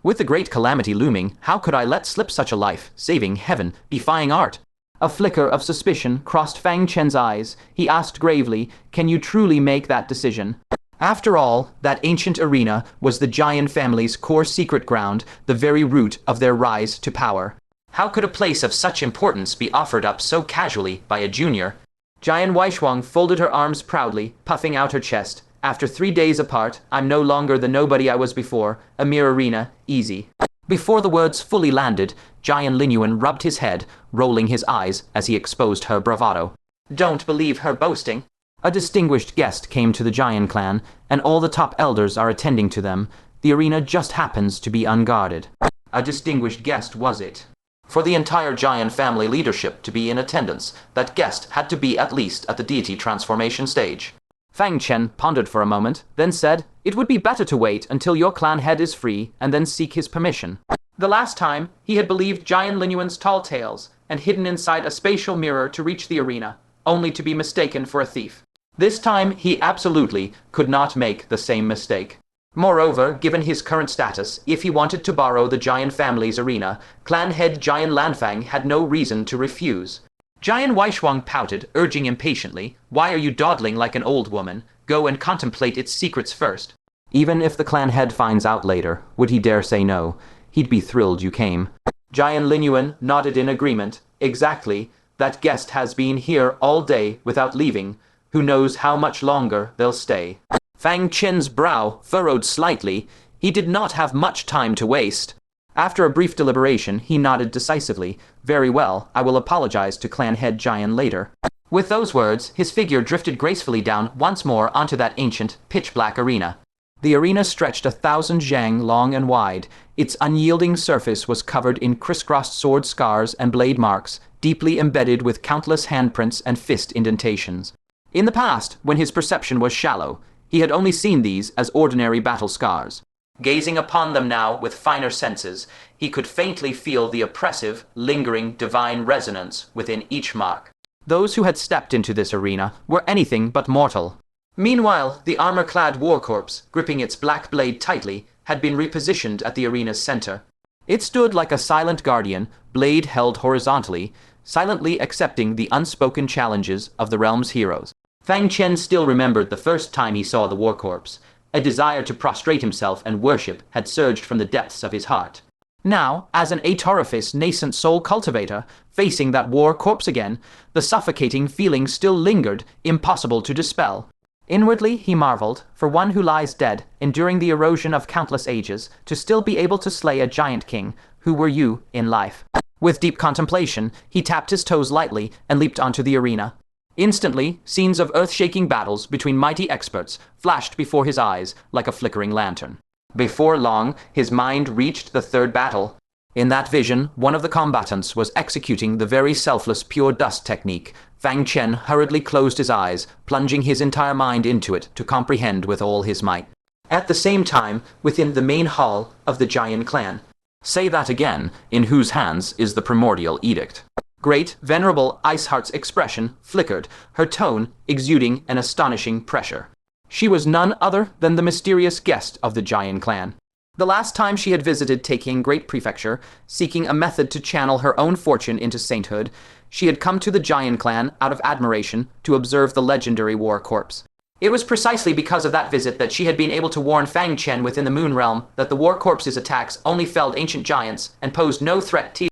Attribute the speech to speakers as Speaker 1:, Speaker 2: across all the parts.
Speaker 1: With the great calamity looming, how could I let slip such a life-saving, heaven-defying art? A flicker of suspicion crossed Fang Chen's eyes. He asked gravely, "Can you truly make that decision?" After all, that ancient arena was the Jian family's core secret ground, the very root of their rise to power. How could a place of such importance be offered up so casually by a junior? Jian Weishuang folded her arms proudly, puffing out her chest. After 3 days apart, I'm no longer the nobody I was before, a mere arena, easy. Before the words fully landed, Jian Linyuan rubbed his head, rolling his eyes as he exposed her bravado. Don't believe her boasting. A distinguished guest came to the Jian clan, and all the top elders are attending to them. The arena just happens to be unguarded. A distinguished guest was it? For the entire Jian family leadership to be in attendance, that guest had to be at least at the deity transformation stage. Fang Chen pondered for a moment, then said, "It would be better to wait until your clan head is free and then seek his permission." The last time, he had believed Jian Linyuan's tall tales and hidden inside a spatial mirror to reach the arena, only to be mistaken for a thief. This time, he absolutely could not make the same mistake. Moreover, given his current status, if he wanted to borrow the Jian family's arena, clan head Jian Lanfang had no reason to refuse. Jian Weishuang pouted, urging impatiently, "Why are you dawdling like an old woman? Go and contemplate its secrets first." Even if the clan head finds out later, would he dare say no? He'd be thrilled you came. Jian Linyuan nodded in agreement. Exactly. That guest has been here all day without leaving. Who knows how much longer they'll stay. Fang Chen's brow furrowed slightly. He did not have much time to waste. After a brief deliberation, he nodded decisively. "Very well, I will apologize to clan head Jian later." With those words, his figure drifted gracefully down once more onto that ancient, pitch-black arena. The arena stretched 1,000 zhang long and wide. Its unyielding surface was covered in crisscrossed sword scars and blade marks, deeply embedded with countless handprints and fist indentations. In the past, when his perception was shallow, he had only seen these as ordinary battle scars. Gazing upon them now with finer senses, he could faintly feel the oppressive, lingering divine resonance within each mark. Those who had stepped into this arena were anything but mortal. Meanwhile, the armor-clad war corpse, gripping its black blade tightly, had been repositioned at the arena's center. It stood like a silent guardian, blade held horizontally, silently accepting the unspoken challenges of the realm's heroes. Fang Chen still remembered the first time he saw the war corpse. A desire to prostrate himself and worship had surged from the depths of his heart. Now, as an Atorifice nascent soul cultivator, facing that war corpse again, the suffocating feeling still lingered, impossible to dispel. Inwardly, he marveled, for one who lies dead, enduring the erosion of countless ages, to still be able to slay a giant king. Who were you in life? With deep contemplation, he tapped his toes lightly and leaped onto the arena. Instantly, scenes of earth-shaking battles between mighty experts flashed before his eyes like a flickering lantern. Before long, his mind reached the third battle. In that vision, one of the combatants was executing the very selfless pure dust technique. Fang Chen hurriedly closed his eyes, plunging his entire mind into it to comprehend with all his might. At the same time, within the main hall of the Jian clan. Say that again, in whose hands is the Primordial Edict? Great, venerable Iceheart's expression flickered, her tone exuding an astonishing pressure. She was none other than the mysterious guest of the Jian clan. The last time she had visited Taking Great Prefecture, seeking a method to channel her own fortune into sainthood, she had come to the Jian clan out of admiration to observe the legendary war corpse. It was precisely because of that visit that she had been able to warn Fang Chen within the Moon Realm that the war corpse's attacks only felled ancient giants and posed no threat to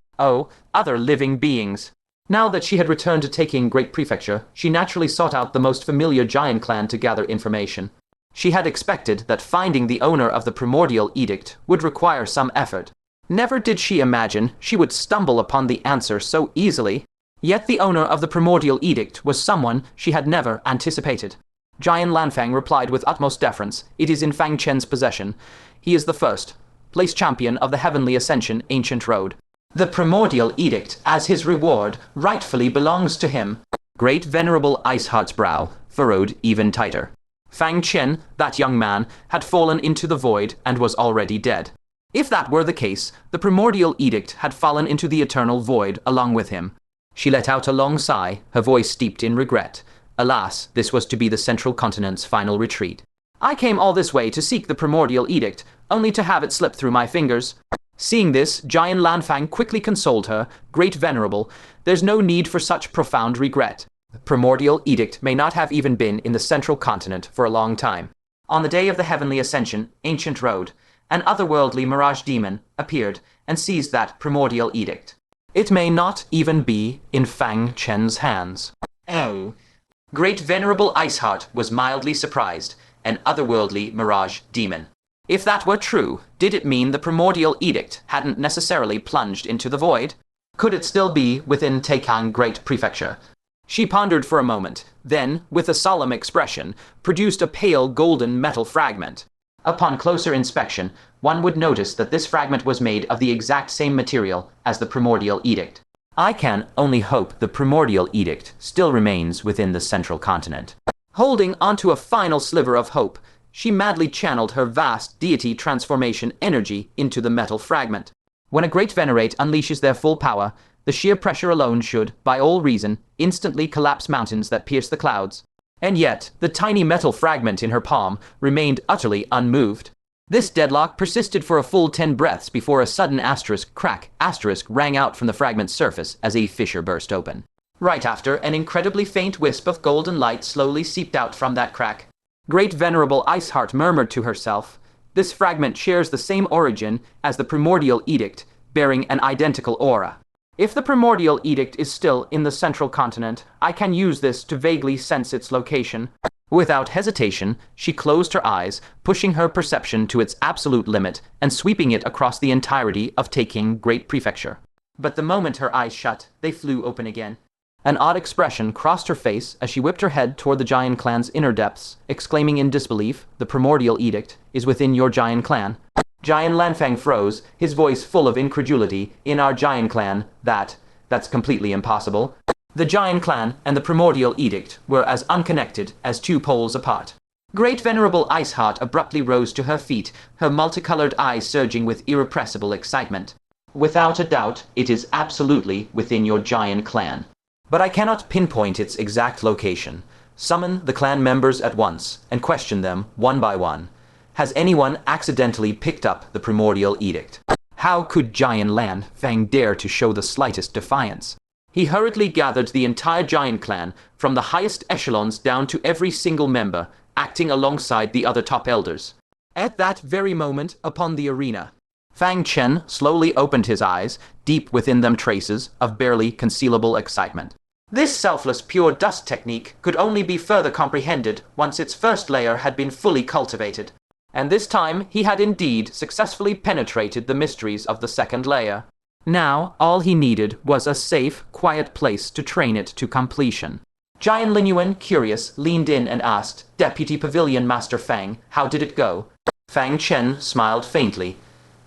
Speaker 1: other living beings. Now that she had returned to Taking Great Prefecture, she naturally sought out the most familiar Jian clan to gather information. She had expected that finding the owner of the Primordial Edict would require some effort. Never did she imagine she would stumble upon the answer so easily. Yet the owner of the Primordial Edict was someone she had never anticipated. Jian Lanfang replied with utmost deference, "It is in Fang Chen's possession. He is the first place champion of the Heavenly Ascension Ancient Road. The Primordial Edict, as his reward, rightfully belongs to him." Great Venerable Iceheart's brow furrowed even tighter. Fang Chen, that young man, had fallen into the void and was already dead. If that were the case, the Primordial Edict had fallen into the eternal void along with him. She let out a long sigh, her voice steeped in regret. Alas, this was to be the Central Continent's final retreat. "I came all this way to seek the Primordial Edict, only to have it slip through my fingers. Seeing this, Giant Lanfang quickly consoled her, Great Venerable, there's no need for such profound regret. The Primordial Edict may not have even been in the central continent for a long time. On the day of the heavenly ascension, Ancient Road, an otherworldly mirage demon appeared and seized that Primordial Edict. It may not even be in Fang Chen's hands. Oh. Great Venerable Iceheart was mildly surprised, an otherworldly mirage demon. If that were true, did it mean the Primordial Edict hadn't necessarily plunged into the void? Could it still be within Taikang Great Prefecture? She pondered for a moment, then, with a solemn expression, produced a pale golden metal fragment. Upon closer inspection, one would notice that this fragment was made of the exact same material as the Primordial Edict. I can only hope the Primordial Edict still remains within the central continent. Holding onto a final sliver of hope, she madly channeled her vast deity transformation energy into the metal fragment. When a great venerate unleashes their full power, the sheer pressure alone should, by all reason, instantly collapse mountains that pierce the clouds. And yet, the tiny metal fragment in her palm remained utterly unmoved. This deadlock persisted for a full 10 breaths before a sudden crack rang out from the fragment's surface as a fissure burst open. Right after, an incredibly faint wisp of golden light slowly seeped out from that crack. Great Venerable Iceheart murmured to herself, this fragment shares the same origin as the Primordial Edict, bearing an identical aura. If the Primordial Edict is still in the central continent, I can use this to vaguely sense its location. Without hesitation, she closed her eyes, pushing her perception to its absolute limit and sweeping it across the entirety of Taking Great Prefecture. But the moment her eyes shut, they flew open again. An odd expression crossed her face as she whipped her head toward the Giant Clan's inner depths, exclaiming in disbelief, the Primordial Edict is within your Giant Clan. Giant Lanfang froze, his voice full of incredulity. In our Giant Clan, that's completely impossible. The Giant Clan and the Primordial Edict were as unconnected as 2 poles apart. Great Venerable Iceheart abruptly rose to her feet, her multicolored eyes surging with irrepressible excitement. Without a doubt, it is absolutely within your Giant Clan. But I cannot pinpoint its exact location. Summon the clan members at once and question them one by one. Has anyone accidentally picked up the Primordial Edict? How could Giant Lanfang dare to show the slightest defiance? He hurriedly gathered the entire Giant Clan, from the highest echelons down to every single member, acting alongside the other top elders. At that very moment, upon the arena, Fang Chen slowly opened his eyes, deep within them traces of barely concealable excitement. This selfless pure dust technique could only be further comprehended once its first layer had been fully cultivated. And this time he had indeed successfully penetrated the mysteries of the second layer. Now, all he needed was a safe, quiet place to train it to completion. Giant Linyuan, curious, leaned in and asked, Deputy Pavilion Master Fang, how did it go? Fang Chen smiled faintly.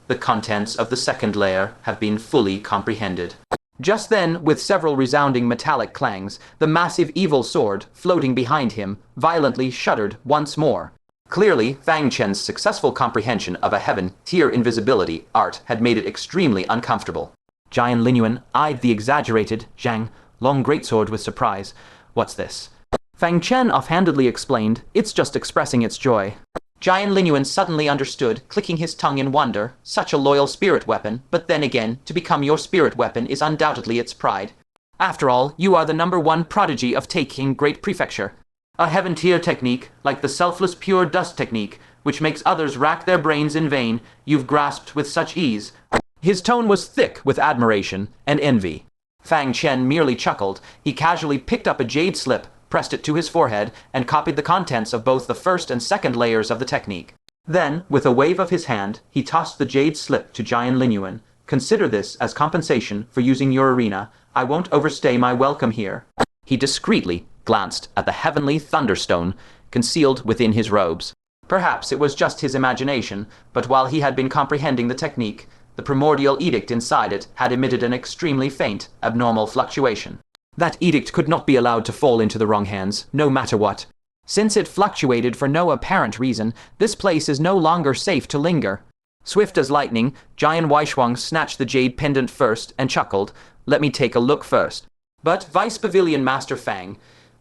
Speaker 1: The contents of the second layer have been fully comprehended. Just then, with several resounding metallic clangs, the massive evil sword, floating behind him, violently shuddered once more. Clearly, Fang Chen's successful comprehension of a heaven-tier invisibility art had made it extremely uncomfortable. Giant Linyuan eyed the exaggerated Zhang long greatsword with surprise. What's this? Fang Chen offhandedly explained, it's just expressing its joy. Giant Linyuan suddenly understood, clicking his tongue in wonder. Such a loyal spirit weapon, but then again, to become your spirit weapon is undoubtedly its pride. After all, you are the #1 prodigy of Taking Great Prefecture. A heaven-tier technique, like the selfless pure dust technique, which makes others rack their brains in vain, you've grasped with such ease. His tone was thick with admiration and envy. Fang Chen merely chuckled. He casually picked up a jade slip, pressed it to his forehead, and copied the contents of both the first and second layers of the technique. Then, with a wave of his hand, he tossed the jade slip to Giant Linyuan. Consider this as compensation for using your arena. I won't overstay my welcome here. He discreetly glanced at the heavenly thunderstone concealed within his robes. Perhaps it was just his imagination, but while he had been comprehending the technique, the Primordial Edict inside it had emitted an extremely faint, abnormal fluctuation. That edict could not be allowed to fall into the wrong hands, no matter what. Since it fluctuated for no apparent reason, this place is no longer safe to linger. Swift as lightning, Giant Weishuang snatched the jade pendant first and chuckled, "Let me take a look first." But Vice Pavilion Master Fang,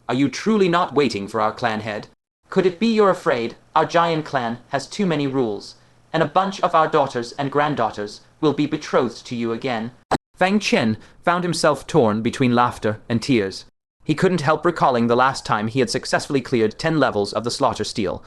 Speaker 1: are you truly not waiting for our clan head? Could it be you're afraid our Giant Clan has too many rules, and a bunch of our daughters and granddaughters will be betrothed to you again." Fang Chen found himself torn between laughter and tears. He couldn't help recalling the last time he had successfully cleared 10 levels of the Slaughter Steel,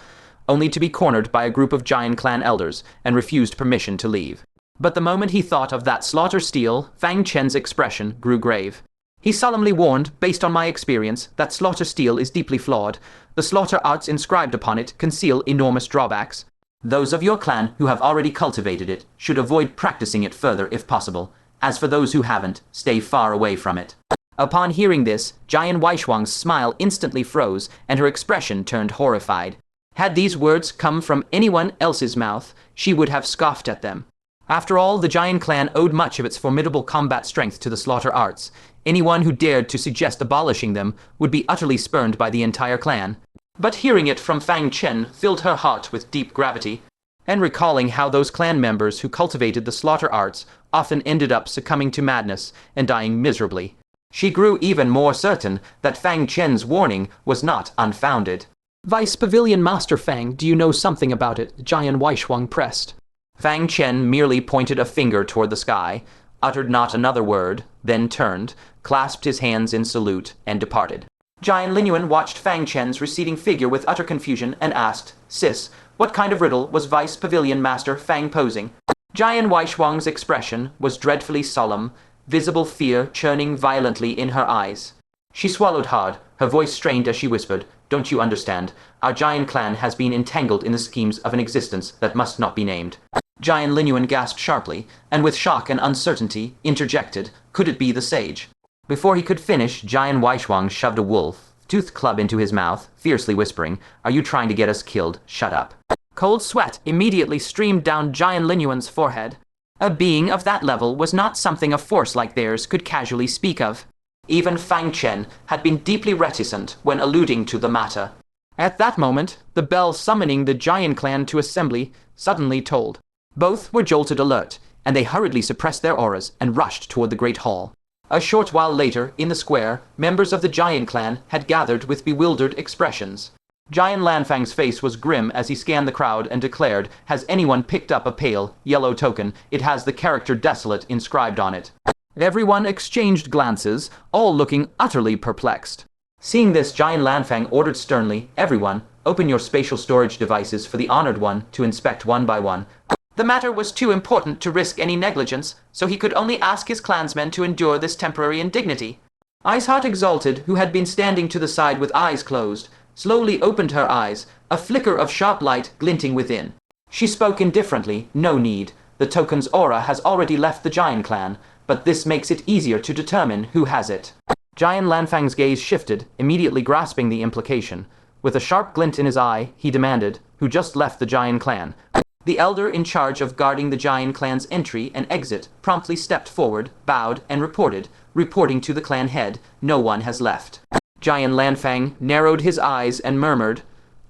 Speaker 1: only to be cornered by a group of giant clan elders and refused permission to leave. But the moment he thought of that Slaughter Steel, Fang Chen's expression grew grave. He solemnly warned, based on my experience, that Slaughter Steel is deeply flawed. The slaughter arts inscribed upon it conceal enormous drawbacks. Those of your clan who have already cultivated it should avoid practicing it further if possible. As for those who haven't, stay far away from it. Upon hearing this, Jian Weishuang's smile instantly froze, and her expression turned horrified. Had these words come from anyone else's mouth, she would have scoffed at them. After all, the Giant Clan owed much of its formidable combat strength to the slaughter arts. Anyone who dared to suggest abolishing them would be utterly spurned by the entire clan. But hearing it from Fang Chen filled her heart with deep gravity, and recalling how those clan members who cultivated the slaughter arts often ended up succumbing to madness and dying miserably, she grew even more certain that Fang Chen's warning was not unfounded.
Speaker 2: "Vice Pavilion Master Fang, do you know something about it?" Jian Weishuang pressed.
Speaker 1: Fang Chen merely pointed a finger toward the sky, uttered not another word, then turned, clasped his hands in salute, and departed. Jian Linyuan watched Fang Chen's receding figure with utter confusion and asked, "Sis, what kind of riddle was Vice Pavilion Master Fang posing?" Jian Weishuang's expression was dreadfully solemn, visible fear churning violently in her eyes. She swallowed hard, her voice strained as she whispered, "Don't you understand? Our giant clan has been entangled in the schemes of an existence that must not be named." Jian Linyuan gasped sharply, and with shock and uncertainty, interjected, "Could it be the sage?" Before he could finish, Jian Weishuang shoved a wolf-toothed club into his mouth, fiercely whispering, "Are you trying to get us killed? Shut up." Cold sweat immediately streamed down Jian Linyuan's forehead. A being of that level was not something a force like theirs could casually speak of. Even Fang Chen had been deeply reticent when alluding to the matter. At that moment, the bell summoning the Giant Clan to assembly suddenly tolled. Both were jolted alert, and they hurriedly suppressed their auras and rushed toward the great hall. A short while later, in the square, members of the Giant Clan had gathered with bewildered expressions. Jian Lanfang's face was grim as he scanned the crowd and declared, "Has anyone picked up a pale, yellow token? It has the character Desolate inscribed on it." Everyone exchanged glances, all looking utterly perplexed. Seeing this, Jian Lanfang ordered sternly, "Everyone, open your spatial storage devices for the honored one to inspect one by one." The matter was too important to risk any negligence, so he could only ask his clansmen to endure this temporary indignity. Iceheart Exalted, who had been standing to the side with eyes closed, slowly opened her eyes, a flicker of sharp light glinting within. She spoke indifferently, "No need. The token's aura has already left the Giant Clan, but this makes it easier to determine who has it." Jian Lanfang's gaze shifted, immediately grasping the implication. With a sharp glint in his eye, he demanded, "Who just left the Giant Clan?" The elder in charge of guarding the Giant Clan's entry and exit promptly stepped forward, bowed, and reporting to the clan head, "No one has left." Jian Lanfang narrowed his eyes and murmured,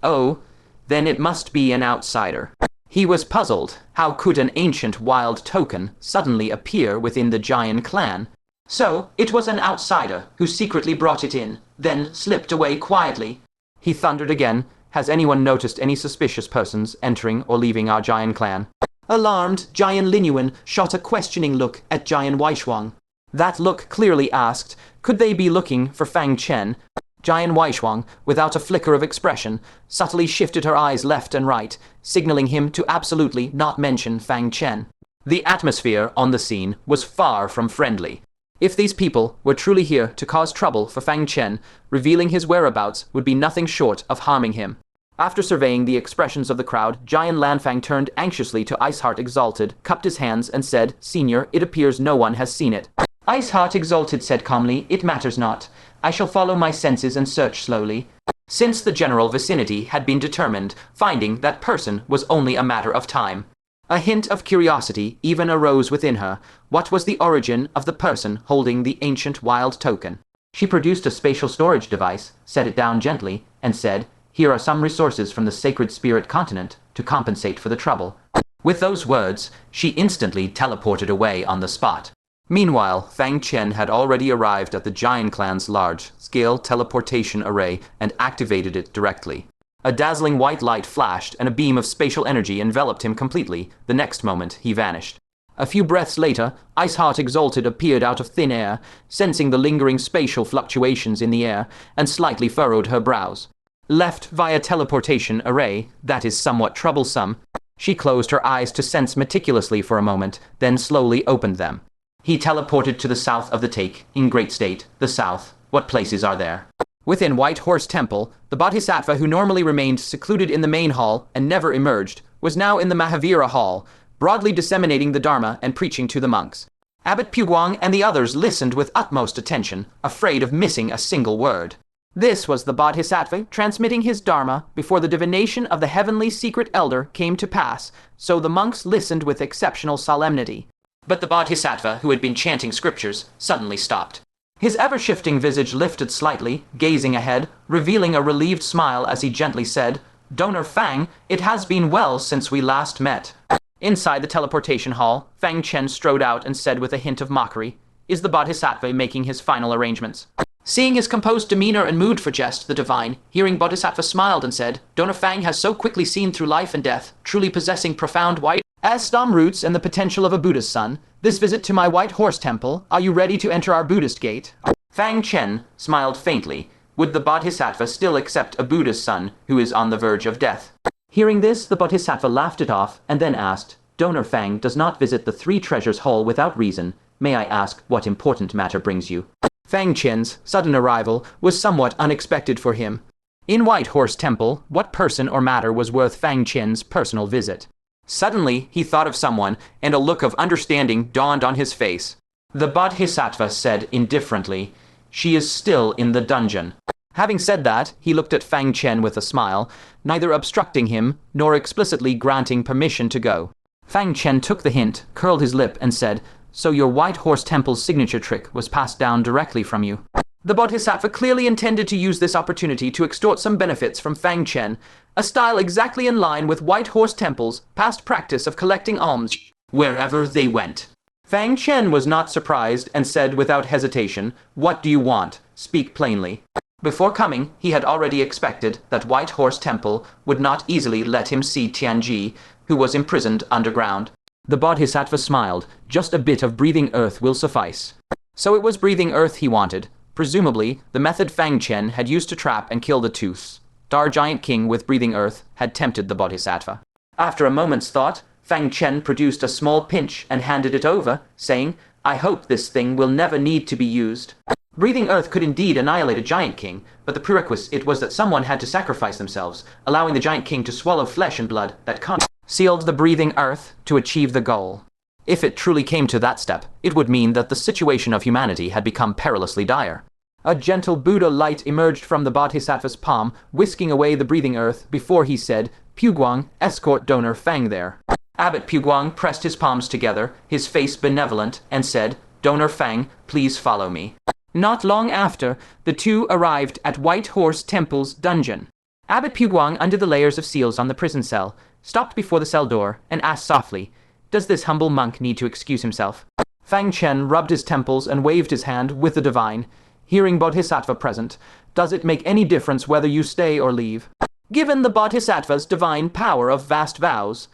Speaker 1: "Oh, then it must be an outsider." He was puzzled. How could an ancient wild token suddenly appear within the Giant Clan? So, it was an outsider who secretly brought it in, then slipped away quietly. He thundered again, "Has anyone noticed any suspicious persons entering or leaving our Giant Clan?" Alarmed, Jian Linyuan shot a questioning look at Jian Weishuang. That look clearly asked, could they be looking for Fang Chen? Jian Weishuang, without a flicker of expression, subtly shifted her eyes left and right, signaling him to absolutely not mention Fang Chen. The atmosphere on the scene was far from friendly. If these people were truly here to cause trouble for Fang Chen, revealing his whereabouts would be nothing short of harming him. After surveying the expressions of the crowd, Jian Lanfang turned anxiously to Iceheart Exalted, cupped his hands, and said, "Senior, it appears no one has seen it." Iceheart Exalted said calmly, "It matters not. I shall follow my senses and search slowly." Since the general vicinity had been determined, finding that person was only a matter of time. A hint of curiosity even arose within her. What was the origin of the person holding the ancient wild token? She produced a spatial storage device, set it down gently, and said, "Here are some resources from the sacred spirit continent to compensate for the trouble." With those words, she instantly teleported away on the spot. Meanwhile, Fang Chen had already arrived at the Giant Clan's large-scale teleportation array and activated it directly. A dazzling white light flashed, and a beam of spatial energy enveloped him completely. The next moment, he vanished. A few breaths later, Iceheart Exalted appeared out of thin air, sensing the lingering spatial fluctuations in the air, and slightly furrowed her brows. Left via teleportation array, that is somewhat troublesome. She closed her eyes to sense meticulously for a moment, then slowly opened them. He teleported to the south of the take, in great state. The south. What places are there? Within White Horse Temple, the Bodhisattva who normally remained secluded in the main hall and never emerged, was now in the Mahavira Hall, broadly disseminating the Dharma and preaching to the monks. Abbot Puguang and the others listened with utmost attention, afraid of missing a single word. This was the Bodhisattva transmitting his Dharma before the divination of the heavenly secret elder came to pass, so the monks listened with exceptional solemnity. But the Bodhisattva, who had been chanting scriptures, suddenly stopped. His ever-shifting visage lifted slightly, gazing ahead, revealing a relieved smile as he gently said, "Donor Fang, it has been well since we last met." Inside the teleportation hall, Fang Chen strode out and said with a hint of mockery, "Is the Bodhisattva making his final arrangements?" Seeing his composed demeanor and mood for jest, the divine, hearing Bodhisattva smiled and said, "Donor Fang has so quickly seen through life and death, truly possessing profound white Asdam roots and the potential of a Buddha's son. This visit to my White Horse Temple, are you ready to enter our Buddhist gate?" Fang Chen smiled faintly. Would the Bodhisattva still accept a Buddha's son who is on the verge of death? Hearing this, the Bodhisattva laughed it off and then asked, "Donor Fang does not visit the Three Treasures Hall without reason. May I ask what important matter brings you?" Fang Chen's sudden arrival was somewhat unexpected for him. In White Horse Temple, what person or matter was worth Fang Chen's personal visit? Suddenly, he thought of someone, and a look of understanding dawned on his face. The Bodhisattva said indifferently, "She is still in the dungeon." Having said that, he looked at Fang Chen with a smile, neither obstructing him nor explicitly granting permission to go. Fang Chen took the hint, curled his lip, and said, "So your White Horse Temple's signature trick was passed down directly from you." The Bodhisattva clearly intended to use this opportunity to extort some benefits from Fang Chen, a style exactly in line with White Horse Temple's past practice of collecting alms wherever they went. Fang Chen was not surprised and said without hesitation, "What do you want? Speak plainly." Before coming, he had already expected that White Horse Temple would not easily let him see Tianji, who was imprisoned underground. The Bodhisattva smiled. Just a bit of breathing earth will suffice. So it was breathing earth he wanted. Presumably, the method Fang Chen had used to trap and kill the Tooths. Dar Giant King with breathing earth had tempted the Bodhisattva. After a moment's thought, Fang Chen produced a small pinch and handed it over, saying, "I hope this thing will never need to be used." Breathing earth could indeed annihilate a Giant King, but the prerequisite was that someone had to sacrifice themselves, allowing the Giant King to swallow flesh and blood that sealed the breathing earth to achieve the goal. If it truly came to that step, it would mean that the situation of humanity had become perilously dire. A gentle Buddha light emerged from the Bodhisattva's palm, whisking away the breathing earth before he said, "Puguang, escort Donor Fang there." Abbot Puguang pressed his palms together, his face benevolent, and said, "Donor Fang, please follow me." Not long after, the two arrived at White Horse Temple's dungeon. Abbot Puguang undid the layers of seals on the prison cell, stopped before the cell door, and asked softly, "Does this humble monk need to excuse himself?" Fang Chen rubbed his temples and waved his hand with the divine. Hearing Bodhisattva present, "Does it make any difference whether you stay or leave?" Given the Bodhisattva's divine power of vast vows,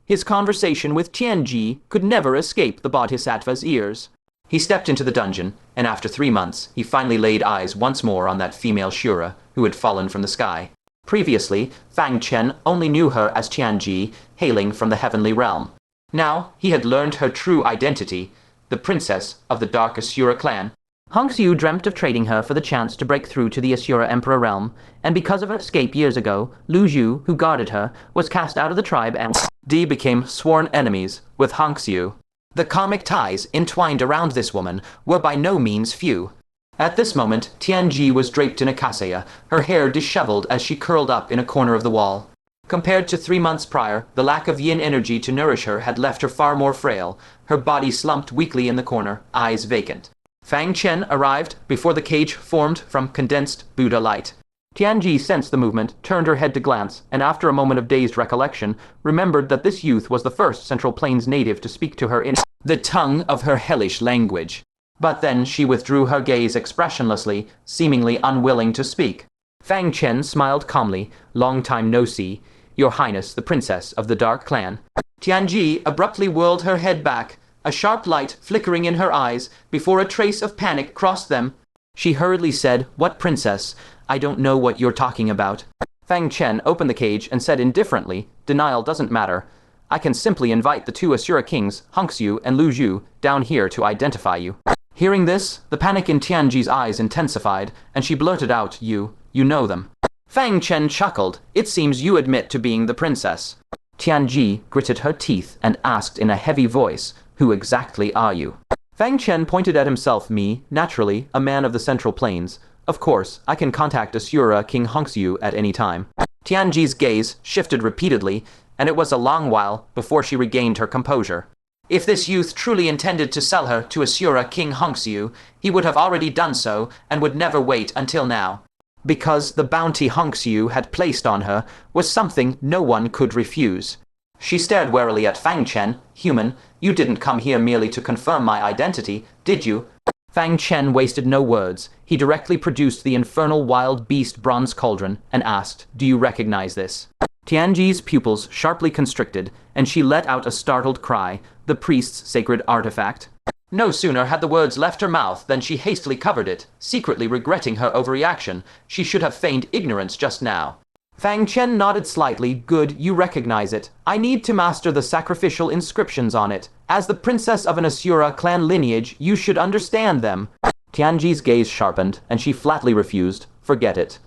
Speaker 1: his conversation with Tianji could never escape the Bodhisattva's ears. He stepped into the dungeon, and after 3 months, he finally laid eyes once more on that female Shura who had fallen from the sky. Previously, Fang Chen only knew her as Tianji, hailing from the heavenly realm. Now, he had learned her true identity, the princess of the Dark Asura clan. Hong Xiu dreamt of trading her for the chance to break through to the Asura Emperor realm, and because of her escape years ago, Lu Zhu, who guarded her, was cast out of the tribe and became sworn enemies with Hong Xiu. The karmic ties entwined around this woman were by no means few. At this moment, Tianji was draped in a kaseya, her hair disheveled as she curled up in a corner of the wall. Compared to 3 months prior, the lack of yin energy to nourish her had left her far more frail, her body slumped weakly in the corner, eyes vacant. Fang Chen arrived before the cage formed from condensed Buddha light. Tianji sensed the movement, turned her head to glance, and after a moment of dazed recollection, remembered that this youth was the first Central Plains native to speak to her in the tongue of her hellish language. But then she withdrew her gaze expressionlessly, seemingly unwilling to speak. Fang Chen smiled calmly. Long time no see. Your Highness, the princess of the Dark Clan. Tianji abruptly whirled her head back, a sharp light flickering in her eyes before a trace of panic crossed them. She hurriedly said, "What princess? I don't know what you're talking about." Fang Chen opened the cage and said indifferently, "Denial doesn't matter. I can simply invite the two Asura kings, Hongxiu and Lu Zhu, down here to identify you." Hearing this, the panic in Tianji's eyes intensified, and she blurted out, You know them." Fang Chen chuckled. "It seems you admit to being the princess." Tianji gritted her teeth and asked in a heavy voice, "Who exactly are you?" Fang Chen pointed at himself. "Me, naturally, a man of the Central Plains. Of course, I can contact Asura King Hongxiu at any time." Tianji's gaze shifted repeatedly, and it was a long while before she regained her composure. If this youth truly intended to sell her to Asura King Hongxiu, he would have already done so and would never wait until now. Because the bounty Hongxiu had placed on her was something no one could refuse. She stared warily at Fang Chen. "Human, you didn't come here merely to confirm my identity, did you?" Fang Chen wasted no words. He directly produced the infernal wild beast bronze cauldron and asked, "Do you recognize this?" Tianji's pupils sharply constricted, and she let out a startled cry, the priest's sacred artifact. No sooner had the words left her mouth than she hastily covered it, secretly regretting her overreaction. She should have feigned ignorance just now. Fang Chen nodded slightly. "Good, you recognize it. I need to master the sacrificial inscriptions on it. As the princess of an Asura clan lineage, you should understand them." Tianji's gaze sharpened, and she flatly refused. "Forget it.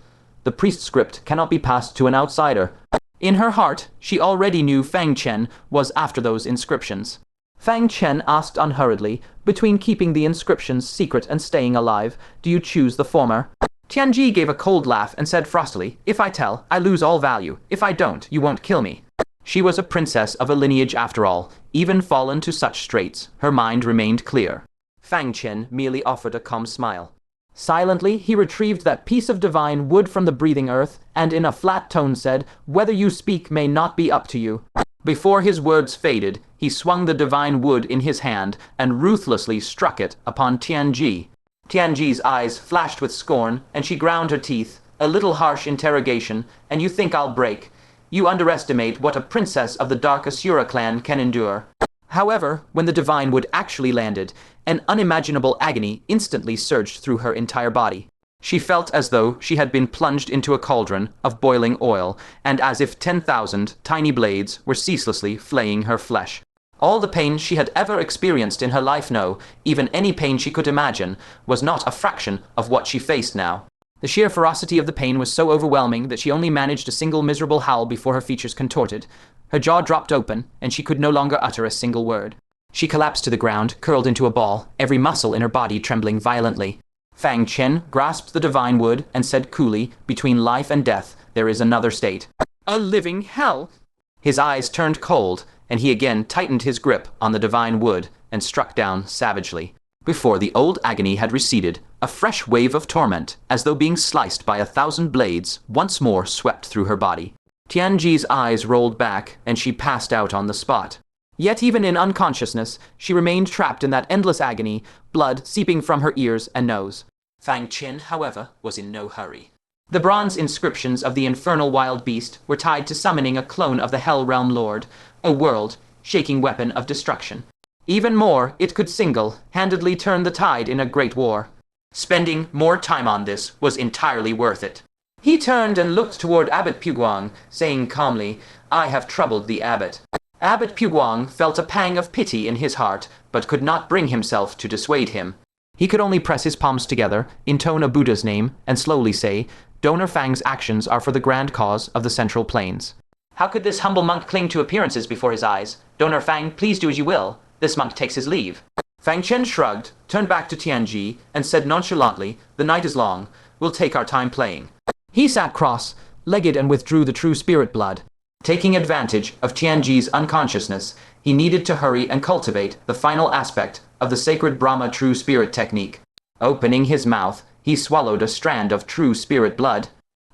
Speaker 1: The priest script cannot be passed to an outsider." In her heart, she already knew Fang Chen was after those inscriptions. Fang Chen asked unhurriedly, "Between keeping the inscriptions secret and staying alive, do you choose the former?" Tianji gave a cold laugh and said frostily, "If I tell, I lose all value. If I don't, you won't kill me." She was a princess of a lineage after all. Even fallen to such straits, her mind remained clear. Fang Chen merely offered a calm smile. Silently, he retrieved that piece of divine wood from the breathing earth, and in a flat tone said, "Whether you speak may not be up to you." Before his words faded, he swung the divine wood in his hand and ruthlessly struck it upon Tianji. Tianji's eyes flashed with scorn, and she ground her teeth. "A little harsh interrogation, and you think I'll break. You underestimate what a princess of the Dark Asura clan can endure." However, when the divine wood actually landed, an unimaginable agony instantly surged through her entire body. She felt as though she had been plunged into a cauldron of boiling oil, and as if 10,000 tiny blades were ceaselessly flaying her flesh. All the pain she had ever experienced in her life, no, even any pain she could imagine, was not a fraction of what she faced now. The sheer ferocity of the pain was so overwhelming that she only managed a single miserable howl before her features contorted. Her jaw dropped open, and she could no longer utter a single word. She collapsed to the ground, curled into a ball, every muscle in her body trembling violently. Fang Chen grasped the divine wood and said coolly, "Between life and death, there is another state." "A living hell!" His eyes turned cold, and he again tightened his grip on the divine wood and struck down savagely. Before the old agony had receded, a fresh wave of torment, as though being sliced by 1,000 blades, once more swept through her body. Tianji's eyes rolled back, and she passed out on the spot. Yet even in unconsciousness, she remained trapped in that endless agony, blood seeping from her ears and nose. Fang Chen, however, was in no hurry. The bronze inscriptions of the infernal wild beast were tied to summoning a clone of the Hell Realm Lord, a world-shaking weapon of destruction. Even more, it could single-handedly turn the tide in a great war. Spending more time on this was entirely worth it. He turned and looked toward Abbot Puguang, saying calmly, "I have troubled the abbot." Abbot Puguang felt a pang of pity in his heart, but could not bring himself to dissuade him. He could only press his palms together, intone a Buddha's name, and slowly say, "Donor Fang's actions are for the grand cause of the Central Plains." How could this humble monk cling to appearances before his eyes? "Donor Fang, please do as you will." This monk takes his leave. Fang Chen shrugged, turned back to Tianji, and said nonchalantly, "The night is long. We'll take our time playing." He sat cross-legged and withdrew the true spirit blood. Taking advantage of Tianji's unconsciousness, he needed to hurry and cultivate the final aspect of the sacred Brahma true spirit technique. Opening his mouth, he swallowed a strand of true spirit blood.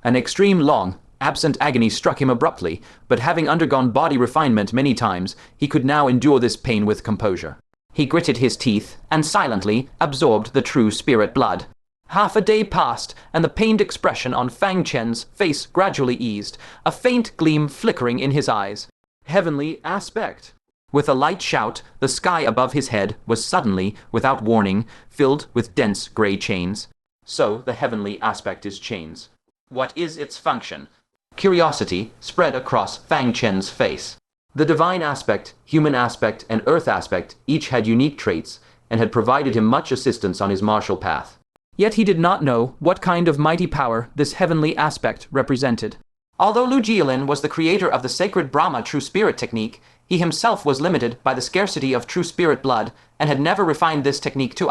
Speaker 1: An extreme long, absent agony struck him abruptly, but having undergone body refinement many times, he could now endure this pain with composure. He gritted his teeth and silently absorbed the true spirit blood. Half a day passed, and the pained expression on Fang Chen's face gradually eased, a faint gleam flickering in his eyes. Heavenly aspect. With a light shout, the sky above his head was suddenly, without warning, filled with dense gray chains. So the heavenly aspect is chains. What is its function? Curiosity spread across Fang Chen's face. The divine aspect, human aspect, and earth aspect each had unique traits, and had provided him much assistance on his martial path. Yet he did not know what kind of mighty power this heavenly aspect represented. Although Lu Jialin was the creator of the sacred Brahma True Spirit technique, he himself was limited by the scarcity of True Spirit blood, and had never refined this technique to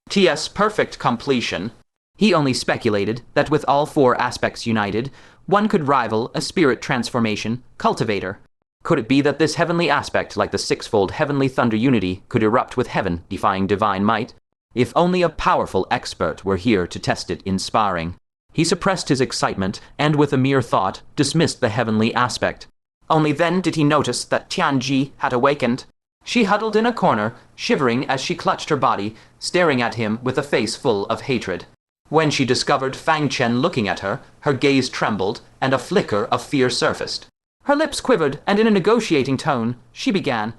Speaker 1: its perfect completion. He only speculated that with all four aspects united, one could rival a spirit transformation cultivator. Could it be that this heavenly aspect, like the sixfold heavenly thunder unity, could erupt with heaven-defying divine might? If only a powerful expert were here to test it in sparring. He suppressed his excitement, and with a mere thought, dismissed the heavenly aspect. Only then did he notice that Tianji had awakened. She huddled in a corner, shivering as she clutched her body, staring at him with a face full of hatred. When she discovered Fang Chen looking at her, her gaze trembled, and a flicker of fear surfaced. Her lips quivered, and in a negotiating tone, she began,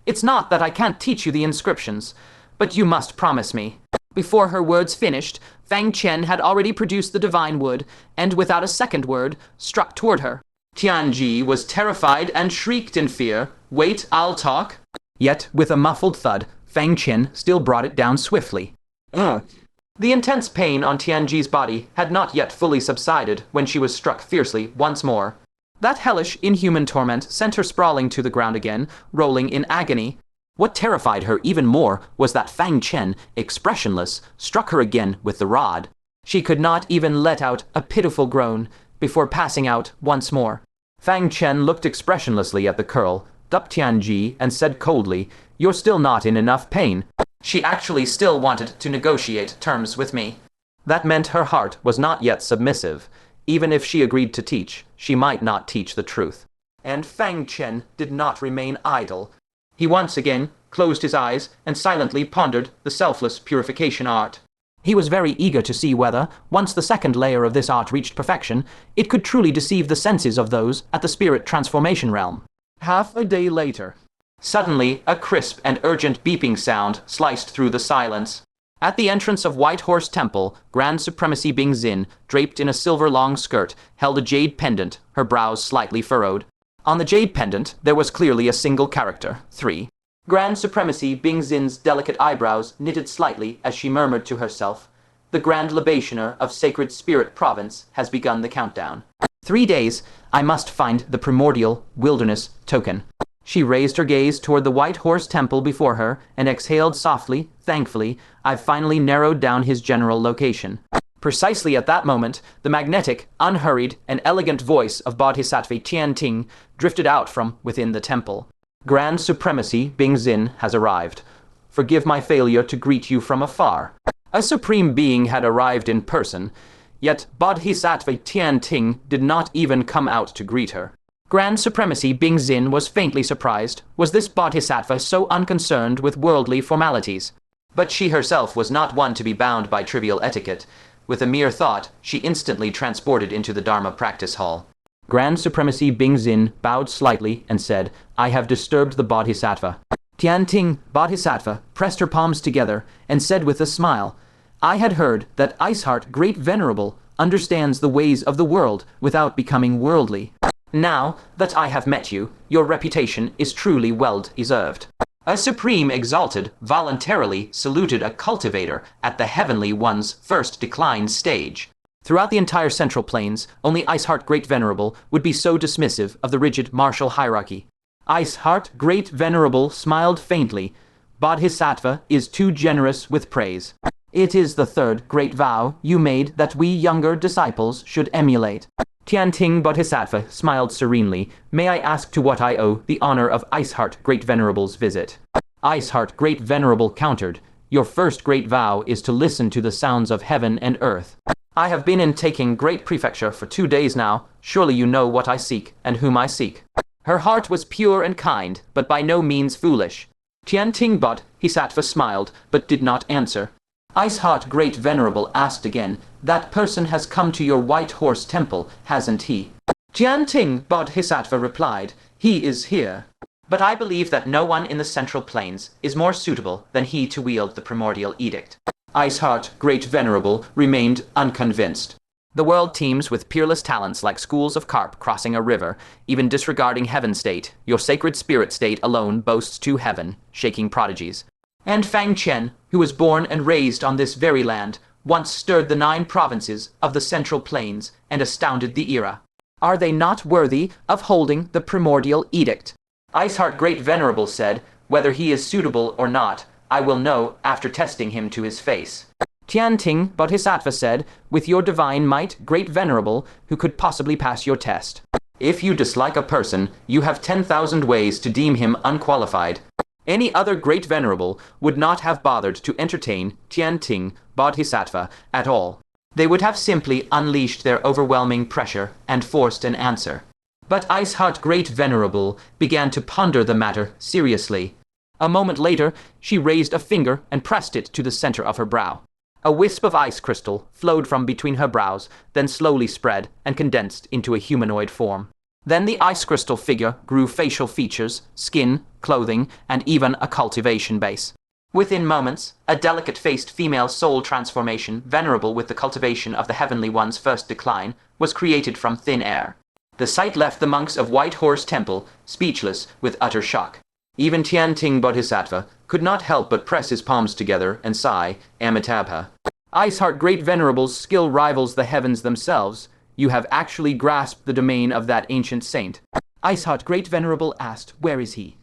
Speaker 1: "It's not that I can't teach you the inscriptions, but you must promise me." Before her words finished, Fang Chen had already produced the divine wood, and without a second word, struck toward her. Tianji was terrified and shrieked in fear. "Wait, I'll talk." Yet, with a muffled thud, Fang Chen still brought it down swiftly. The intense pain on Tianji's body had not yet fully subsided when she was struck fiercely once more. That hellish, inhuman torment sent her sprawling to the ground again, rolling in agony. What terrified her even more was that Fang Chen, expressionless, struck her again with the rod. She could not even let out a pitiful groan before passing out once more. Fang Chen looked expressionlessly at the curl, ducked Tianji, and said coldly, "You're still not in enough pain." She actually still wanted to negotiate terms with me. That meant her heart was not yet submissive. Even if she agreed to teach, she might not teach the truth. And Fang Chen did not remain idle. He once again closed his eyes and silently pondered the selfless purification art. He was very eager to see whether, once the second layer of this art reached perfection, it could truly deceive the senses of those at the spirit transformation realm. Half a day later. Suddenly, a crisp and urgent beeping sound sliced through the silence. At the entrance of White Horse Temple, Grand Supremacy Bing Xin, draped in a silver long skirt, held a jade pendant, her brows slightly furrowed. On the jade pendant, there was clearly a single character, 3. Grand Supremacy Bing Xin's delicate eyebrows knitted slightly as she murmured to herself, "The Grand Libationer of Sacred Spirit Province has begun the countdown. 3 days, I must find the Primordial Wilderness token." She raised her gaze toward the White Horse Temple before her and exhaled softly, thankfully, "I've finally narrowed down his general location." Precisely at that moment, the magnetic, unhurried, and elegant voice of Bodhisattva Tianting drifted out from within the temple. "Grand Supremacy Bing Xin has arrived. Forgive my failure to greet you from afar." A supreme being had arrived in person, yet Bodhisattva Tianting did not even come out to greet her. Grand Supremacy Bing Xin was faintly surprised. Was this Bodhisattva so unconcerned with worldly formalities? But she herself was not one to be bound by trivial etiquette. With a mere thought, she instantly transported into the Dharma practice hall. Grand Supremacy Bing Xin bowed slightly and said, "I have disturbed the Bodhisattva." Tianting, Bodhisattva, pressed her palms together and said with a smile, "I had heard that Iceheart Great Venerable understands the ways of the world without becoming worldly. Now that I have met you, your reputation is truly well deserved." A supreme exalted voluntarily saluted a cultivator at the Heavenly One's first decline stage. Throughout the entire Central Plains, only Iceheart Great Venerable would be so dismissive of the rigid martial hierarchy. Iceheart Great Venerable smiled faintly. "Bodhisattva is too generous with praise. It is the third great vow you made that we younger disciples should emulate." Tianting Bodhisattva smiled serenely. "May I ask to what I owe the honor of Iceheart Great Venerable's visit?" Iceheart Great Venerable countered, "Your first great vow is to listen to the sounds of heaven and earth. I have been in taking great prefecture for 2 days now. Surely you know what I seek and whom I seek." Her heart was pure and kind, but by no means foolish. Tianting Bodhisattva smiled, but did not answer. Iceheart Great Venerable asked again. That person has come to your White Horse Temple, hasn't he? Tianting Bodhisattva replied. He is here. But I believe that no one in the Central Plains is more suitable than he to wield the Primordial Edict. Iceheart Great Venerable remained unconvinced. The world teems with peerless talents like schools of carp crossing a river, even disregarding heaven state. Your sacred spirit state alone boasts to heaven, shaking prodigies. And Fang Chen, who was born and raised on this very land, once stirred the 9 provinces of the Central Plains and astounded the era. Are they not worthy of holding the Primordial Edict? Iceheart Great Venerable said, whether he is suitable or not, I will know after testing him to his face. Tianting Bodhisattva said, with your divine might, Great Venerable, who could possibly pass your test? If you dislike a person, you have 10,000 ways to deem him unqualified. Any other Great Venerable would not have bothered to entertain Tianting Bodhisattva at all. They would have simply unleashed their overwhelming pressure and forced an answer. But Iceheart Great Venerable began to ponder the matter seriously. A moment later, she raised a finger and pressed it to the center of her brow. A wisp of ice crystal flowed from between her brows, then slowly spread and condensed into a humanoid form. Then the ice crystal figure grew facial features, skin, clothing, and even a cultivation base. Within moments, a delicate-faced female soul transformation, venerable with the cultivation of the Heavenly One's first decline, was created from thin air. The sight left the monks of White Horse Temple speechless with utter shock. Even Tianting Bodhisattva could not help but press his palms together and sigh, Amitabha. Iceheart Great Venerable's skill rivals the heavens themselves. You have actually grasped the domain of that ancient saint. Iceheart Great Venerable asked, where is he?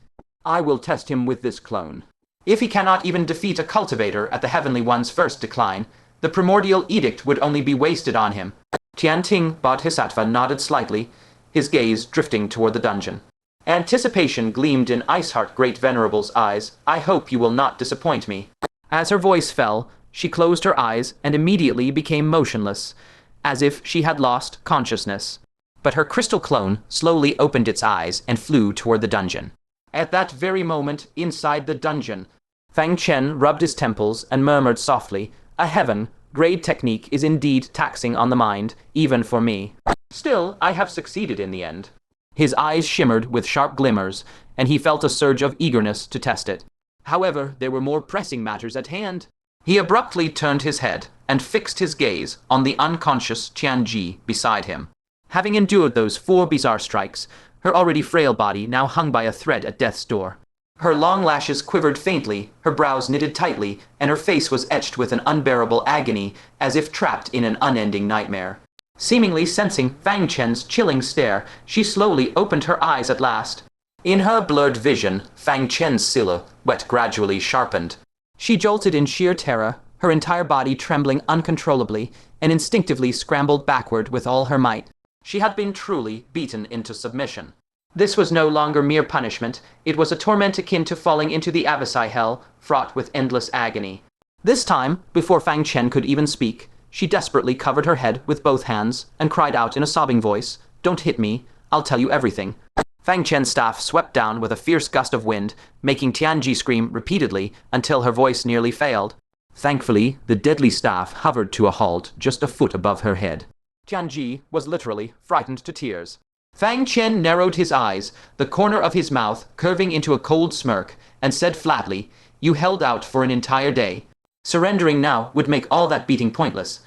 Speaker 1: I will test him with this clone. If he cannot even defeat a cultivator at the Heavenly One's first decline, the Primordial Edict would only be wasted on him. Tianting Bodhisattva nodded slightly, his gaze drifting toward the dungeon. Anticipation gleamed in Iceheart Great Venerable's eyes. I hope you will not disappoint me. As her voice fell, she closed her eyes and immediately became motionless, as if she had lost consciousness. But her crystal clone slowly opened its eyes and flew toward the dungeon. At that very moment, inside the dungeon, Fang Chen rubbed his temples and murmured softly, a heaven-grade technique is indeed taxing on the mind, even for me. Still, I have succeeded in the end. His eyes shimmered with sharp glimmers, and he felt a surge of eagerness to test it. However, there were more pressing matters at hand. He abruptly turned his head and fixed his gaze on the unconscious Tianji beside him. Having endured those 4 bizarre strikes, her already frail body now hung by a thread at death's door. Her long lashes quivered faintly, her brows knitted tightly, and her face was etched with an unbearable agony, as if trapped in an unending nightmare. Seemingly sensing Fang Chen's chilling stare, she slowly opened her eyes at last. In her blurred vision, Fang Chen's silhouette gradually sharpened. She jolted in sheer terror, her entire body trembling uncontrollably, and instinctively scrambled backward with all her might. She had been truly beaten into submission. This was no longer mere punishment, it was a torment akin to falling into the Avasai hell, fraught with endless agony. This time, before Fang Chen could even speak, she desperately covered her head with both hands and cried out in a sobbing voice, "Don't hit me, I'll tell you everything." Fang Chen's staff swept down with a fierce gust of wind, making Tianji scream repeatedly until her voice nearly failed. Thankfully, the deadly staff hovered to a halt just a foot above her head. Tianji was literally frightened to tears. Fang Chen narrowed his eyes, the corner of his mouth curving into a cold smirk, and said flatly, "You held out for an entire day. Surrendering now would make all that beating pointless.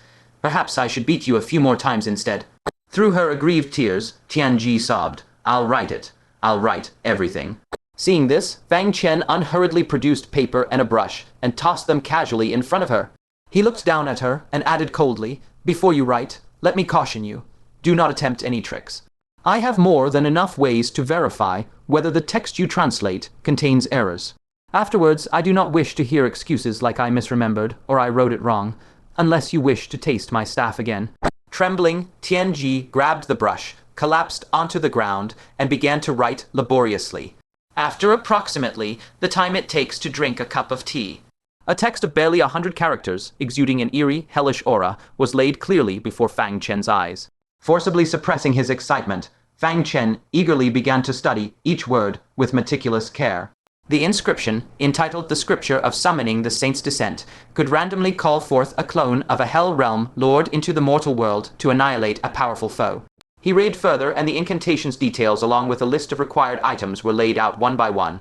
Speaker 1: Perhaps I should beat you a few more times instead." Through her aggrieved tears, Tianji sobbed, "I'll write it. I'll write everything." Seeing this, Fang Chen unhurriedly produced paper and a brush and tossed them casually in front of her. He looked down at her and added coldly, "Before you write, let me caution you. Do not attempt any tricks. I have more than enough ways to verify whether the text you translate contains errors. Afterwards, I do not wish to hear excuses like I misremembered or I wrote it wrong, unless you wish to taste my staff again." Trembling, Tianji grabbed the brush, collapsed onto the ground, and began to write laboriously. After approximately the time it takes to drink a cup of tea. A text of barely 100 characters, exuding an eerie, hellish aura, was laid clearly before Fang Chen's eyes. Forcibly suppressing his excitement, Fang Chen eagerly began to study each word with meticulous care. The inscription, entitled The Scripture of Summoning the Saint's Descent, could randomly call forth a clone of a hell realm lord into the mortal world to annihilate a powerful foe. He read further, and the incantation's details along with a list of required items were laid out one by one.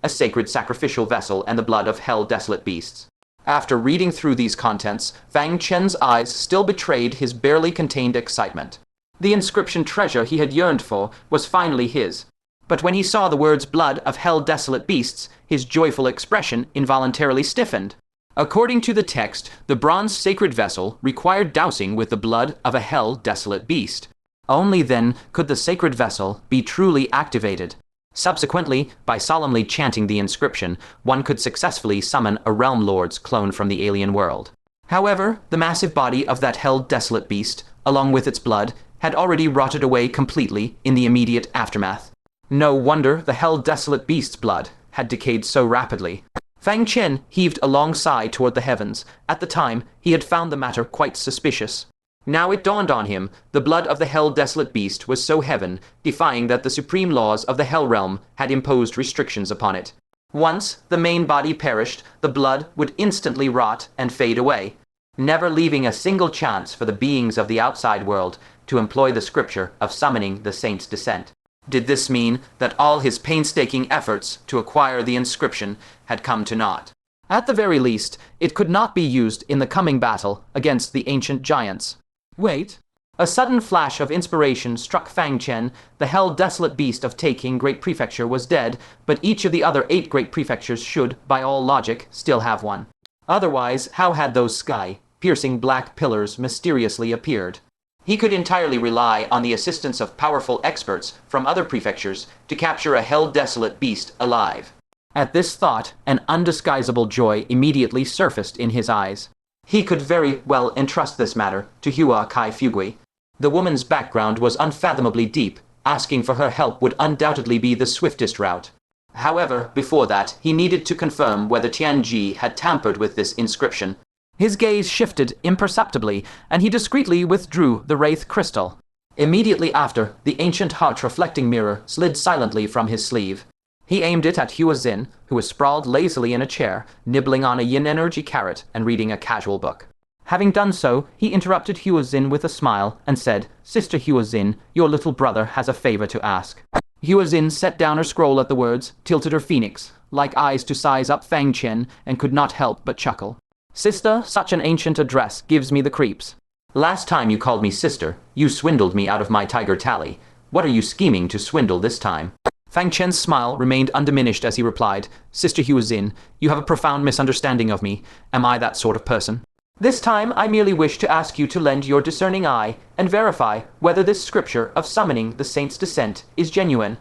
Speaker 1: A sacred sacrificial vessel and the blood of hell-desolate beasts. After reading through these contents, Fang Chen's eyes still betrayed his barely contained excitement. The inscription treasure he had yearned for was finally his. But when he saw the words blood of hell-desolate beasts, his joyful expression involuntarily stiffened. According to the text, the bronze sacred vessel required dousing with the blood of a hell-desolate beast. Only then could the sacred vessel be truly activated. Subsequently, by solemnly chanting the inscription, one could successfully summon a realm lord's clone from the alien world. However, the massive body of that hell-desolate beast, along with its blood, had already rotted away completely in the immediate aftermath. No wonder the hell-desolate beast's blood had decayed so rapidly. Fang Chen heaved a long sigh toward the heavens. At the time, he had found the matter quite suspicious. Now it dawned on him, the blood of the hell-desolate beast was so heaven-defying that the supreme laws of the hell realm had imposed restrictions upon it. Once the main body perished, the blood would instantly rot and fade away, never leaving a single chance for the beings of the outside world to employ the scripture of summoning the saint's descent. Did this mean that all his painstaking efforts to acquire the inscription had come to naught? At the very least, it could not be used in the coming battle against the ancient giants. Wait. A sudden flash of inspiration struck Fang Chen. The hell-desolate beast of Taking Great Prefecture was dead, but each of the other 8 great prefectures should, by all logic, still have one. Otherwise, how had those sky-piercing black pillars mysteriously appeared? He could entirely rely on the assistance of powerful experts from other prefectures to capture a hell-desolate beast alive. At this thought, an undisguisable joy immediately surfaced in his eyes. He could very well entrust this matter to Hua Kai Fugui. The woman's background was unfathomably deep. Asking for her help would undoubtedly be the swiftest route. However, before that, he needed to confirm whether Tianji had tampered with this inscription. His gaze shifted imperceptibly, and he discreetly withdrew the wraith crystal. Immediately after, the ancient heart-reflecting mirror slid silently from his sleeve. He aimed it at Hua Xin, who was sprawled lazily in a chair, nibbling on a yin energy carrot and reading a casual book. Having done so, he interrupted Hua Xin with a smile and said, "Sister Hua Xin, your little brother has a favor to ask." Hua Xin set down her scroll at the words, tilted her phoenix, like eyes to size up Fang Chen, and could not help but chuckle. "Sister, such an ancient address gives me the creeps. Last time you called me sister, you swindled me out of my tiger tally. What are you scheming to swindle this time?" Fang Chen's smile remained undiminished as he replied, "Sister Hua Xin, you have a profound misunderstanding of me. Am I that sort of person? This time I merely wish to ask you to lend your discerning eye and verify whether this scripture of summoning the saint's descent is genuine."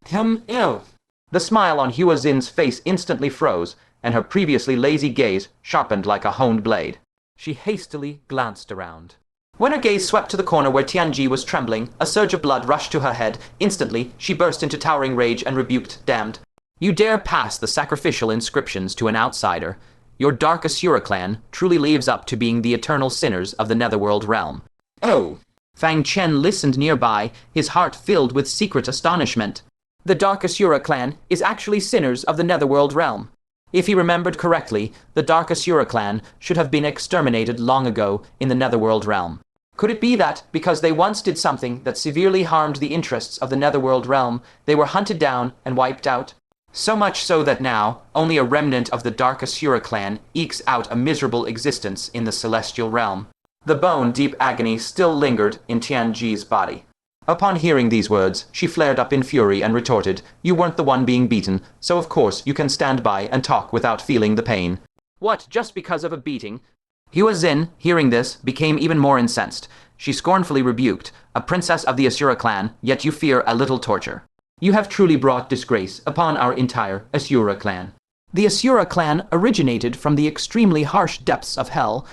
Speaker 1: The smile on Hua Xin's face instantly froze, and her previously lazy gaze sharpened like a honed blade. She hastily glanced around. When her gaze swept to the corner where Tianji was trembling, a surge of blood rushed to her head. Instantly, she burst into towering rage and rebuked, "Damned! You dare pass the sacrificial inscriptions to an outsider. Your dark Asura clan truly lives up to being the eternal sinners of the Netherworld realm." "Oh!" Fang Chen listened nearby, his heart filled with secret astonishment. The dark Asura clan is actually sinners of the Netherworld realm. If he remembered correctly, the dark Asura clan should have been exterminated long ago in the Netherworld realm. Could it be that, because they once did something that severely harmed the interests of the Netherworld realm, they were hunted down and wiped out? So much so that now, only a remnant of the dark Asura clan ekes out a miserable existence in the celestial realm. The bone-deep agony still lingered in Tianji's body. Upon hearing these words, she flared up in fury and retorted, "You weren't the one being beaten, so of course you can stand by and talk without feeling the pain." "What, just because of a beating?" Hua Xin, hearing this, became even more incensed. She scornfully rebuked, "A princess of the Asura clan, yet you fear a little torture. You have truly brought disgrace upon our entire Asura clan." The Asura clan originated from the extremely harsh depths of hell.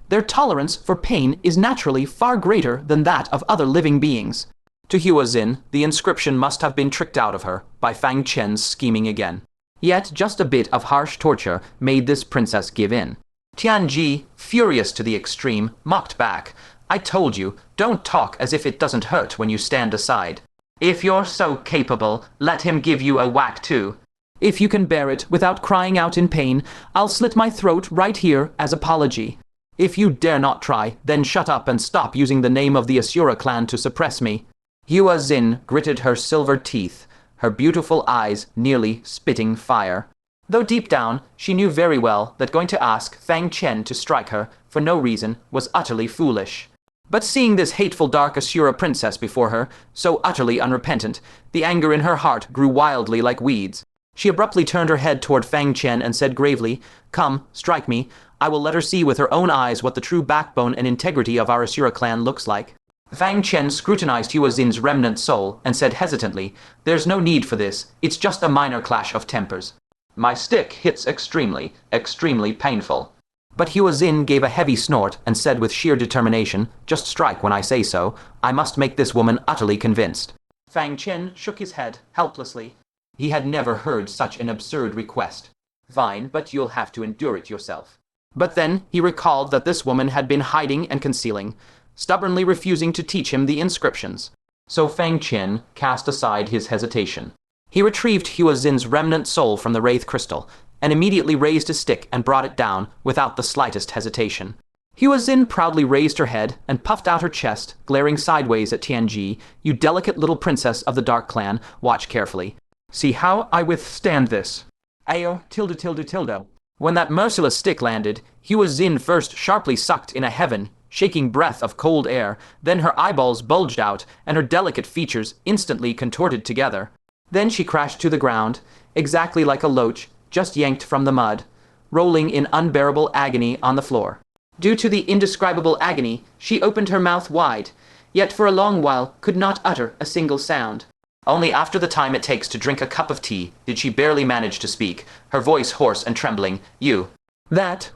Speaker 1: Their tolerance for pain is naturally far greater than that of other living beings. To Hua Xin, the inscription must have been tricked out of her by Fang Chen's scheming again. Yet just a bit of harsh torture made this princess give in. Tianji, furious to the extreme, mocked back, "I told you, don't talk as if it doesn't hurt when you stand aside. If you're so capable, let him give you a whack too." If you can bear it without crying out in pain, I'll slit my throat right here as apology. If you dare not try, then shut up and stop using the name of the Asura clan to suppress me." Hua Xin gritted her silver teeth, her beautiful eyes nearly spitting fire. Though deep down, she knew very well that going to ask Fang Chen to strike her for no reason was utterly foolish. But seeing this hateful dark Asura princess before her, so utterly unrepentant, the anger in her heart grew wildly like weeds. She abruptly turned her head toward Fang Chen and said gravely, "Come, strike me. I will let her see with her own eyes what the true backbone and integrity of our Asura clan looks like." Fang Chen scrutinized Hua Xin's remnant soul and said hesitantly, "There's no need for this. It's just a minor clash of tempers. My stick hits extremely, extremely painful." But Hua Xin gave a heavy snort and said with sheer determination, "Just strike when I say so. I must make this woman utterly convinced." Fang Chen shook his head helplessly. He had never heard such an absurd request. "Fine, but you'll have to endure it yourself." But then he recalled that this woman had been hiding and concealing, stubbornly refusing to teach him the inscriptions. So Fang Chen cast aside his hesitation. He retrieved Hua Xin's remnant soul from the Wraith crystal, and immediately raised his stick and brought it down without the slightest hesitation. Hua Xin proudly raised her head and puffed out her chest, glaring sideways at Tianji. "You delicate little princess of the Dark Clan, watch carefully. See how I withstand this." Ayo, tilde tilde tilde. When that merciless stick landed, Hua Xin first sharply sucked in a shaking breath of cold air, then her eyeballs bulged out, and her delicate features instantly contorted together. Then she crashed to the ground, exactly like a loach just yanked from the mud, rolling in unbearable agony on the floor. Due to the indescribable agony, she opened her mouth wide, yet for a long while could not utter a single sound. Only after the time it takes to drink a cup of tea did she barely manage to speak, her voice hoarse and trembling.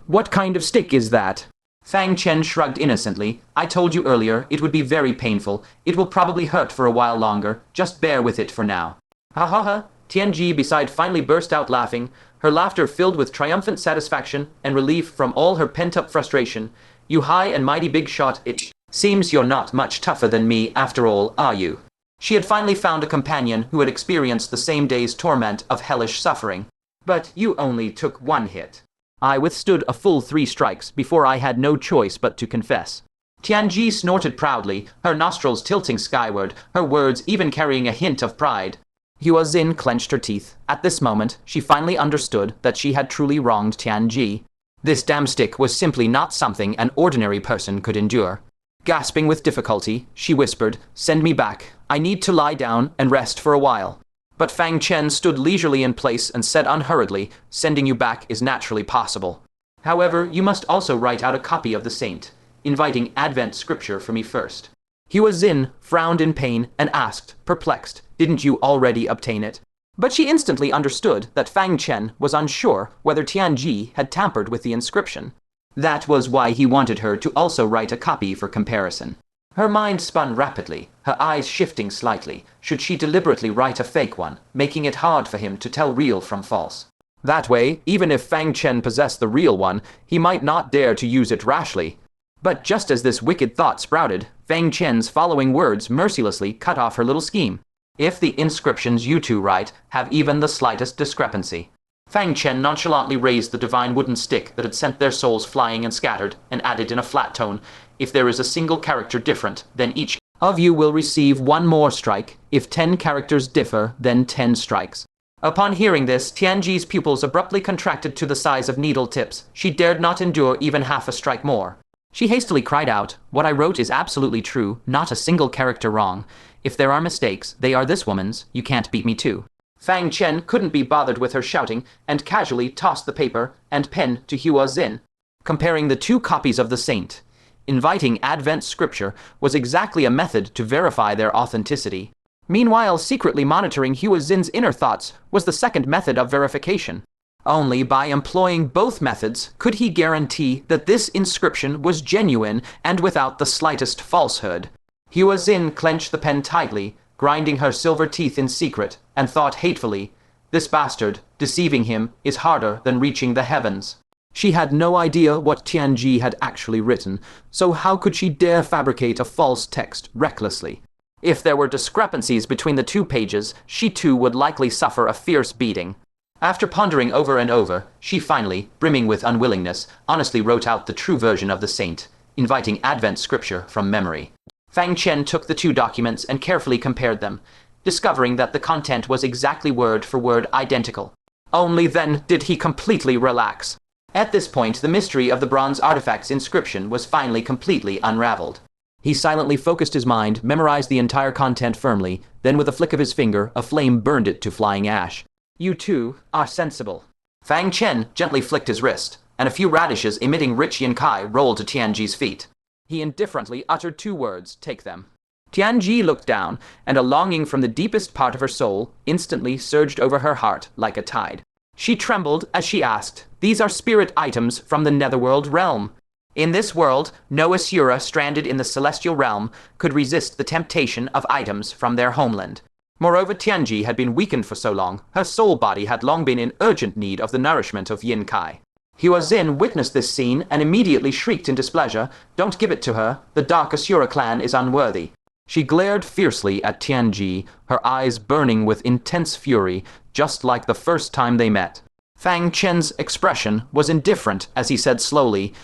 Speaker 1: What kind of stick is that?" Fang Chen shrugged innocently. "I told you earlier it would be very painful. It will probably hurt for a while longer. Just bear with it for now." "Ha ha ha!" Tianji beside finally burst out laughing, her laughter filled with triumphant satisfaction and relief from all her pent-up frustration. "You high and mighty big shot, it seems you're not much tougher than me after all, are you?" She had finally found a companion who had experienced the same day's torment of hellish suffering. "But you only took one hit." "I withstood a full 3 strikes before I had no choice but to confess." Tianji snorted proudly, her nostrils tilting skyward, her words even carrying a hint of pride. Hua Xin clenched her teeth. At this moment, she finally understood that she had truly wronged Tianji. This damn stick was simply not something an ordinary person could endure. Gasping with difficulty, she whispered, "Send me back. I need to lie down and rest for a while." But Fang Chen stood leisurely in place and said unhurriedly, "Sending you back is naturally possible. However, you must also write out a copy of the saint, inviting Advent scripture for me first." Hua Xin frowned in pain and asked, perplexed, "Didn't you already obtain it?" But she instantly understood that Fang Chen was unsure whether Tianji had tampered with the inscription. That was why he wanted her to also write a copy for comparison. Her mind spun rapidly, her eyes shifting slightly. Should she deliberately write a fake one, making it hard for him to tell real from false? That way, even if Fang Chen possessed the real one, he might not dare to use it rashly. But just as this wicked thought sprouted, Fang Chen's following words mercilessly cut off her little scheme. "If the inscriptions you two write have even the slightest discrepancy." Fang Chen nonchalantly raised the divine wooden stick that had sent their souls flying and scattered, and added in a flat tone, "If there is a single character different, then each of you will receive 1 more strike. If 10 characters differ, then 10 strikes." Upon hearing this, Tianji's pupils abruptly contracted to the size of needle tips. She dared not endure even half a strike more. She hastily cried out, "What I wrote is absolutely true, not a single character wrong. If there are mistakes, they are this woman's. You can't beat me too." Fang Chen couldn't be bothered with her shouting and casually tossed the paper and pen to Hua Xin. Comparing the 2 copies of the saint, inviting Advent scripture was exactly a method to verify their authenticity. Meanwhile, secretly monitoring Hua Xin's inner thoughts was the second method of verification. Only by employing both methods could he guarantee that this inscription was genuine and without the slightest falsehood. Hua Xin clenched the pen tightly, grinding her silver teeth in secret, and thought hatefully, "This bastard, deceiving him, is harder than reaching the heavens." She had no idea what Tianji had actually written, so how could she dare fabricate a false text recklessly? If there were discrepancies between the 2 pages, she too would likely suffer a fierce beating. After pondering over and over, she finally, brimming with unwillingness, honestly wrote out the true version of the saint, inviting Advent scripture from memory. Fang Chen took the two documents and carefully compared them, discovering that the content was exactly word for word identical. Only then did he completely relax. At this point, the mystery of the bronze artifact's inscription was finally completely unraveled. He silently focused his mind, memorized the entire content firmly, then with a flick of his finger, a flame burned it to flying ash. You too are sensible. Fang Chen gently flicked his wrist, and a few radishes emitting rich yin kai rolled to Tianji's feet. He indifferently uttered two words, take them. Tianji looked down, and a longing from the deepest part of her soul instantly surged over her heart like a tide. She trembled as she asked, these are spirit items from the netherworld realm. In this world, no Asura stranded in the celestial realm could resist the temptation of items from their homeland. Moreover, Tianji had been weakened for so long, her soul body had long been in urgent need of the nourishment of yin kai. Hua Xin witnessed this scene and immediately shrieked in displeasure, don't give it to her, the dark Asura clan is unworthy. She glared fiercely at Tianji, her eyes burning with intense fury, just like the first time they met. Fang Chen's expression was indifferent as he said slowly,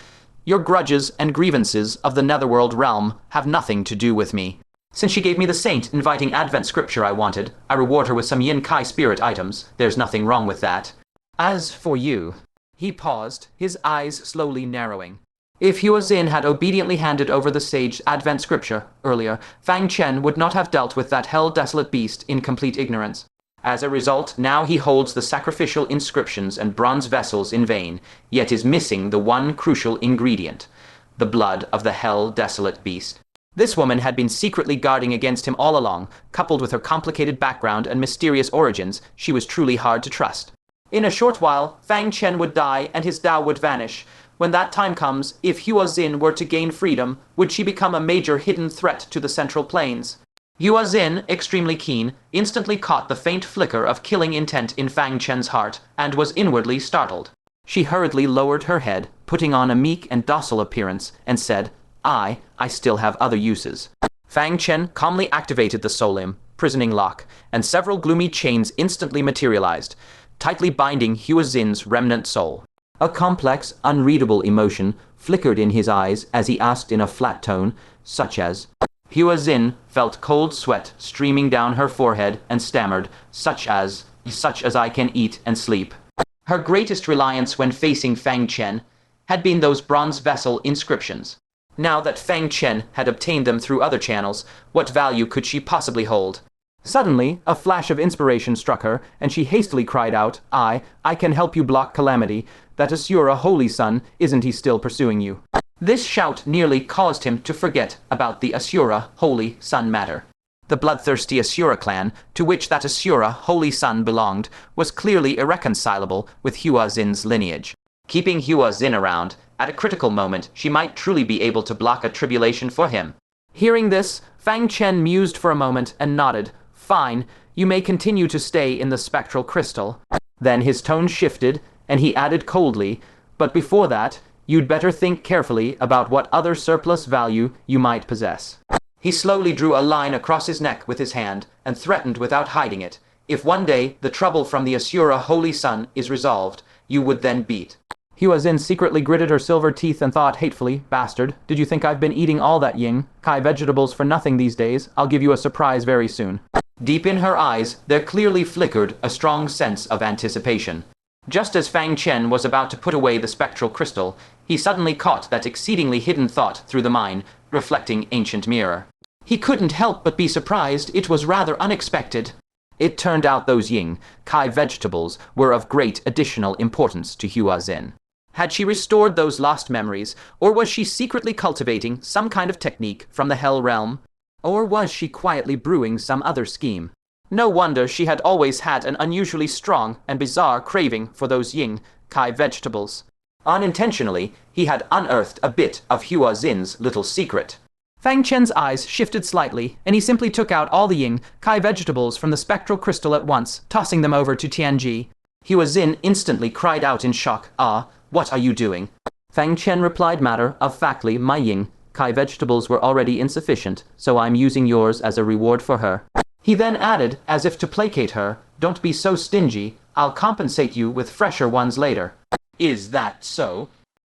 Speaker 1: your grudges and grievances of the netherworld realm have nothing to do with me. Since she gave me the saint inviting Advent scripture I wanted, I reward her with some yin kai spirit items. There's nothing wrong with that. As for you... He paused, his eyes slowly narrowing. If Hua Xin had obediently handed over the sage Advent scripture earlier, Fang Chen would not have dealt with that hell-desolate beast in complete ignorance. As a result, now he holds the sacrificial inscriptions and bronze vessels in vain, yet is missing the one crucial ingredient, the blood of the hell-desolate beast. This woman had been secretly guarding against him all along. Coupled with her complicated background and mysterious origins, she was truly hard to trust. In a short while, Fang Chen would die and his Tao would vanish. When that time comes, if Hua Xin were to gain freedom, would she become a major hidden threat to the Central Plains? Hua Xin, extremely keen, instantly caught the faint flicker of killing intent in Fang Chen's heart, and was inwardly startled. She hurriedly lowered her head, putting on a meek and docile appearance, and said, I still have other uses. Fang Chen calmly activated the solim, prisoning lock, and several gloomy chains instantly materialized, tightly binding Hua Xin's remnant soul. A complex, unreadable emotion flickered in his eyes as he asked in a flat tone, such as, Hua Xin felt cold sweat streaming down her forehead and stammered, such as I can eat and sleep. Her greatest reliance when facing Fang Chen had been those bronze vessel inscriptions. Now that Fang Chen had obtained them through other channels, what value could she possibly hold? Suddenly, a flash of inspiration struck her, and she hastily cried out, I can help you block calamity. That Asura holy son, isn't he still pursuing you? This shout nearly caused him to forget about the Asura holy son matter. The bloodthirsty Asura clan, to which that Asura holy son belonged, was clearly irreconcilable with Hua Xin's lineage. Keeping Hua Xin around, at a critical moment, she might truly be able to block a tribulation for him. Hearing this, Fang Chen mused for a moment and nodded. Fine, you may continue to stay in the spectral crystal. Then his tone shifted, and he added coldly, but before that, you'd better think carefully about what other surplus value you might possess. He slowly drew a line across his neck with his hand, and threatened without hiding it. If one day the trouble from the Asura holy son is resolved, you would then beat. Hua Xin secretly gritted her silver teeth and thought hatefully, bastard, did you think I've been eating all that yin kai vegetables for nothing these days? I'll give you a surprise very soon. Deep in her eyes, there clearly flickered a strong sense of anticipation. Just as Fang Chen was about to put away the spectral crystal, he suddenly caught that exceedingly hidden thought through the mind, reflecting ancient mirror. He couldn't help but be surprised. It was rather unexpected. It turned out those yin kai vegetables were of great additional importance to Hua Xin. Had she restored those lost memories, or was she secretly cultivating some kind of technique from the hell realm? Or was she quietly brewing some other scheme? No wonder she had always had an unusually strong and bizarre craving for those yin kai vegetables. Unintentionally, he had unearthed a bit of Hua Xin's little secret. Fang Chen's eyes shifted slightly, and he simply took out all the yin kai vegetables from the spectral crystal at once, tossing them over to Tianji. Hua Xin instantly cried out in shock, what are you doing? Fang Chen replied matter-of-factly, my yin kai vegetables were already insufficient, so I'm using yours as a reward for her. He then added, as if to placate her, don't be so stingy, I'll compensate you with fresher ones later. Is that so?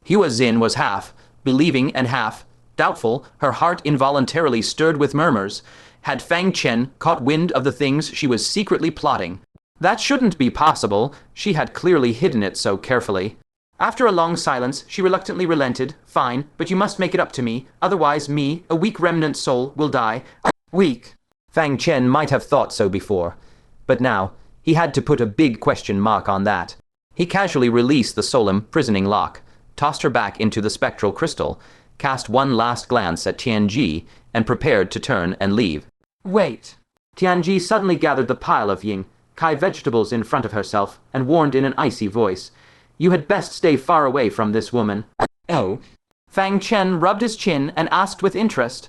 Speaker 1: Hua Xin was half believing and half doubtful, her heart involuntarily stirred with murmurs. Had Fang Chen caught wind of the things she was secretly plotting? That shouldn't be possible. She had clearly hidden it so carefully. After a long silence, she reluctantly relented. Fine, but you must make it up to me. Otherwise me, a weak remnant soul, will die. Weak? Fang Chen might have thought so before. But now, he had to put a big question mark on that. He casually released the solemn prisoning lock, tossed her back into the spectral crystal, cast one last glance at Tianji, and prepared to turn and leave. Wait! Tianji suddenly gathered the pile of Ying Kai vegetables in front of herself and warned in an icy voice, "You had best stay far away from this woman." Oh? Fang Chen rubbed his chin and asked with interest,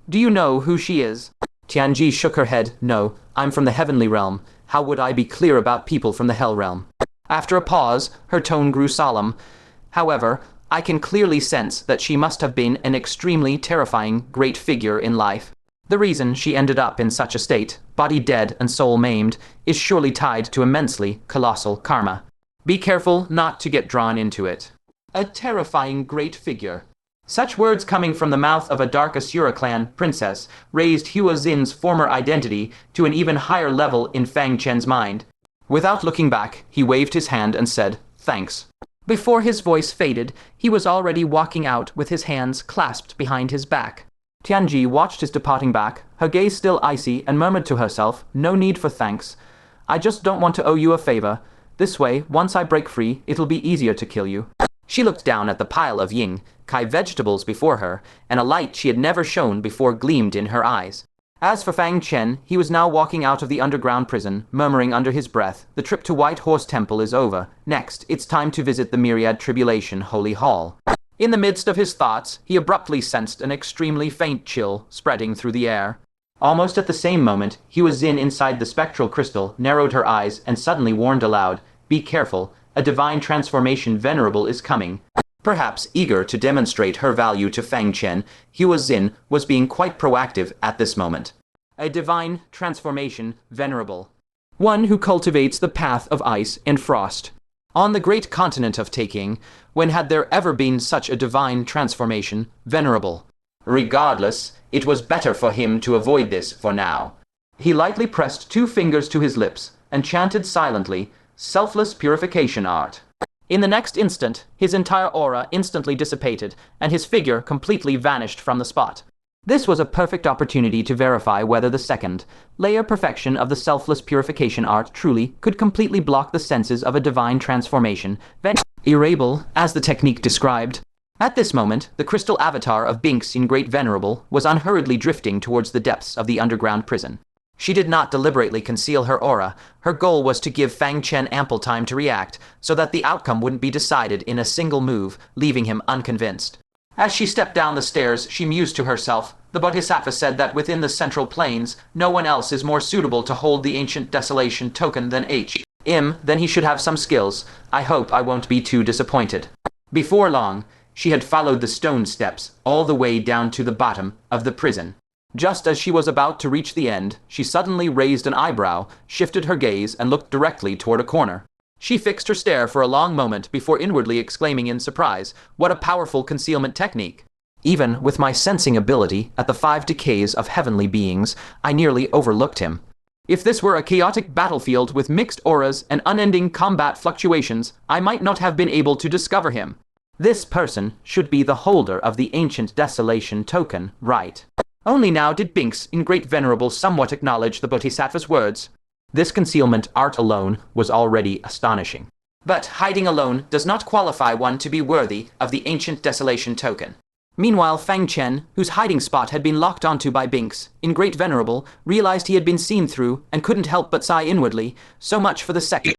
Speaker 1: "Do you know who she is?" Tianji shook her head. "No, I'm from the heavenly realm. How would I be clear about people from the hell realm?" After a pause, her tone grew solemn. "However, I can clearly sense that she must have been an extremely terrifying great figure in life. The reason she ended up in such a state, body dead and soul maimed, is surely tied to immensely colossal karma. Be careful not to get drawn into it." A terrifying great figure. Such words coming from the mouth of a dark Asura clan princess raised Hua Xin's former identity to an even higher level in Fang Chen's mind. Without looking back, he waved his hand and said, "Thanks." Before his voice faded, he was already walking out with his hands clasped behind his back. Tianji watched his departing back, her gaze still icy, and murmured to herself, "No need for thanks. I just don't want to owe you a favor. This way, once I break free, it'll be easier to kill you." She looked down at the pile of Ying Kai vegetables before her, and a light she had never shown before gleamed in her eyes. As for Fang Chen, he was now walking out of the underground prison, murmuring under his breath, "The trip to White Horse Temple is over. Next, it's time to visit the Myriad Tribulation Holy Hall." In the midst of his thoughts, he abruptly sensed an extremely faint chill spreading through the air. Almost at the same moment, Hua Xin inside the spectral crystal narrowed her eyes and suddenly warned aloud, "Be careful, a divine transformation venerable is coming." Perhaps eager to demonstrate her value to Fang Chen, Hua Xin was being quite proactive at this moment. A divine transformation venerable. One who cultivates the path of ice and frost. On the great continent of Taking, when had there ever been such a divine transformation venerable? Regardless, it was better for him to avoid this for now. He lightly pressed 2 fingers to his lips and chanted silently, "Selfless purification art." In the next instant, his entire aura instantly dissipated, and his figure completely vanished from the spot. This was a perfect opportunity to verify whether the second layer perfection of the selfless purification art truly could completely block the senses of a divine transformation, venerable, as the technique described. At this moment, the crystal avatar of Binks in Great Venerable was unhurriedly drifting towards the depths of the underground prison. She did not deliberately conceal her aura. Her goal was to give Fang Chen ample time to react, so that the outcome wouldn't be decided in a single move, leaving him unconvinced. As she stepped down the stairs, she mused to herself. The Bodhisattva said that within the central plains, no one else is more suitable to hold the ancient desolation token than H.M. Then he should have some skills. I hope I won't be too disappointed. Before long, she had followed the stone steps all the way down to the bottom of the prison. Just as she was about to reach the end, she suddenly raised an eyebrow, shifted her gaze, and looked directly toward a corner. She fixed her stare for a long moment before inwardly exclaiming in surprise, "What a powerful concealment technique!" Even with my sensing ability at the 5 decays of heavenly beings, I nearly overlooked him. If this were a chaotic battlefield with mixed auras and unending combat fluctuations, I might not have been able to discover him. This person should be the holder of the ancient desolation token, right? Only now did Binks in Great Venerable somewhat acknowledge the Bodhisattva's words. This concealment art alone was already astonishing. But hiding alone does not qualify one to be worthy of the ancient desolation token. Meanwhile, Fang Chen, whose hiding spot had been locked onto by Binks, in Great Venerable, realized he had been seen through and couldn't help but sigh inwardly. So much for the second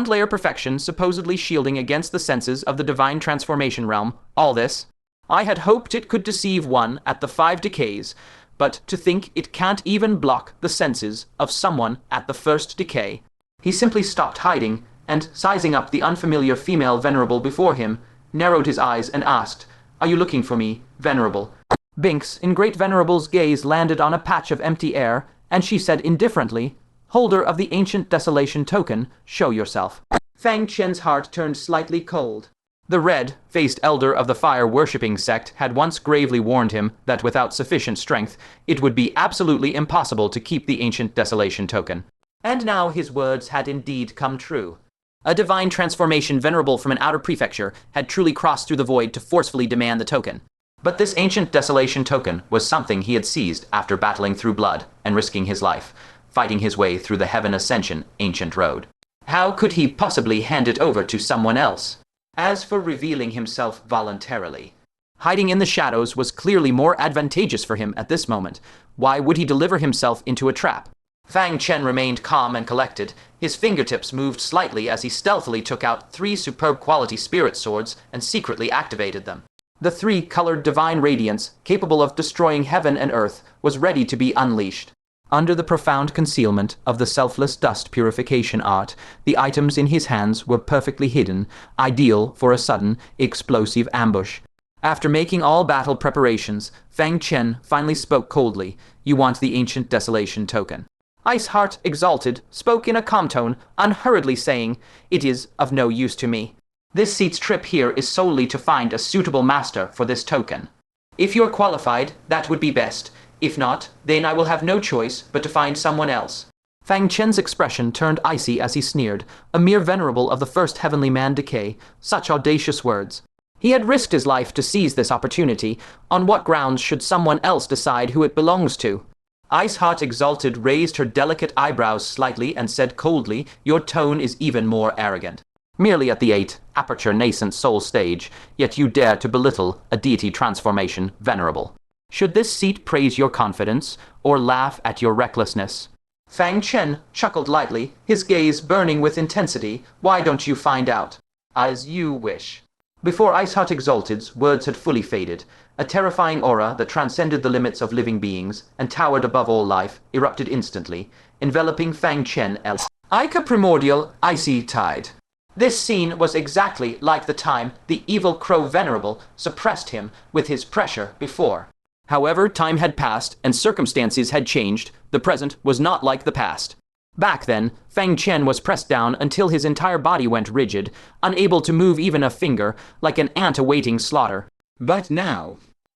Speaker 1: layer perfection supposedly shielding against the senses of the divine transformation realm. All this, I had hoped it could deceive one at the 5 decays, but to think it can't even block the senses of someone at the 1st decay. He simply stopped hiding, and sizing up the unfamiliar female venerable before him, narrowed his eyes and asked, "Are you looking for me, venerable?" Binks in Great Venerable's gaze landed on a patch of empty air, and she said indifferently, Holder of the ancient desolation token, show yourself. Fang Chen's heart turned slightly cold. The red-faced elder of the fire-worshipping sect had once gravely warned him that without sufficient strength, it would be absolutely impossible to keep the ancient desolation token. And now his words had indeed come true. A divine transformation venerable from an outer prefecture had truly crossed through the void to forcefully demand the token. But this ancient desolation token was something he had seized after battling through blood and risking his life, fighting his way through the Heaven Ascension ancient road. How could he possibly hand it over to someone else? As for revealing himself voluntarily, hiding in the shadows was clearly more advantageous for him at this moment. Why would he deliver himself into a trap? Fang Chen remained calm and collected. His fingertips moved slightly as he stealthily took out 3 superb quality spirit swords and secretly activated them. The 3-colored divine radiance, capable of destroying heaven and earth, was ready to be unleashed. Under the profound concealment of the selfless dust purification art, the items in his hands were perfectly hidden, ideal for a sudden, explosive ambush. After making all battle preparations, Fang Chen finally spoke coldly. "You want the ancient desolation token." Iceheart, exalted, spoke in a calm tone, unhurriedly saying, "It is of no use to me. This seat's trip here is solely to find a suitable master for this token. If you're qualified, that would be best. If not, then I will have no choice but to find someone else." Fang Chen's expression turned icy as he sneered. A mere venerable of the first heavenly man decay. Such audacious words. He had risked his life to seize this opportunity. On what grounds should someone else decide who it belongs to? Iceheart Exalted raised her delicate eyebrows slightly and said coldly, "Your tone is even more arrogant. Merely at the 8 aperture nascent soul stage, yet you dare to belittle a deity transformation venerable. Should this seat praise your confidence, or laugh at your recklessness?" Fang Chen chuckled lightly, his gaze burning with intensity. "Why don't you find out?" "As you wish." Before Iceheart Exalted's words had fully faded, a terrifying aura that transcended the limits of living beings and towered above all life erupted instantly, enveloping Fang Chen else. Ica Primordial Icy Tide. This scene was exactly like the time the evil crow venerable suppressed him with his pressure before. However, time had passed and circumstances had changed. The present was not like the past. Back then, Fang Chen was pressed down until his entire body went rigid, unable to move even a finger, like an ant awaiting slaughter. But now,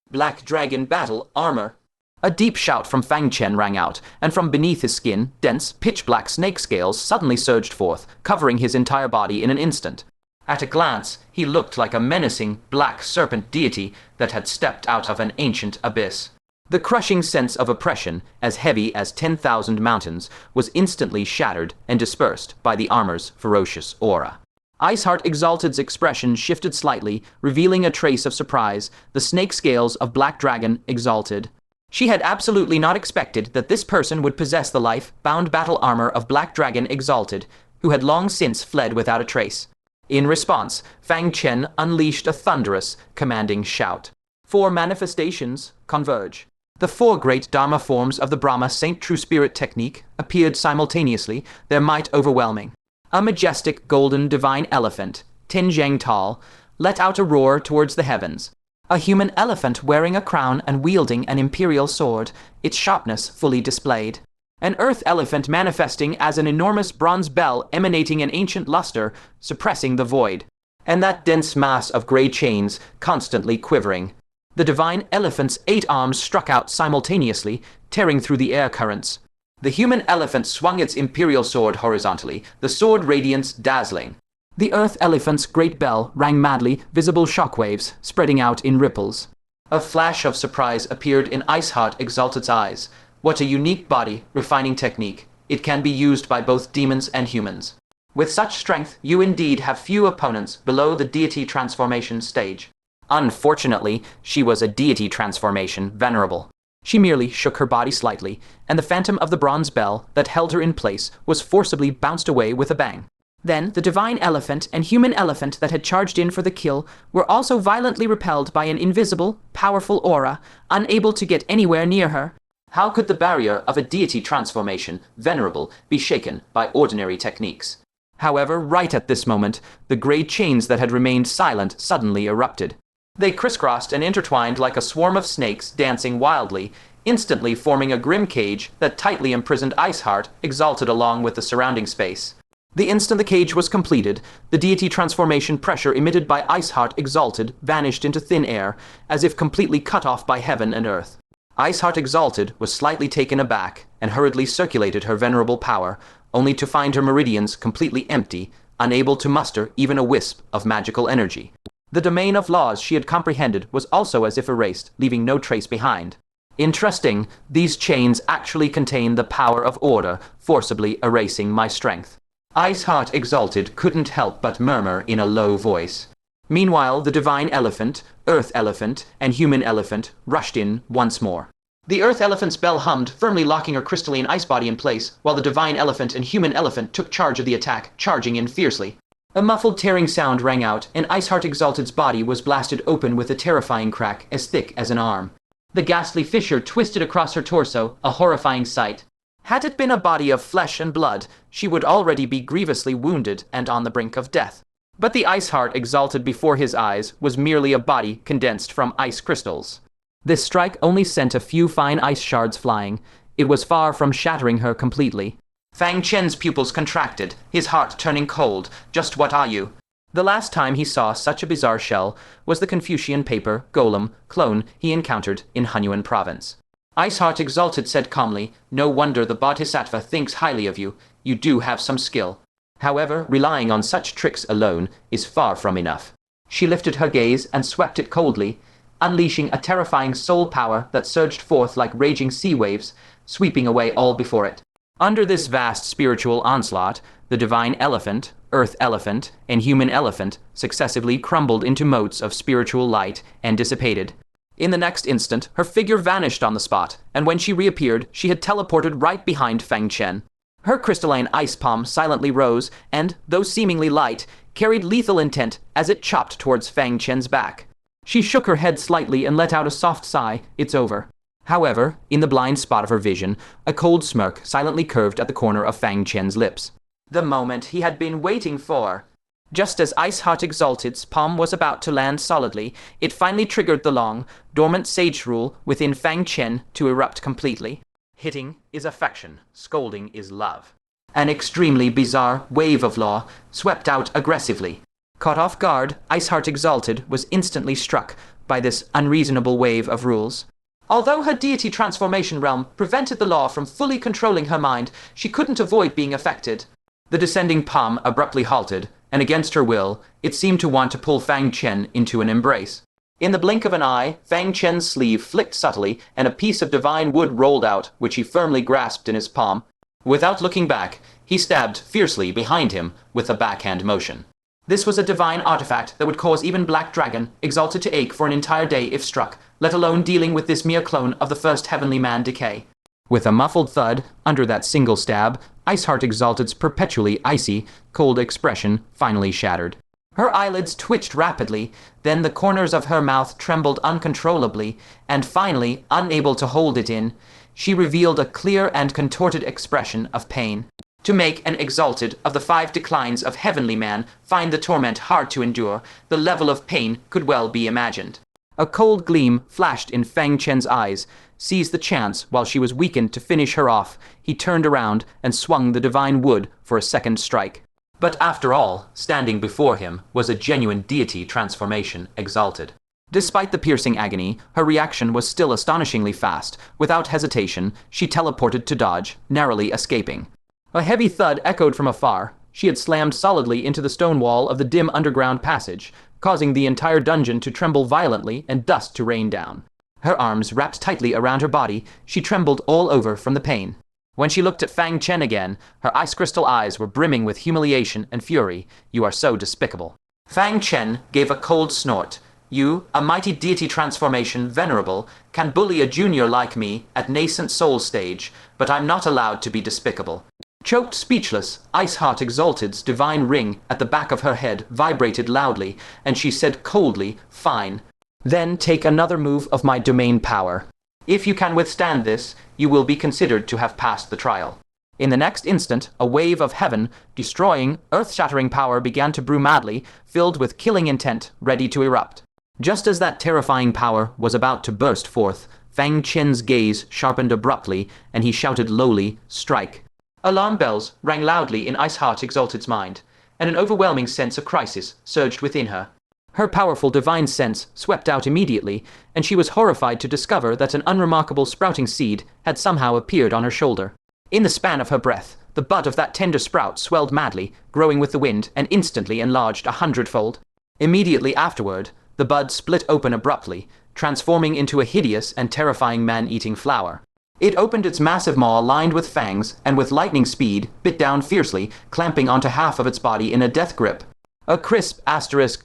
Speaker 1: Black Dragon battle armor. A deep shout from Fang Chen rang out, and from beneath his skin, dense, pitch-black snake scales suddenly surged forth, covering his entire body in an instant. At a glance, he looked like a menacing, black serpent deity that had stepped out of an ancient abyss. The crushing sense of oppression, as heavy as 10,000 mountains, was instantly shattered and dispersed by the armor's ferocious aura. Iceheart Exalted's expression shifted slightly, revealing a trace of surprise, the snake scales of Black Dragon Exalted. She had absolutely not expected that this person would possess the life-bound battle armor of Black Dragon Exalted, who had long since fled without a trace. In response, Fang Chen unleashed a thunderous, commanding shout. 4 manifestations converge. The 4 great Dharma forms of the Brahma Saint True Spirit technique appeared simultaneously, their might overwhelming. A majestic golden divine elephant, 10 zhang tall, let out a roar towards the heavens. A human elephant wearing a crown and wielding an imperial sword, its sharpness fully displayed. An earth elephant manifesting as an enormous bronze bell emanating an ancient luster, suppressing the void. And that dense mass of grey chains constantly quivering. The divine elephant's 8 arms struck out simultaneously, tearing through the air currents. The human elephant swung its imperial sword horizontally, the sword radiance dazzling. The earth elephant's great bell rang madly, visible shockwaves spreading out in ripples. A flash of surprise appeared in Iceheart Exalted's eyes. What a unique body, refining technique. It can be used by both demons and humans. With such strength, you indeed have few opponents below the deity transformation stage. Unfortunately, she was a deity transformation venerable. She merely shook her body slightly, and the phantom of the bronze bell that held her in place was forcibly bounced away with a bang. Then the divine elephant and human elephant that had charged in for the kill were also violently repelled by an invisible, powerful aura, unable to get anywhere near her. How could the barrier of a deity transformation venerable be shaken by ordinary techniques? However, right at this moment, the grey chains that had remained silent suddenly erupted. They crisscrossed and intertwined like a swarm of snakes dancing wildly, instantly forming a grim cage that tightly imprisoned Iceheart, exalted along with the surrounding space. The instant the cage was completed, the deity transformation pressure emitted by Iceheart Exalted vanished into thin air, as if completely cut off by heaven and earth. Iceheart Exalted was slightly taken aback and hurriedly circulated her venerable power, only to find her meridians completely empty, unable to muster even a wisp of magical energy. The domain of laws she had comprehended was also as if erased, leaving no trace behind. Interesting, these chains actually contain the power of order, forcibly erasing my strength. Iceheart Exalted couldn't help but murmur in a low voice. Meanwhile, the divine elephant, earth elephant, and human elephant rushed in once more. The earth elephant's bell hummed, firmly locking her crystalline ice body in place, while the divine elephant and human elephant took charge of the attack, charging in fiercely. A muffled tearing sound rang out, and Iceheart Exalted's body was blasted open with a terrifying crack as thick as an arm. The ghastly fissure twisted across her torso, a horrifying sight. Had it been a body of flesh and blood, she would already be grievously wounded and on the brink of death. But the Iceheart Exalted before his eyes was merely a body condensed from ice crystals. This strike only sent a few fine ice shards flying. It was far from shattering her completely. Fang Chen's pupils contracted, his heart turning cold. Just what are you? The last time he saw such a bizarre shell was the Confucian paper, golem, clone he encountered in Hunyuan province. Iceheart Exalted said calmly, "No wonder the Bodhisattva thinks highly of you. You do have some skill. However, relying on such tricks alone is far from enough." She lifted her gaze and swept it coldly, unleashing a terrifying soul power that surged forth like raging sea waves, sweeping away all before it. Under this vast spiritual onslaught, the divine elephant, earth elephant, and human elephant successively crumbled into motes of spiritual light and dissipated. In the next instant, her figure vanished on the spot, and when she reappeared, she had teleported right behind Fang Chen. Her crystalline ice palm silently rose and, though seemingly light, carried lethal intent as it chopped towards Fang Chen's back. She shook her head slightly and let out a soft sigh. It's over. However, in the blind spot of her vision, a cold smirk silently curved at the corner of Fang Chen's lips. The moment he had been waiting for. Just as Iceheart Exalted's palm was about to land solidly, it finally triggered the long, dormant sage rule within Fang Chen to erupt completely. Hitting is affection, scolding is love. An extremely bizarre wave of law swept out aggressively. Caught off guard, Iceheart Exalted was instantly struck by this unreasonable wave of rules. Although her deity transformation realm prevented the law from fully controlling her mind, she couldn't avoid being affected. The descending palm abruptly halted, and against her will, it seemed to want to pull Fang Chen into an embrace. In the blink of an eye, Fang Chen's sleeve flicked subtly, and a piece of divine wood rolled out, which he firmly grasped in his palm. Without looking back, he stabbed fiercely behind him with a backhand motion. This was a divine artifact that would cause even Black Dragon, exalted to ache for an entire day if struck, let alone dealing with this mere clone of the first heavenly man Decay. With a muffled thud, under that single stab, Iceheart Exalted's perpetually icy, cold expression finally shattered. Her eyelids twitched rapidly, then the corners of her mouth trembled uncontrollably, and finally, unable to hold it in, she revealed a clear and contorted expression of pain. To make an exalted of the 5 declines of heavenly man find the torment hard to endure, the level of pain could well be imagined. A cold gleam flashed in Fang Chen's eyes. Seized the chance while she was weakened to finish her off, he turned around and swung the divine wood for a second strike. But after all, standing before him was a genuine deity transformation exalted. Despite the piercing agony, her reaction was still astonishingly fast. Without hesitation, she teleported to dodge, narrowly escaping. A heavy thud echoed from afar. She had slammed solidly into the stone wall of the dim underground passage, causing the entire dungeon to tremble violently and dust to rain down. Her arms wrapped tightly around her body, she trembled all over from the pain. When she looked at Fang Chen again, her ice crystal eyes were brimming with humiliation and fury. "You are so despicable." Fang Chen gave a cold snort. "You, a mighty deity transformation venerable, can bully a junior like me at nascent soul stage, but I'm not allowed to be despicable." Choked speechless, Iceheart Exalted's divine ring at the back of her head vibrated loudly, and she said coldly, "Fine. Then take another move of my domain power. If you can withstand this, you will be considered to have passed the trial." In the next instant, a wave of heaven, destroying, earth-shattering power began to brew madly, filled with killing intent, ready to erupt. Just as that terrifying power was about to burst forth, Fang Chen's gaze sharpened abruptly, and he shouted lowly, "Strike!" Alarm bells rang loudly in Iceheart Exalted's mind, and an overwhelming sense of crisis surged within her. Her powerful divine sense swept out immediately, and she was horrified to discover that an unremarkable sprouting seed had somehow appeared on her shoulder. In the span of her breath, the bud of that tender sprout swelled madly, growing with the wind, and instantly enlarged 100-fold. Immediately afterward, the bud split open abruptly, transforming into a hideous and terrifying man-eating flower. It opened its massive maw lined with fangs, and with lightning speed, bit down fiercely, clamping onto half of its body in a death grip. A crisp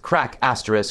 Speaker 1: crack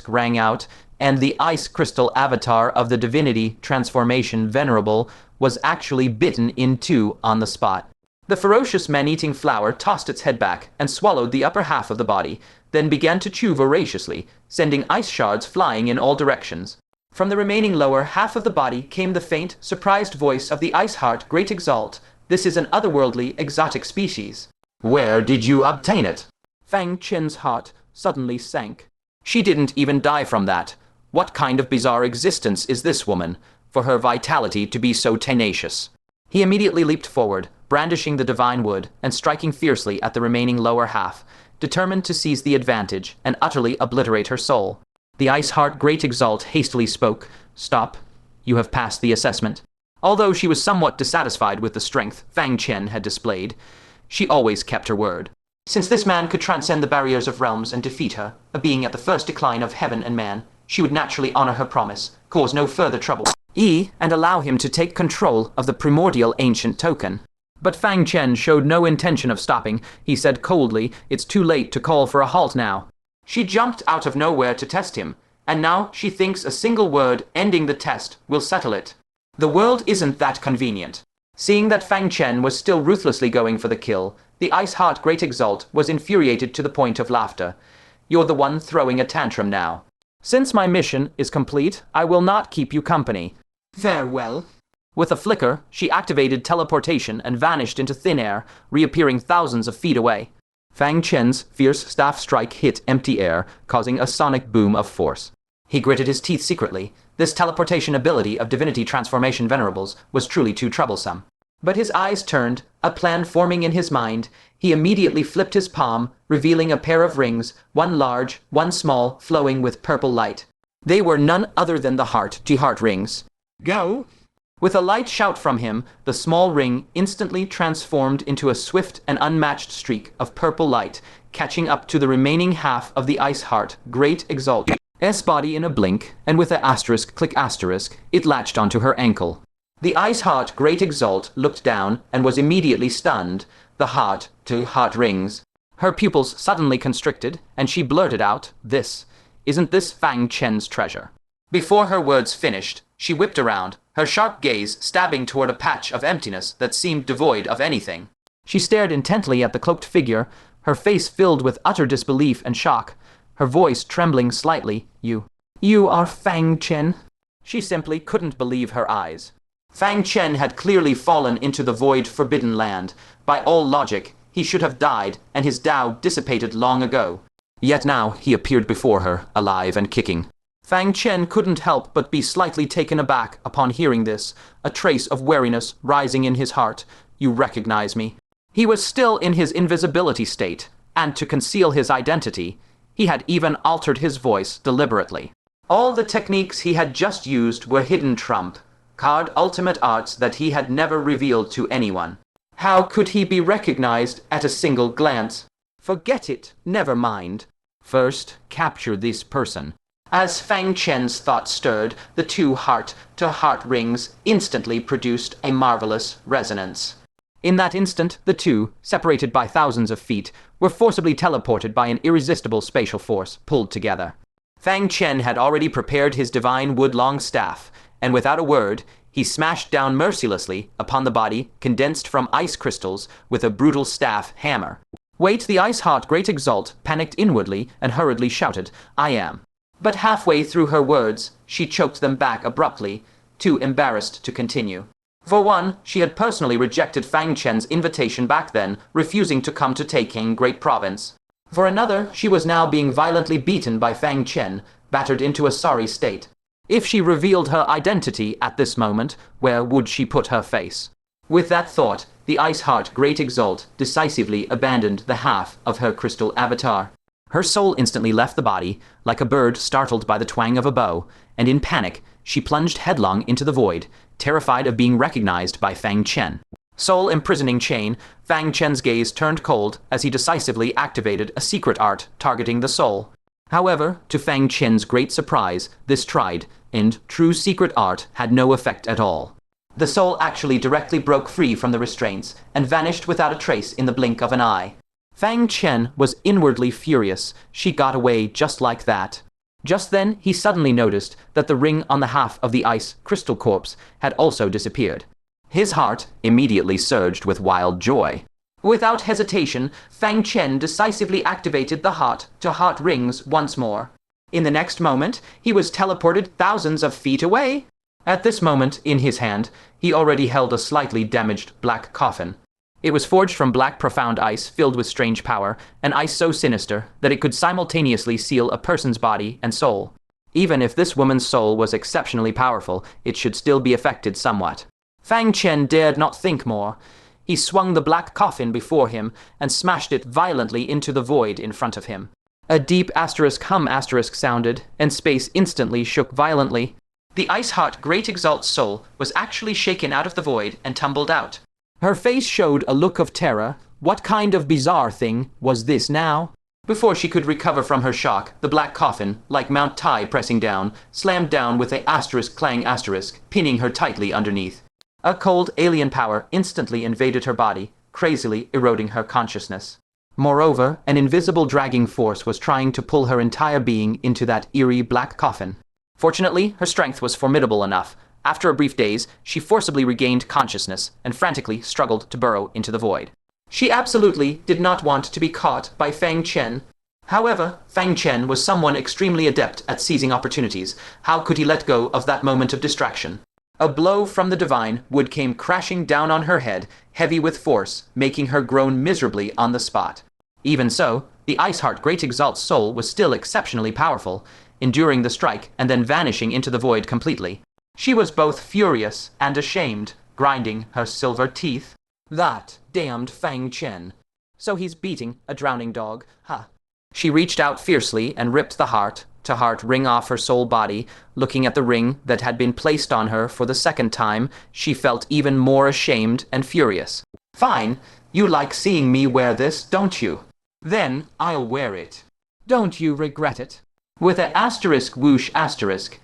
Speaker 1: rang out, and the ice crystal avatar of the divinity transformation Venerable was actually bitten in two on the spot. The ferocious man-eating flower tossed its head back and swallowed the upper half of the body, then began to chew voraciously, sending ice shards flying in all directions. From the remaining lower half of the body came the faint, surprised voice of the Iceheart Great Exalt. "This is an otherworldly, exotic species." "Where did you obtain it?" Fang Chen's heart suddenly sank. She didn't even die from that. What kind of bizarre existence is this woman, for her vitality to be so tenacious? He immediately leaped forward, brandishing the divine wood, and striking fiercely at the remaining lower half, determined to seize the advantage and utterly obliterate her soul. The Iceheart Great Exalt hastily spoke. "Stop. You have passed the assessment." Although she was somewhat dissatisfied with the strength Fang Chen had displayed, she always kept her word. Since this man could transcend the barriers of realms and defeat her, a being at the first decline of heaven and man, she would naturally honor her promise, cause no further trouble, and allow him to take control of the primordial ancient token. But Fang Chen showed no intention of stopping. He said coldly, "It's too late to call for a halt now." She jumped out of nowhere to test him, and now she thinks a single word ending the test will settle it. The world isn't that convenient. Seeing that Fang Chen was still ruthlessly going for the kill, the Iceheart Great Exalt was infuriated to the point of laughter. "You're the one throwing a tantrum now. Since my mission is complete, I will not keep you company. Farewell." With a flicker, she activated teleportation and vanished into thin air, reappearing thousands of feet away. Fang Chen's fierce staff strike hit empty air, causing a sonic boom of force. He gritted his teeth secretly. This teleportation ability of divinity transformation venerables was truly too troublesome. But his eyes turned, a plan forming in his mind. He immediately flipped his palm, revealing a pair of rings, one large, one small, flowing with purple light. They were none other than the heart-to-heart rings. "Go!" With a light shout from him, the small ring instantly transformed into a swift and unmatched streak of purple light, catching up to the remaining half of the Iceheart Great Exalt's body in a blink, and with a click asterisk, it latched onto her ankle. The Iceheart Great Exalt looked down and was immediately stunned. The heart-to-heart rings. Her pupils suddenly constricted, and she blurted out, "Isn't this Fang Chen's treasure?" Before her words finished, she whipped around, her sharp gaze stabbing toward a patch of emptiness that seemed devoid of anything. She stared intently at the cloaked figure, her face filled with utter disbelief and shock, her voice trembling slightly. You are Fang Chen?" She simply couldn't believe her eyes. Fang Chen had clearly fallen into the void forbidden land. By all logic, he should have died, and his Tao dissipated long ago. Yet now he appeared before her, alive and kicking. Fang Chen couldn't help but be slightly taken aback upon hearing this, a trace of wariness rising in his heart. "You recognize me?" He was still in his invisibility state, and to conceal his identity, he had even altered his voice deliberately. All the techniques he had just used were hidden trump card ultimate arts that he had never revealed to anyone. How could he be recognized at a single glance? Forget it, never mind. First, capture this person. As Fang Chen's thought stirred, the two heart-to-heart rings instantly produced a marvelous resonance. In that instant, the two, separated by thousands of feet, were forcibly teleported by an irresistible spatial force pulled together. Fang Chen had already prepared his divine wood-long staff, and without a word, he smashed down mercilessly upon the body condensed from ice crystals with a brutal staff hammer. Wait, the Iceheart Great Exalt panicked inwardly and hurriedly shouted, "I am." But halfway through her words, she choked them back abruptly, too embarrassed to continue. For one, she had personally rejected Fang Chen's invitation back then, refusing to come to Taking Great Province. For another, she was now being violently beaten by Fang Chen, battered into a sorry state. If she revealed her identity at this moment, where would she put her face? With that thought, the Ice Heart Great Exalt decisively abandoned the half of her crystal avatar. Her soul instantly left the body, like a bird startled by the twang of a bow, and in panic, she plunged headlong into the void, terrified of being recognized by Fang Chen. Soul imprisoning chain, Fang Chen's gaze turned cold as he decisively activated a secret art targeting the soul. However, to Fang Chen's great surprise, this tried and true secret art had no effect at all. The soul actually directly broke free from the restraints and vanished without a trace in the blink of an eye. Fang Chen was inwardly furious. She got away just like that. Just then, he suddenly noticed that the ring on the half of the ice crystal corpse had also disappeared. His heart immediately surged with wild joy. Without hesitation, Fang Chen decisively activated the heart-to-heart rings once more. In the next moment, he was teleported thousands of feet away. At this moment, in his hand, he already held a slightly damaged black coffin. It was forged from black profound ice filled with strange power, an ice so sinister that it could simultaneously seal a person's body and soul. Even if this woman's soul was exceptionally powerful, it should still be affected somewhat. Fang Chen dared not think more. He swung the black coffin before him and smashed it violently into the void in front of him. A deep hum sounded, and space instantly shook violently. The Ice Heart Great Exalt soul was actually shaken out of the void and tumbled out. Her face showed a look of terror. What kind of bizarre thing was this now? Before she could recover from her shock, the black coffin, like Mount Tai pressing down, slammed down with a clang pinning her tightly underneath. A cold alien power instantly invaded her body, crazily eroding her consciousness. Moreover, an invisible dragging force was trying to pull her entire being into that eerie black coffin. Fortunately, her strength was formidable enough. After a brief daze, she forcibly regained consciousness and frantically struggled to burrow into the void. She absolutely did not want to be caught by Fang Chen. However, Fang Chen was someone extremely adept at seizing opportunities. How could he let go of that moment of distraction? A blow from the divine wood came crashing down on her head, heavy with force, making her groan miserably on the spot. Even so, the Ice Heart Great Exalt's soul was still exceptionally powerful, enduring the strike and then vanishing into the void completely. She was both furious and ashamed, grinding her silver teeth. That damned Fang Chen. So he's beating a drowning dog, huh? She reached out fiercely and ripped the heart-to-heart ring off her soul body. Looking at the ring that had been placed on her for the second time, she felt even more ashamed and furious. Fine, you like seeing me wear this, don't you? Then I'll wear it. Don't you regret it? With an whoosh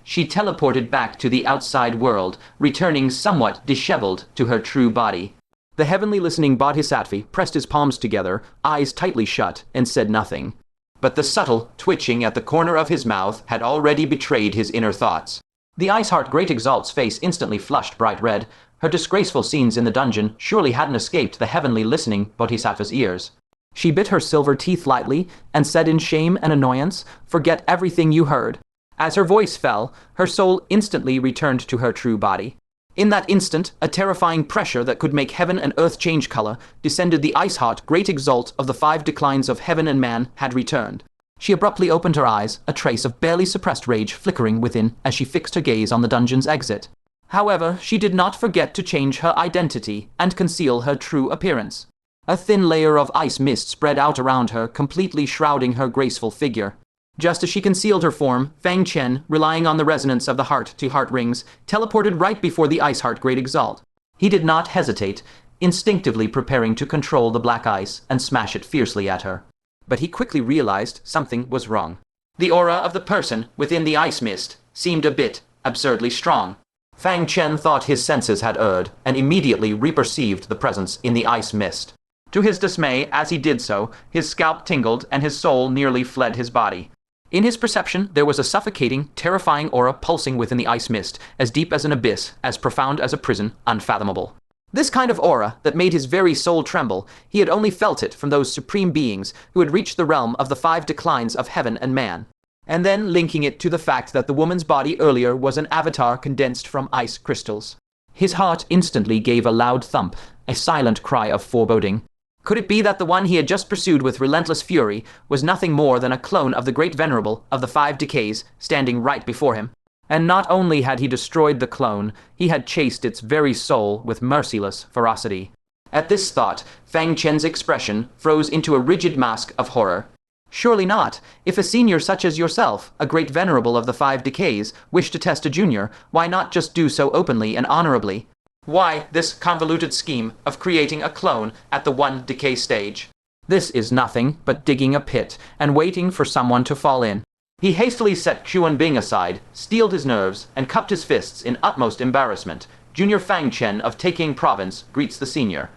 Speaker 1: she teleported back to the outside world, returning somewhat disheveled to her true body. The heavenly listening Bodhisattva pressed his palms together, eyes tightly shut, and said nothing. But the subtle twitching at the corner of his mouth had already betrayed his inner thoughts. The Ice Heart Great Exalt's face instantly flushed bright red. Her disgraceful scenes in the dungeon surely hadn't escaped the heavenly listening Bodhisattva's ears. She bit her silver teeth lightly and said in shame and annoyance, "Forget everything you heard." As her voice fell, her soul instantly returned to her true body. In that instant, a terrifying pressure that could make heaven and earth change color descended. The Ice Heart Great Exalt of the 5 declines of heaven and man had returned. She abruptly opened her eyes, a trace of barely suppressed rage flickering within as she fixed her gaze on the dungeon's exit. However, she did not forget to change her identity and conceal her true appearance. A thin layer of ice mist spread out around her, completely shrouding her graceful figure. Just as she concealed her form, Fang Chen, relying on the resonance of the heart-to-heart rings, teleported right before the Ice Heart Great Exalt. He did not hesitate, instinctively preparing to control the black ice and smash it fiercely at her. But he quickly realized something was wrong. The aura of the person within the ice mist seemed a bit absurdly strong. Fang Chen thought his senses had erred and immediately reperceived the presence in the ice mist. To his dismay, as he did so, his scalp tingled and his soul nearly fled his body. In his perception, there was a suffocating, terrifying aura pulsing within the ice mist, as deep as an abyss, as profound as a prison, unfathomable. This kind of aura that made his very soul tremble, he had only felt it from those supreme beings who had reached the realm of the 5 declines of heaven and man. And then linking it to the fact that the woman's body earlier was an avatar condensed from ice crystals. His heart instantly gave a loud thump, a silent cry of foreboding. Could it be that the one he had just pursued with relentless fury was nothing more than a clone of the Great Venerable of the 5 Decays standing right before him? And not only had he destroyed the clone, he had chased its very soul with merciless ferocity. At this thought, Fang Chen's expression froze into a rigid mask of horror. Surely not. If a senior such as yourself, a great venerable of the Five Decays, wished to test a junior, why not just do so openly and honorably? Why this convoluted scheme of creating a clone at the 1 decay stage? This is nothing but digging a pit and waiting for someone to fall in. He hastily set Chuan Bing aside, steeled his nerves, and cupped his fists in utmost embarrassment. Junior Fang Chen of Taking Province greets the senior.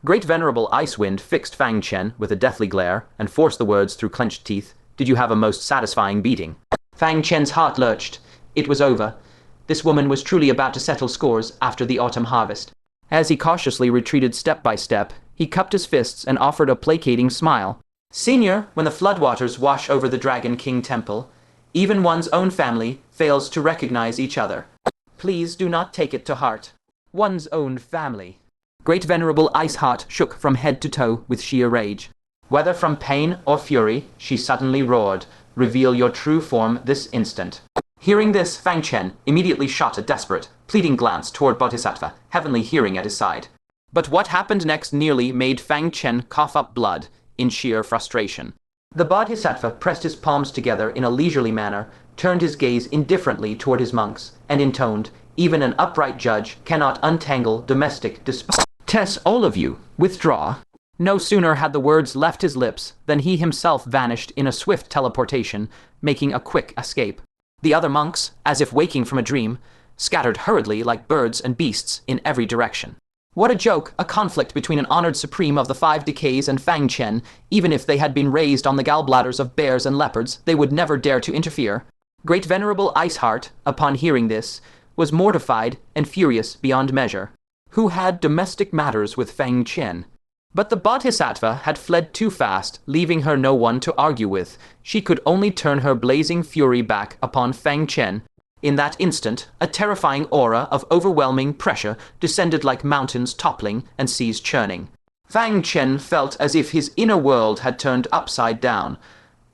Speaker 1: Great Venerable Icewind fixed Fang Chen with a deathly glare and forced the words through clenched teeth. Did you have a most satisfying beating? Fang Chen's heart lurched. It was over. This woman was truly about to settle scores after the autumn harvest. As he cautiously retreated step by step, he cupped his fists and offered a placating smile. Senior, when the floodwaters wash over the Dragon King Temple, even one's own family fails to recognize each other. Please do not take it to heart. One's own family. Great Venerable Iceheart shook from head to toe with sheer rage. Whether from pain or fury, she suddenly roared, "Reveal your true form this instant." Hearing this, Fang Chen immediately shot a desperate, pleading glance toward Bodhisattva, heavenly hearing at his side. But what happened next nearly made Fang Chen cough up blood in sheer frustration. The Bodhisattva pressed his palms together in a leisurely manner, turned his gaze indifferently toward his monks, and intoned, "Even an upright judge cannot untangle domestic disputes. Tess, all of you, withdraw." No sooner had the words left his lips than he himself vanished in a swift teleportation, making a quick escape. The other monks, as if waking from a dream, scattered hurriedly like birds and beasts in every direction. What a joke, a conflict between an honored supreme of the Five Decays and Fang Chen. Even if they had been raised on the gallbladders of bears and leopards, they would never dare to interfere. Great Venerable Iceheart, upon hearing this, was mortified and furious beyond measure. Who had domestic matters with Fang Chen? But the Bodhisattva had fled too fast, leaving her no one to argue with. She could only turn her blazing fury back upon Fang Chen. In that instant, a terrifying aura of overwhelming pressure descended like mountains toppling and seas churning. Fang Chen felt as if his inner world had turned upside down.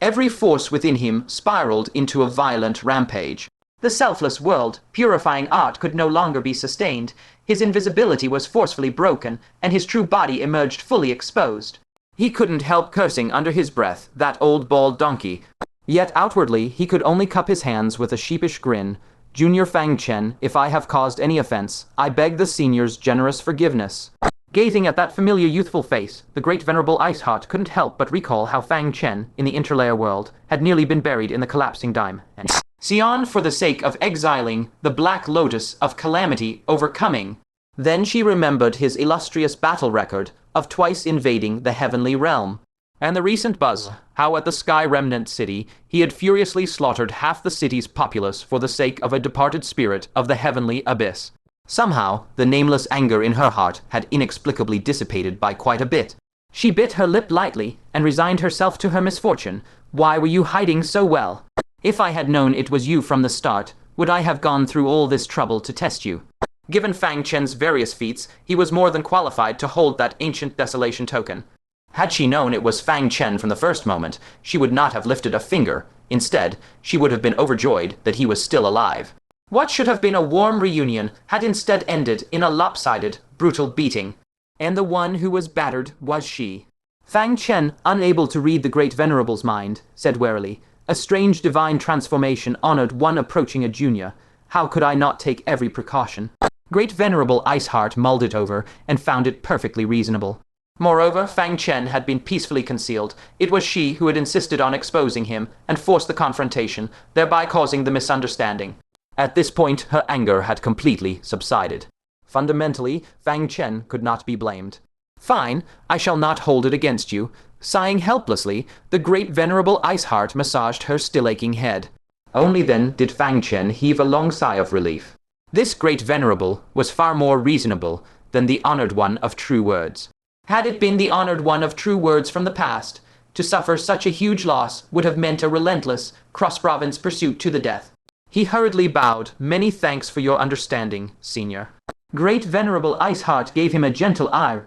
Speaker 1: Every force within him spiraled into a violent rampage. The selfless world, purifying art, could no longer be sustained. His invisibility was forcefully broken, and his true body emerged fully exposed. He couldn't help cursing under his breath, that old bald donkey. Yet outwardly he could only cup his hands with a sheepish grin. Junior Fang Chen, if I have caused any offense, I beg the senior's generous forgiveness. Gazing at that familiar youthful face, the Great Venerable Iceheart couldn't help but recall how Fang Chen, in the interlayer world, had nearly been buried in the collapsing dime. And Sion, for the sake of exiling the Black Lotus of Calamity overcoming. Then she remembered his illustrious battle record of twice invading the heavenly realm. And the recent buzz, how at the Sky Remnant City he had furiously slaughtered half the city's populace for the sake of a departed spirit of the heavenly abyss. Somehow, the nameless anger in her heart had inexplicably dissipated by quite a bit. She bit her lip lightly and resigned herself to her misfortune. Why were you hiding so well? If I had known it was you from the start, would I have gone through all this trouble to test you? Given Fang Chen's various feats, he was more than qualified to hold that ancient desolation token. Had she known it was Fang Chen from the first moment, she would not have lifted a finger. Instead, she would have been overjoyed that he was still alive. What should have been a warm reunion had instead ended in a lopsided, brutal beating. And the one who was battered was she. Fang Chen, unable to read the Great Venerable's mind, said warily, "A strange divine transformation honored one approaching a junior. How could I not take every precaution?" Great Venerable Iceheart mulled it over and found it perfectly reasonable. Moreover, Fang Chen had been peacefully concealed. It was she who had insisted on exposing him and forced the confrontation, thereby causing the misunderstanding. At this point, her anger had completely subsided. Fundamentally, Fang Chen could not be blamed. "Fine, I shall not hold it against you." Sighing helplessly, the Great Venerable Iceheart massaged her still-aching head. Only then did Fang Chen heave a long sigh of relief. This Great Venerable was far more reasonable than the honored one of true words. Had it been the honored one of true words from the past, to suffer such a huge loss would have meant a relentless, cross-province pursuit to the death. He hurriedly bowed. "Many thanks for your understanding, senior." Great Venerable Iceheart gave him a gentle eye,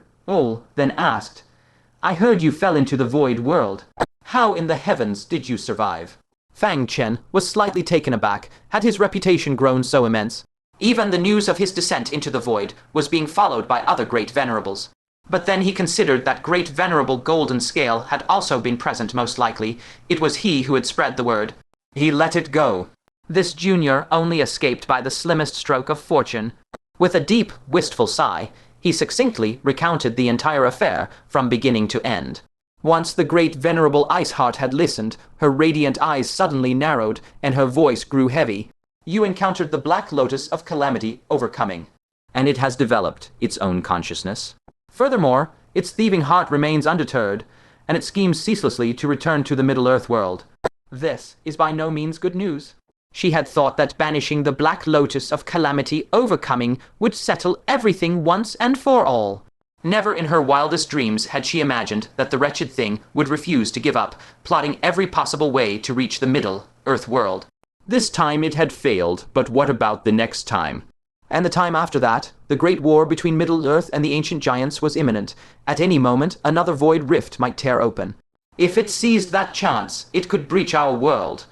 Speaker 1: then asked, "I heard you fell into the void world. How in the heavens did you survive?" Fang Chen was slightly taken aback. Had his reputation grown so immense? Even the news of his descent into the void was being followed by other great venerables. But then he considered that great venerable Golden Scale had also been present. Most likely, it was he who had spread the word. He let it go. This junior only escaped by the slimmest stroke of fortune. With a deep, wistful sigh, he succinctly recounted the entire affair from beginning to end. Once the great venerable Iceheart had listened, her radiant eyes suddenly narrowed, and her voice grew heavy. You encountered the Black Lotus of Calamity overcoming, and it has developed its own consciousness. Furthermore, its thieving heart remains undeterred, and it schemes ceaselessly to return to the Middle-earth world. This is by no means good news. She had thought that banishing the Black Lotus of Calamity overcoming would settle everything once and for all. Never in her wildest dreams had she imagined that the wretched thing would refuse to give up, plotting every possible way to reach the Middle-earth world. This time it had failed, but what about the next time? And the time after that, the great war between Middle-earth and the ancient giants was imminent. At any moment, another void rift might tear open. If it seized that chance, it could breach our world.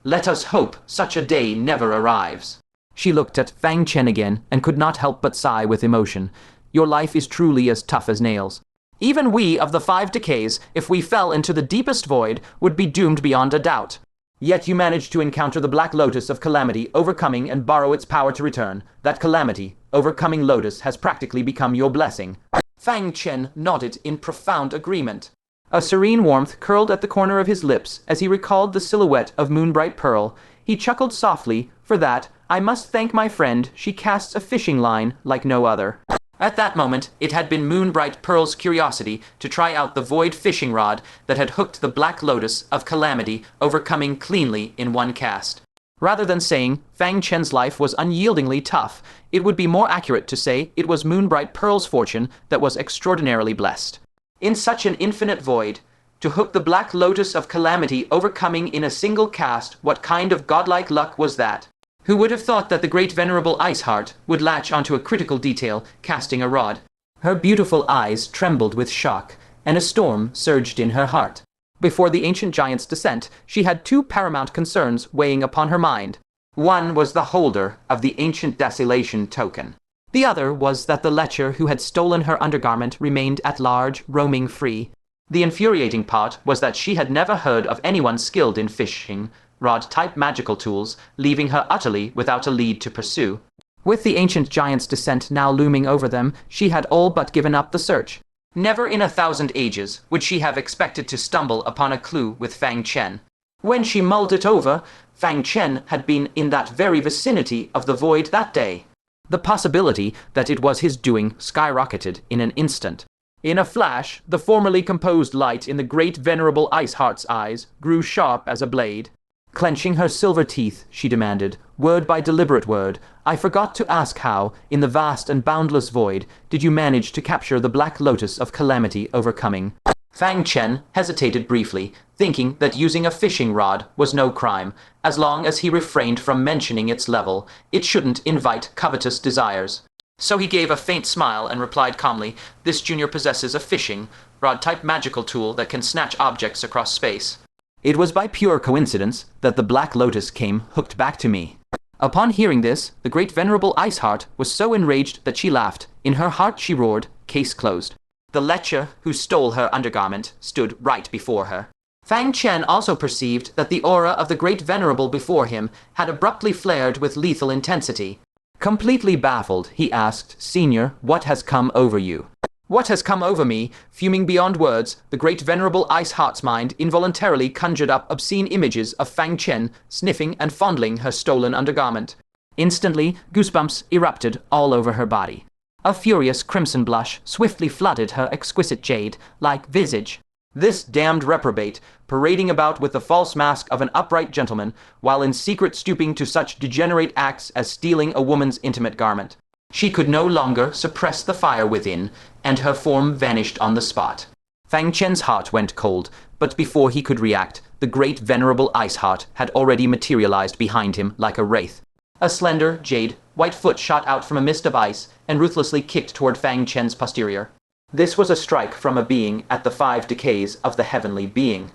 Speaker 1: Let us hope such a day never arrives. She looked at Fang Chen again and could not help but sigh with emotion. Your life is truly as tough as nails. Even we of the 5 Decays, if we fell into the deepest void, would be doomed beyond a doubt. Yet you managed to encounter the Black Lotus of Calamity, overcoming and borrow its power to return. That Calamity, overcoming Lotus, has practically become your blessing. Fang Chen nodded in profound agreement. A serene warmth curled at the corner of his lips as he recalled the silhouette of Moonbright Pearl. He chuckled softly. For that, I must thank my friend. She casts a fishing line like no other. At that moment, it had been Moonbright Pearl's curiosity to try out the void fishing rod that had hooked the Black Lotus of Calamity, overcoming cleanly in one cast. Rather than saying Fang Chen's life was unyieldingly tough, it would be more accurate to say it was Moonbright Pearl's fortune that was extraordinarily blessed. In such an infinite void, to hook the Black Lotus of Calamity overcoming in a single cast, what kind of godlike luck was that? Who would have thought that the great venerable Iceheart would latch onto a critical detail, casting a rod? Her beautiful eyes trembled with shock, and a storm surged in her heart. Before the ancient giant's descent, she had 2 paramount concerns weighing upon her mind. One was the holder of the ancient desolation token. The other was that the lecher who had stolen her undergarment remained at large, roaming free. The infuriating part was that she had never heard of anyone skilled in fishing rod-type magical tools, leaving her utterly without a lead to pursue. With the ancient giant's descent now looming over them, she had all but given up the search. Never in 1,000 ages would she have expected to stumble upon a clue with Fang Chen. When she mulled it over, Fang Chen had been in that very vicinity of the void that day. The possibility that it was his doing skyrocketed in an instant. In a flash, the formerly composed light in the great venerable Iceheart's eyes grew sharp as a blade. Clenching her silver teeth, she demanded, word by deliberate word, I forgot to ask how, in the vast and boundless void, did you manage to capture the Black Lotus of Calamity overcoming? Fang Chen hesitated briefly, thinking that using a fishing rod was no crime. As long as he refrained from mentioning its level, it shouldn't invite covetous desires. So he gave a faint smile and replied calmly, this junior possesses a fishing rod-type magical tool that can snatch objects across space. It was by pure coincidence that the Black Lotus came hooked back to me. Upon hearing this, the great venerable Iceheart was so enraged that she laughed. In her heart she roared, case closed. The lecher who stole her undergarment stood right before her. Fang Chen also perceived that the aura of the great venerable before him had abruptly flared with lethal intensity. Completely baffled, he asked, Senior, what has come over you? What has come over me? Fuming beyond words, the great venerable Iceheart's mind involuntarily conjured up obscene images of Fang Chen sniffing and fondling her stolen undergarment. Instantly, goosebumps erupted all over her body. A furious crimson blush swiftly flooded her exquisite jade-like visage. This damned reprobate, parading about with the false mask of an upright gentleman, while in secret stooping to such degenerate acts as stealing a woman's intimate garment. She could no longer suppress the fire within, and her form vanished on the spot. Fang Chen's heart went cold, but before he could react, the great venerable Iceheart had already materialized behind him like a wraith. A slender, jade, white foot shot out from a mist of ice and ruthlessly kicked toward Fang Chen's posterior. This was a strike from a being at the 5 decays of the heavenly being.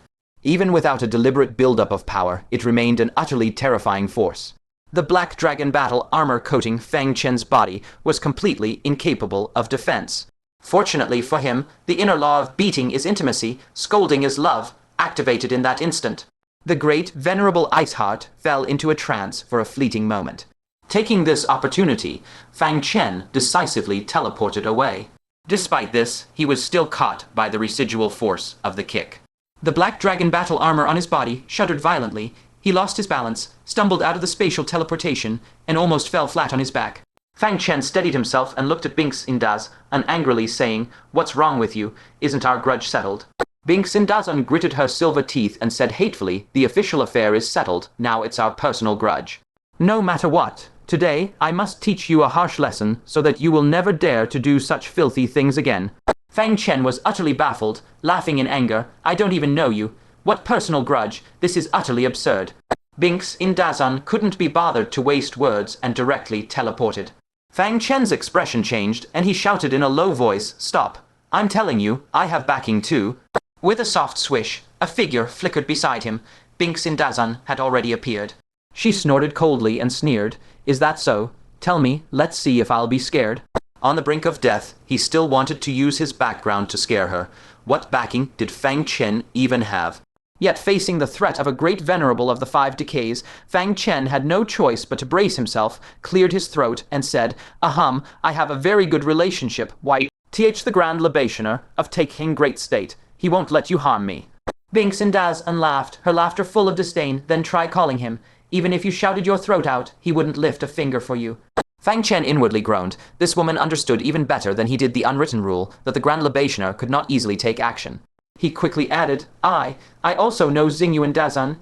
Speaker 1: Even without a deliberate buildup of power, it remained an utterly terrifying force. The black dragon battle armor coating Fang Chen's body was completely incapable of defense. Fortunately for him, the inner law of beating is intimacy, scolding is love, activated in that instant. The great, venerable Ice Heart fell into a trance for a fleeting moment. Taking this opportunity, Fang Chen decisively teleported away. Despite this, he was still caught by the residual force of the kick. The black dragon battle armor on his body shuddered violently. He lost his balance, stumbled out of the spatial teleportation, and almost fell flat on his back. Fang Chen steadied himself and looked at Binks Indaz, angrily saying, "What's wrong with you? Isn't our grudge settled?" Binks Indazan gritted her silver teeth and said hatefully, "The official affair is settled, now it's our personal grudge. No matter what, today I must teach you a harsh lesson so that you will never dare to do such filthy things again." Fang Chen was utterly baffled, laughing in anger. "I don't even know you. What personal grudge? This is utterly absurd." Binks Indazan couldn't be bothered to waste words and directly teleported. Fang Chen's expression changed and he shouted in a low voice, "Stop. I'm telling you, I have backing too." With a soft swish, a figure flickered beside him. Binks Indazan had already appeared. She snorted coldly and sneered, "Is that so? Tell me, let's see if I'll be scared." On the brink of death, he still wanted to use his background to scare her. What backing did Fang Chen even have? Yet facing the threat of a great venerable of the Five Decays, Fang Chen had no choice but to brace himself, cleared his throat, and said, "Ahem, I have a very good relationship, why, the Grand Libationer of Taking Great State. He won't let you harm me." Binks Indazan laughed, her laughter full of disdain, "Then try calling him. Even if you shouted your throat out, he wouldn't lift a finger for you." Fang Chen inwardly groaned. This woman understood even better than he did the unwritten rule that the Grand Libationer could not easily take action. He quickly added, I also know Xingyu Indazan.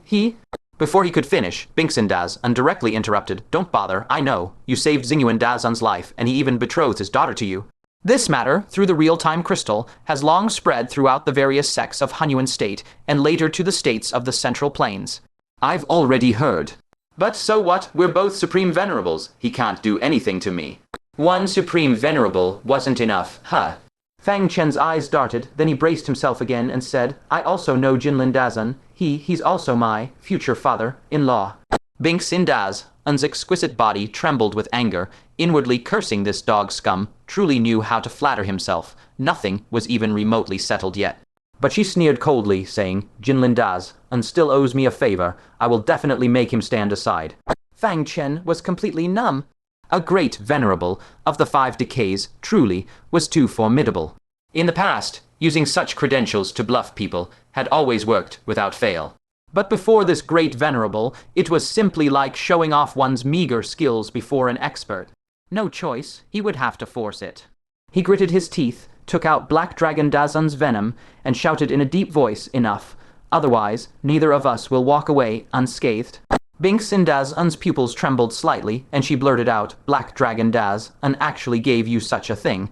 Speaker 1: Before he could finish, Binks Indazan directly interrupted, "Don't bother, I know. You saved Xingyu Indazan's life, and he even betrothed his daughter to you." This matter, through the real-time crystal, has long spread throughout the various sects of Hunyuan State, and later to the states of the Central Plains. "I've already heard. But so what? We're both Supreme Venerables. He can't do anything to me." One Supreme Venerable wasn't enough, huh? Fang Chen's eyes darted, then he braced himself again and said, "I also know Jinlin Dazan. He's also my future father-in-law." Binks Indazan's exquisite body trembled with anger, inwardly cursing this dog scum, truly knew how to flatter himself. Nothing was even remotely settled yet. But she sneered coldly, saying, "Jinlin Dazan still owes me a favor. I will definitely make him stand aside." Fang Chen was completely numb. A great venerable of the Five Decays truly was too formidable. In the past, using such credentials to bluff people had always worked without fail. But before this great venerable, it was simply like showing off one's meager skills before an expert. No choice, he would have to force it. He gritted his teeth, took out Black Dragon Dazan's venom, and shouted in a deep voice, "Enough. Otherwise, neither of us will walk away unscathed." Binks Indazan's pupils trembled slightly, and she blurted out, "Black Dragon Dazan actually gave you such a thing."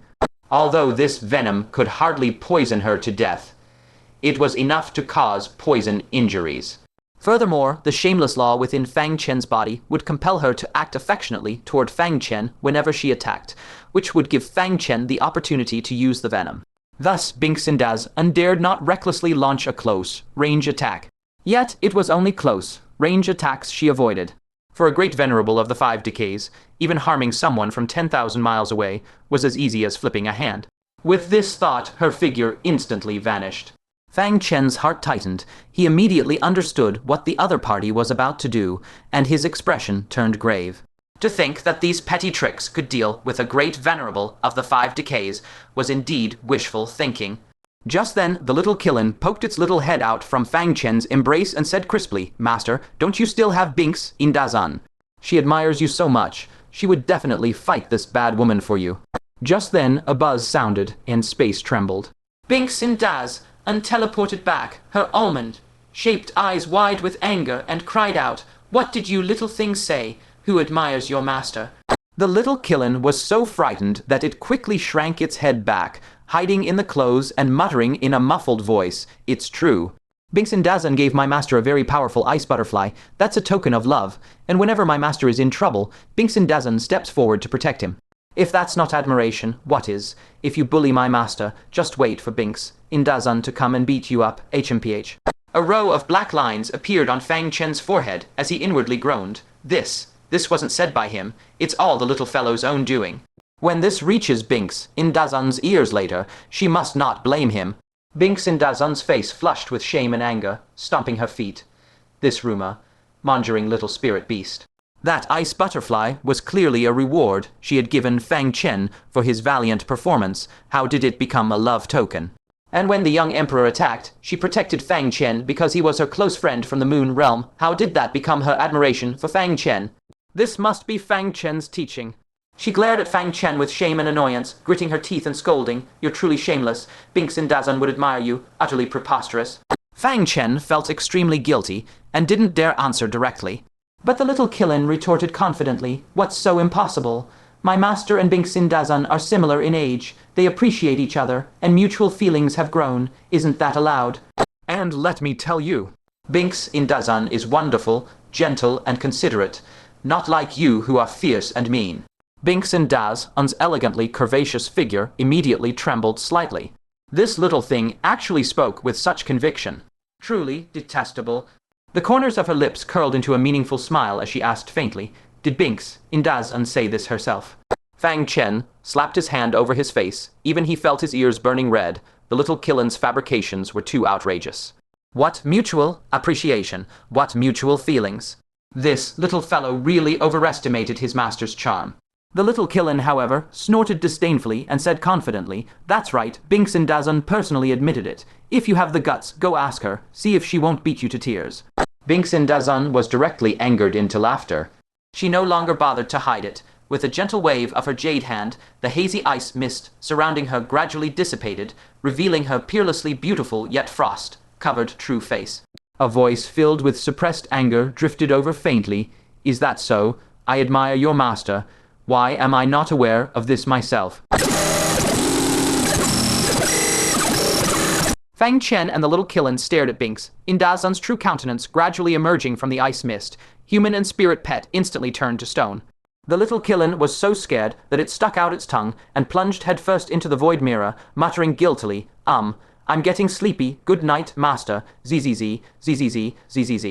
Speaker 1: Although this venom could hardly poison her to death, it was enough to cause poison injuries. Furthermore, the shameless law within Fang Chen's body would compel her to act affectionately toward Fang Chen whenever she attacked, which would give Fang Chen the opportunity to use the venom. Thus, Binks Indazan dared not recklessly launch a close-range attack. Yet, it was only close-range attacks she avoided. For a great venerable of the Five Decays, even harming someone from 10,000 miles away was as easy as flipping a hand. With this thought, her figure instantly vanished. Fang Chen's heart tightened. He immediately understood what the other party was about to do, and his expression turned grave. To think that these petty tricks could deal with a great venerable of the Five Decays was indeed wishful thinking. Just then, the little Killen poked its little head out from Fang Chen's embrace and said crisply, "Master, don't you still have Binks Indazan? She admires you so much. She would definitely fight this bad woman for you." Just then, a buzz sounded, and space trembled. Binks Indazan teleported back, her almond-shaped eyes wide with anger, and cried out, "What did you little thing say? Who admires your master?" The little Killen was so frightened that it quickly shrank its head back, hiding in the clothes and muttering in a muffled voice, "It's true. Binks Indazan gave my master a very powerful ice butterfly. That's a token of love, and whenever my master is in trouble, Binks Indazan steps forward to protect him. If that's not admiration, what is? If you bully my master, just wait for Binks Indazan to come and beat you up, HMPH." A row of black lines appeared on Fang Chen's forehead as he inwardly groaned. This wasn't said by him, it's all the little fellow's own doing. When this reaches Binks in Dazun's ears later, she must not blame him. Binks in Dazun's face flushed with shame and anger, stomping her feet. This rumor, mongering little spirit beast. That ice butterfly was clearly a reward she had given Fang Chen for his valiant performance. How did it become a love token? And when the young emperor attacked, she protected Fang Chen because he was her close friend from the Moon Realm. How did that become her admiration for Fang Chen? This must be Fang Chen's teaching. She glared at Fang Chen with shame and annoyance, gritting her teeth and scolding. You're truly shameless. Binks in Dazun would admire you. Utterly preposterous. Fang Chen felt extremely guilty and didn't dare answer directly. But the little Kilin retorted confidently, what's so impossible? My master and Binks in Dazun are similar in age. They appreciate each other, and mutual feelings have grown. Isn't that allowed?
Speaker 2: And let me tell you,
Speaker 1: Binks in Dazun is wonderful, gentle, and considerate. Not like you who are fierce and mean.
Speaker 2: Binks in Dazun's elegantly curvaceous figure immediately trembled slightly.
Speaker 1: This little thing actually spoke with such conviction. Truly detestable. The corners of her lips curled into a meaningful smile as she asked faintly, did Binks in Dazun say this herself? Fang Chen slapped his hand over his face. Even he felt his ears burning red. The little Killin's fabrications were too outrageous. What mutual appreciation? What mutual feelings? This little fellow really overestimated his master's charm. The little Killin, however, snorted disdainfully and said confidently, that's right, Binks in Dazun personally admitted it. If you have the guts, go ask her. See if she won't beat you to tears. Binks in Dazun was directly angered into laughter. She no longer bothered to hide it. With a gentle wave of her jade hand, the hazy ice mist surrounding her gradually dissipated, revealing her peerlessly beautiful yet frost-covered true face. A voice filled with suppressed anger drifted over faintly. Is that so? I admire your master. Why am I not aware of this myself?
Speaker 2: Fang Chen and the little Killin stared at Binks, in Dazun's true countenance gradually emerging from the ice mist. Human and spirit pet instantly turned to stone.
Speaker 1: The little Killin was so scared that it stuck out its tongue and plunged headfirst into the void mirror, muttering guiltily, I'm getting sleepy. Good night, master. ZZZ, ZZZ, ZZZ.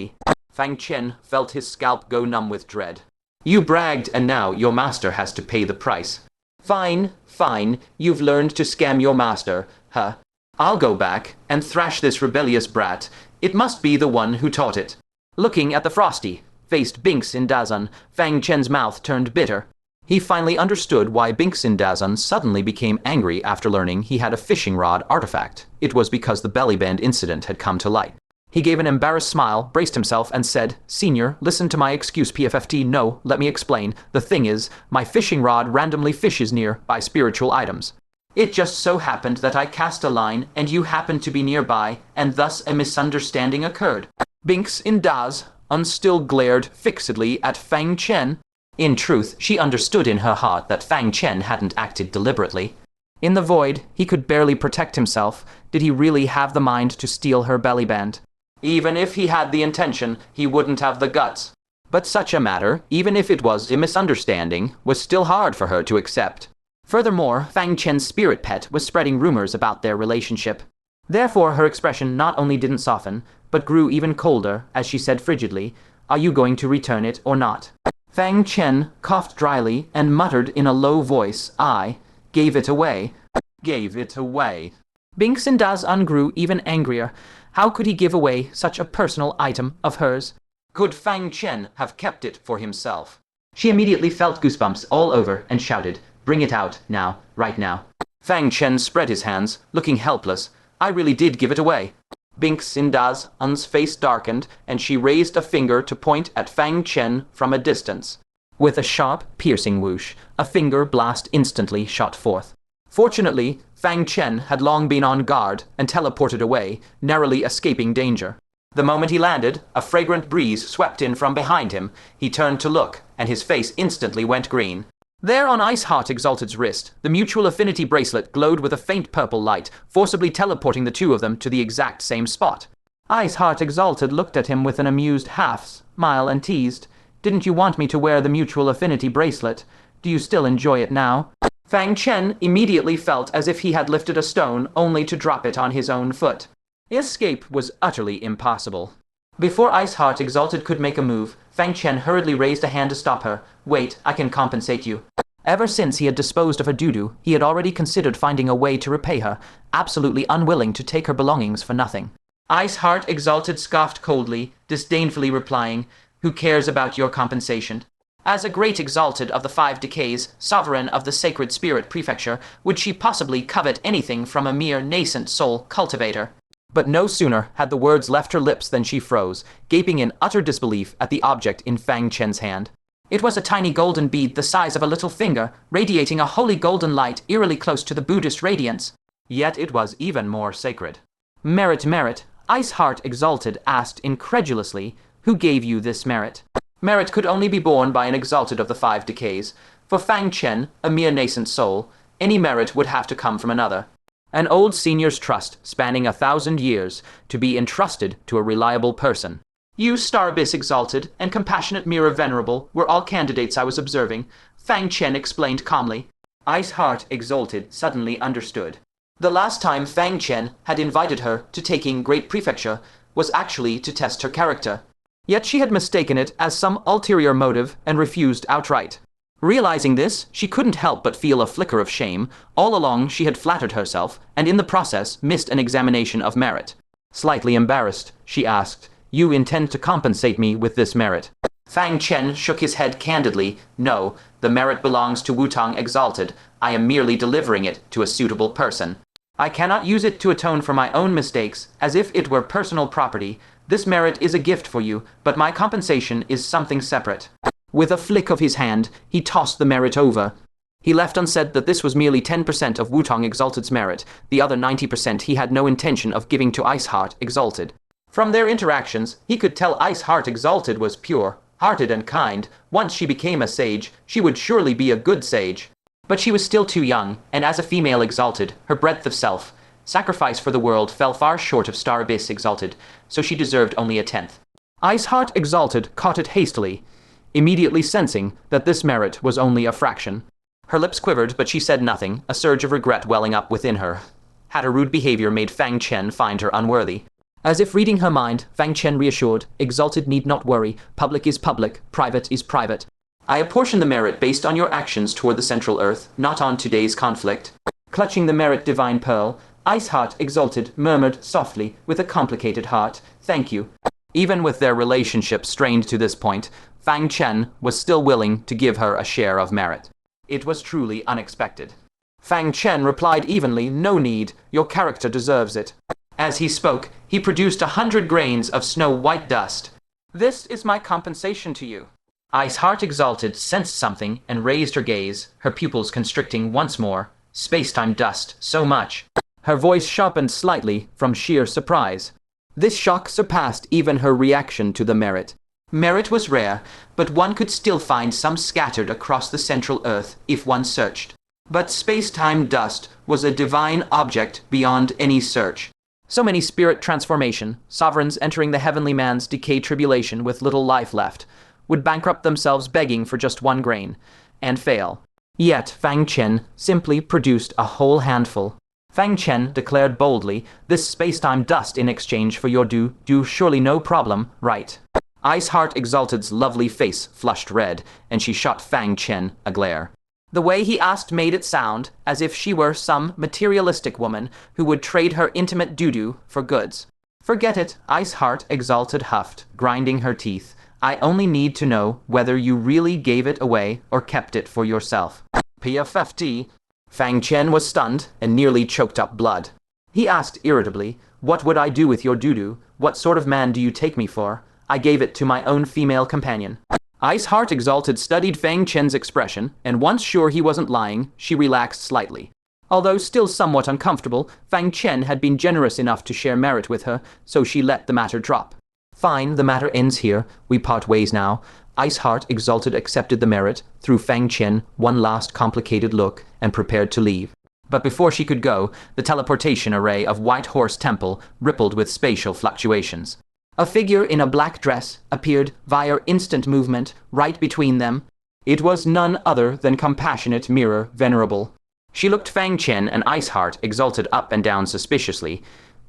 Speaker 1: Fang Chen felt his scalp go numb with dread. You bragged, and now your master has to pay the price. Fine, fine, you've learned to scam your master, huh? I'll go back and thrash this rebellious brat. It must be the one who taught it. Looking at the frosty-faced Binks in Dazun, Fang Chen's mouth turned bitter. He finally understood why Binks in Dazun suddenly became angry after learning he had a fishing rod artifact. It was because the bellyband incident had come to light. He gave an embarrassed smile, braced himself, and said, Senior, listen to my excuse, PFFT. No, let me explain. The thing is, my fishing rod randomly fishes nearby spiritual items. It just so happened that I cast a line, and you happened to be nearby, and thus a misunderstanding occurred. Binks in Dazun still glared fixedly at Fang Chen. In truth, she understood in her heart that Fang Chen hadn't acted deliberately. In the void, he could barely protect himself. Did he really have the mind to steal her bellyband? Even if he had the intention, he wouldn't have the guts. But such a matter, even if it was a misunderstanding, was still hard for her to accept. Furthermore, Fang Chen's spirit pet was spreading rumors about their relationship. Therefore, her expression not only didn't soften, but grew even colder as she said frigidly, Are you going to return it or not? Fang Chen coughed dryly and muttered in a low voice, I gave it away. Gave it away. Binks in Dazun grew even angrier. How could he give away such a personal item of hers? Could Fang Chen have kept it for himself? She immediately felt goosebumps all over and shouted, Bring it out, now, right now. Fang Chen spread his hands, looking helpless. I really did give it away. Binks in Dazun's face darkened, and she raised a finger to point at Fang Chen from a distance. With a sharp, piercing whoosh, a finger blast instantly shot forth. Fortunately, Fang Chen had long been on guard and teleported away, narrowly escaping danger. The moment he landed, a fragrant breeze swept in from behind him. He turned to look, and his face instantly went green. There on Iceheart Exalted's wrist, the mutual affinity bracelet glowed with a faint purple light, forcibly teleporting the two of them to the exact same spot. Iceheart Exalted looked at him with an amused half-smile and teased, Didn't you want me to wear the mutual affinity bracelet? Do you still enjoy it now? Fang Chen immediately felt as if he had lifted a stone only to drop it on his own foot. Escape was utterly impossible. Before Iceheart Exalted could make a move, Fang Chen hurriedly raised a hand to stop her. Wait, I can compensate you. Ever since he had disposed of her doo-doo, he had already considered finding a way to repay her, absolutely unwilling to take her belongings for nothing. Iceheart Exalted scoffed coldly, disdainfully replying, "Who cares about your compensation? As a great exalted of the Five Decays, sovereign of the Sacred Spirit Prefecture, would she possibly covet anything from a mere nascent soul cultivator?" But no sooner had the words left her lips than she froze, gaping in utter disbelief at the object in Fang Chen's hand. It was a tiny golden bead the size of a little finger, radiating a holy golden light eerily close to the Buddhist radiance. Yet it was even more sacred. "Merit, merit," Iceheart Exalted asked incredulously, "who gave you this merit?" Merit could only be borne by an exalted of the Five Decays. For Fang Chen, a mere nascent soul, any merit would have to come from another. An old senior's trust, spanning 1,000 years, to be entrusted to a reliable person. "You, Star Abyss Exalted, and Compassionate Mirror Venerable, were all candidates I was observing," Fang Chen explained calmly. Iceheart Exalted suddenly understood. The last time Fang Chen had invited her to taking Great Prefecture was actually to test her character. Yet she had mistaken it as some ulterior motive and refused outright. Realizing this, she couldn't help but feel a flicker of shame. All along she had flattered herself, and in the process missed an examination of merit. Slightly embarrassed, she asked, "You intend to compensate me with this merit?" Fang Chen shook his head candidly. "No, the merit belongs to Wutong Exalted. I am merely delivering it to a suitable person. I cannot use it to atone for my own mistakes, as if it were personal property. This merit is a gift for you, but my compensation is something separate." With a flick of his hand, he tossed the merit over. He left unsaid that this was merely 10% of Wutong Exalted's merit. The other 90% he had no intention of giving to Iceheart Exalted. From their interactions, he could tell Iceheart Exalted was pure, hearted and kind. Once she became a sage, she would surely be a good sage. But she was still too young, and as a female exalted, her breadth of self, sacrifice for the world, fell far short of Star Abyss Exalted, so she deserved only a 10th. Iceheart Exalted caught it hastily, immediately sensing that this merit was only a fraction. Her lips quivered, but she said nothing, a surge of regret welling up within her. Had her rude behavior made Fang Chen find her unworthy? As if reading her mind, Fang Chen reassured, "Exalted need not worry. Public is public, private is private. I apportion the merit based on your actions toward the Central Earth, not on today's conflict." Clutching the merit divine pearl, Iceheart Exalted murmured softly, with a complicated heart, "Thank you." Even with their relationship strained to this point, Fang Chen was still willing to give her a share of merit. It was truly unexpected. Fang Chen replied evenly, "No need. Your character deserves it." As he spoke, he produced 100 grains of snow-white dust. "This is my compensation to you." Iceheart Exalted sensed something and raised her gaze, her pupils constricting once more. "Space-time dust, so much." Her voice sharpened slightly from sheer surprise. This shock surpassed even her reaction to the merit. Merit was rare, but one could still find some scattered across the Central Earth if one searched. But space-time dust was a divine object beyond any search. So many spirit transformation, sovereigns entering the heavenly man's decay tribulation with little life left, would bankrupt themselves begging for just 1 grain, and fail. Yet Fang Chen simply produced a whole handful. Fang Chen declared boldly, "This space-time dust in exchange for your due, surely no problem, right?" Iceheart Exalted's lovely face flushed red, and she shot Fang Chen a glare. The way he asked made it sound as if she were some materialistic woman who would trade her intimate doo-doo for goods. "Forget it," Iceheart Exalted huffed, grinding her teeth. "I only need to know whether you really gave it away or kept it for yourself." PFFT. Fang Chen was stunned and nearly choked up blood. He asked irritably, "What would I do with your doo-doo? What sort of man do you take me for?" "I gave it to my own female companion." Iceheart Exalted studied Fang Chen's expression, and once sure he wasn't lying, she relaxed slightly. Although still somewhat uncomfortable, Fang Chen had been generous enough to share merit with her, so she let the matter drop. "Fine, the matter ends here. We part ways now." Iceheart Exalted accepted the merit, threw Fang Chen one last complicated look, and prepared to leave. But before she could go, the teleportation array of White Horse Temple rippled with spatial fluctuations. A figure in a black dress appeared via instant movement right between them. It was none other than Compassionate Mirror Venerable. She looked Fang Chen and Iceheart Exalted up and down suspiciously.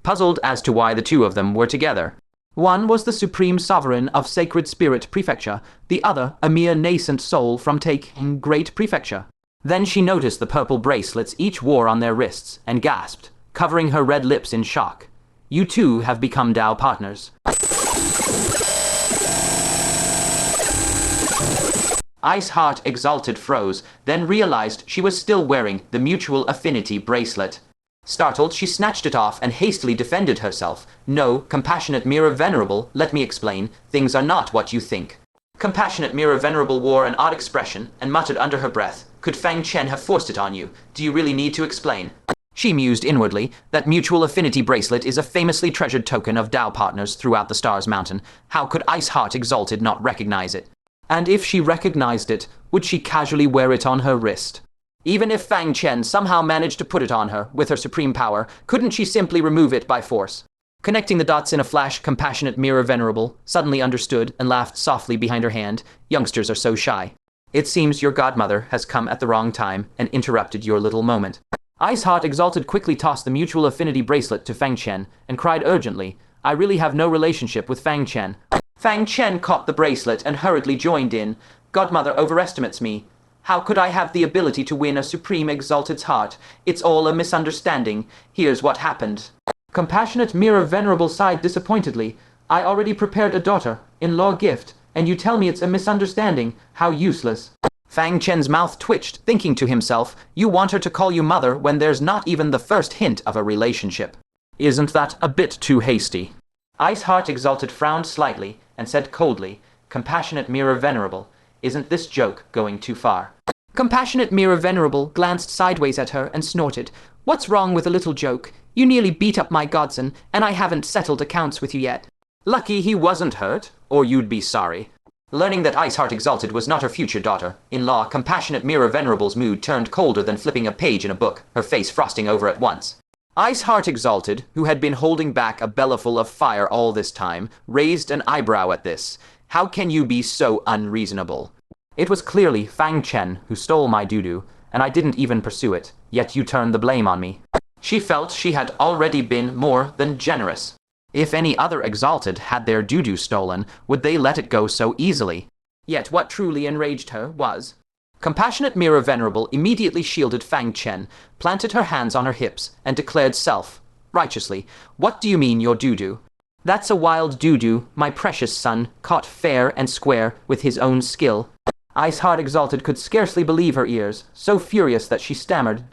Speaker 1: puzzled as to why the two of them were together. One was the supreme sovereign of Sacred Spirit Prefecture, the other a mere nascent soul from taking Great Prefecture. Then she noticed the purple bracelets each wore on their wrists, and gasped, covering her red lips in shock. You two have become Tao partners. Iceheart Exalted froze, then realized she was still wearing the Mutual Affinity bracelet. Startled, she snatched it off and hastily defended herself. No, Compassionate Mirror Venerable, let me explain. Things are not what you think. Compassionate Mirror Venerable wore an odd expression and muttered under her breath. Could Fang Chen have forced it on you? Do you really need to explain? She mused inwardly. That Mutual Affinity bracelet is a famously treasured token of Tao partners throughout the Stars Mountain. How could Iceheart Exalted not recognize it? And if she recognized it, would she casually wear it on her wrist? Even if Fang Chen somehow managed to put it on her with her supreme power, couldn't she simply remove it by force? Connecting the dots in a flash, Compassionate Mirror Venerable suddenly understood and laughed softly behind her hand. Youngsters are so shy. It seems your godmother has come at the wrong time and interrupted your little moment. Iceheart Exalted quickly tossed the Mutual Affinity bracelet to Fang Chen and cried urgently, I really have no relationship with Fang Chen. Fang Chen caught the bracelet and hurriedly joined in. Godmother overestimates me. How could I have the ability to win a Supreme Exalted's heart? It's all a misunderstanding. Here's what happened. Compassionate Mirror Venerable sighed disappointedly. I already prepared a daughter-in-law gift, and you tell me it's a misunderstanding. How useless. Fang Chen's mouth twitched, thinking to himself, you want her to call you mother when there's not even the first hint of a relationship. Isn't that a bit too hasty? Iceheart Exalted frowned slightly and said coldly, Compassionate Mirror Venerable, isn't this joke going too far? Compassionate Mirror Venerable glanced sideways at her and snorted. What's wrong with a little joke? You nearly beat up my godson, and I haven't settled accounts with you yet. Lucky he wasn't hurt, or you'd be sorry. Learning that Iceheart Exalted was not her future daughter-in-law, Compassionate Mirror Venerable's mood turned colder than flipping a page in a book, her face frosting over at once. Iceheart Exalted, who had been holding back a bellyful of fire all this time, raised an eyebrow at this. How can you be so unreasonable? It was clearly Fang Chen who stole my doo-doo, and I didn't even pursue it, yet you turned the blame on me. She felt she had already been more than generous. If any other Exalted had their doo-doo stolen, would they let it go so easily? Yet what truly enraged her was... Compassionate Mirror Venerable immediately shielded Fang Chen, planted her hands on her hips, and declared righteously, What do you mean your doo-doo? That's a wild doo-doo, my precious son, caught fair and square with his own skill. Iceheart Exalted could scarcely believe her ears, so furious that she stammered